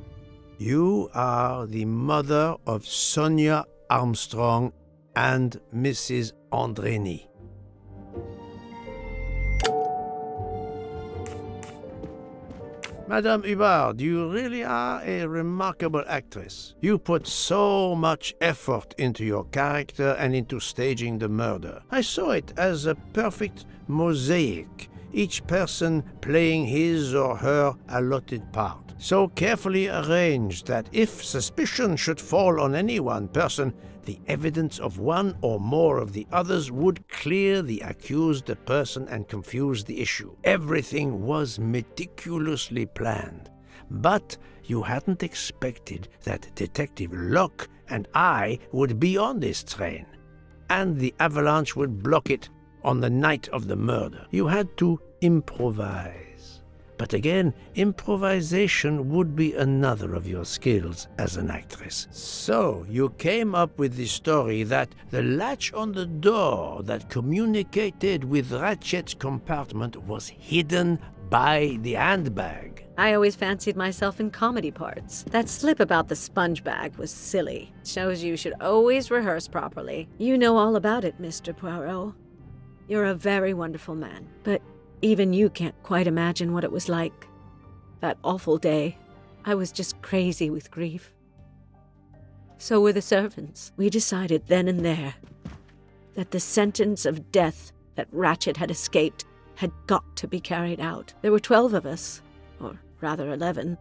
you are the mother of Sonia Armstrong and Mrs. Andreni. Madame Hubbard, you really are a remarkable actress. You put so much effort into your character and into staging the murder. I saw it as a perfect mosaic, each person playing his or her allotted part, so carefully arranged that if suspicion should fall on any one person, the evidence of one or more of the others would clear the accused person and confuse the issue. Everything was meticulously planned. But you hadn't expected that Detective Locke and I would be on this train, and the avalanche would block it on the night of the murder. You had to improvise. But again, improvisation would be another of your skills as an actress. So you came up with the story that the latch on the door that communicated with Ratchet's compartment was hidden by the handbag. I always fancied myself in comedy parts. That slip about the sponge bag was silly. Shows you should always rehearse properly. You know all about it, Mr. Poirot. You're a very wonderful man, but even you can't quite imagine what it was like. That awful day, I was just crazy with grief. So were the servants. We decided then and there that the sentence of death that Ratchet had escaped had got to be carried out. There were 12 of us, or rather 11.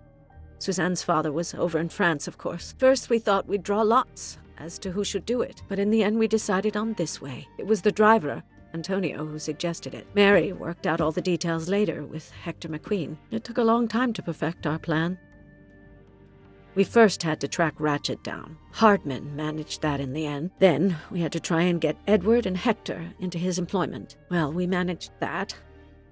Suzanne's father was over in France, of course. First we thought we'd draw lots as to who should do it, but in the end we decided on this way. It was the driver, Antonio, who suggested it. Mary worked out all the details later with Hector McQueen. It took a long time to perfect our plan. We first had to track Ratchet down. Hardman managed that in the end. Then we had to try and get Edward and Hector into his employment. Well, we managed that.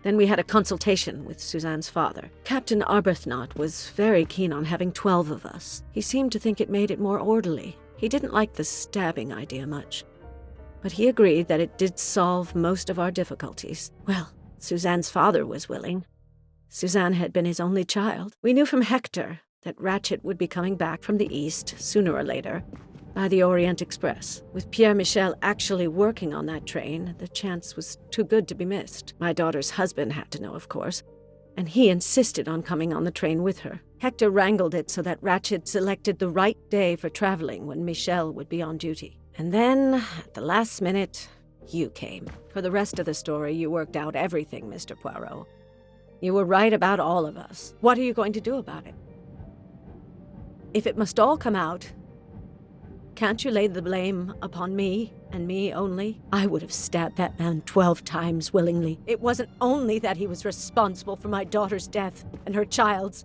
Then we had a consultation with Suzanne's father. Captain Arbuthnot was very keen on having 12 of us. He seemed to think it made it more orderly. He didn't like the stabbing idea much, but he agreed that it did solve most of our difficulties. Well, Suzanne's father was willing. Suzanne had been his only child. We knew from Hector that Ratchet would be coming back from the east, sooner or later, by the Orient Express. With Pierre Michel actually working on that train, the chance was too good to be missed. My daughter's husband had to know, of course, and he insisted on coming on the train with her. Hector wrangled it so that Ratchet selected the right day for traveling when Michel would be on duty. And then, at the last minute, you came. For the rest of the story, you worked out everything, Mr. Poirot. You were right about all of us. What are you going to do about it? If it must all come out, can't you lay the blame upon me, and me only? I would have stabbed that man 12 times willingly. It wasn't only that he was responsible for my daughter's death, and her child's,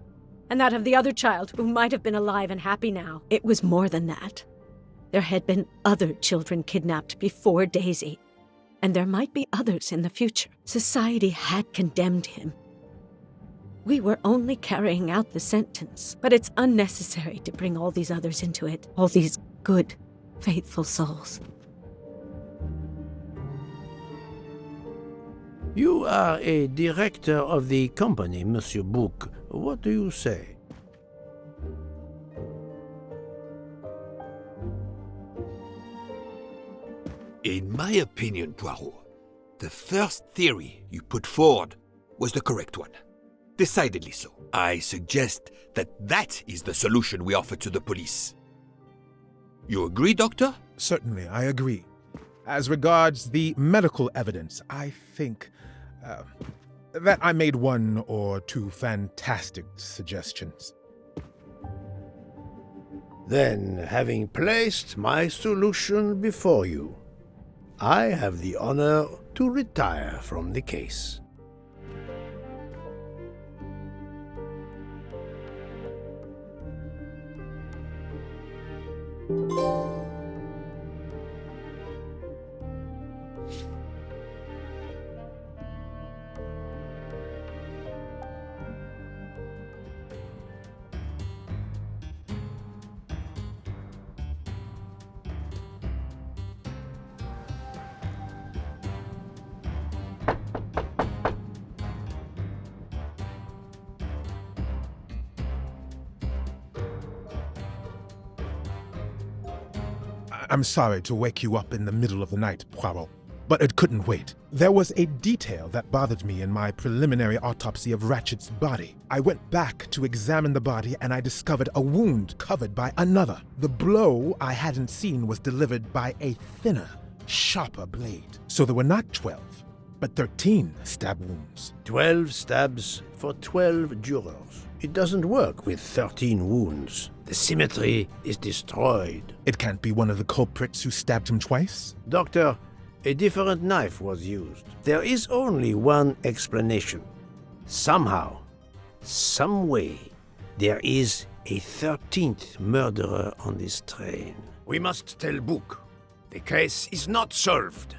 and that of the other child who might have been alive and happy now. It was more than that. There had been other children kidnapped before Daisy, and there might be others in the future. Society had condemned him. We were only carrying out the sentence, but it's unnecessary to bring all these others into it, all these good, faithful souls. You are a director of the company, Monsieur Bouc. What do you say? In my opinion, Poirot, the first theory you put forward was the correct one. Decidedly so. I suggest that is the solution we offer to the police. You agree, Doctor? Certainly, I agree. As regards the medical evidence, I think that I made one or two fantastic suggestions. Then, having placed my solution before you, I have the honor to retire from the case. I'm sorry to wake you up in the middle of the night, Poirot, but it couldn't wait. There was a detail that bothered me in my preliminary autopsy of Ratchet's body. I went back to examine the body and I discovered a wound covered by another. The blow I hadn't seen was delivered by a thinner, sharper blade. So there were not 12, but 13 stab wounds. 12 stabs for 12 jurors. It doesn't work with 13 wounds. The symmetry is destroyed. It can't be one of the culprits who stabbed him twice? Doctor, a different knife was used. There is only one explanation. Somehow, some way, there is a 13th murderer on this train. We must tell Book. The case is not solved.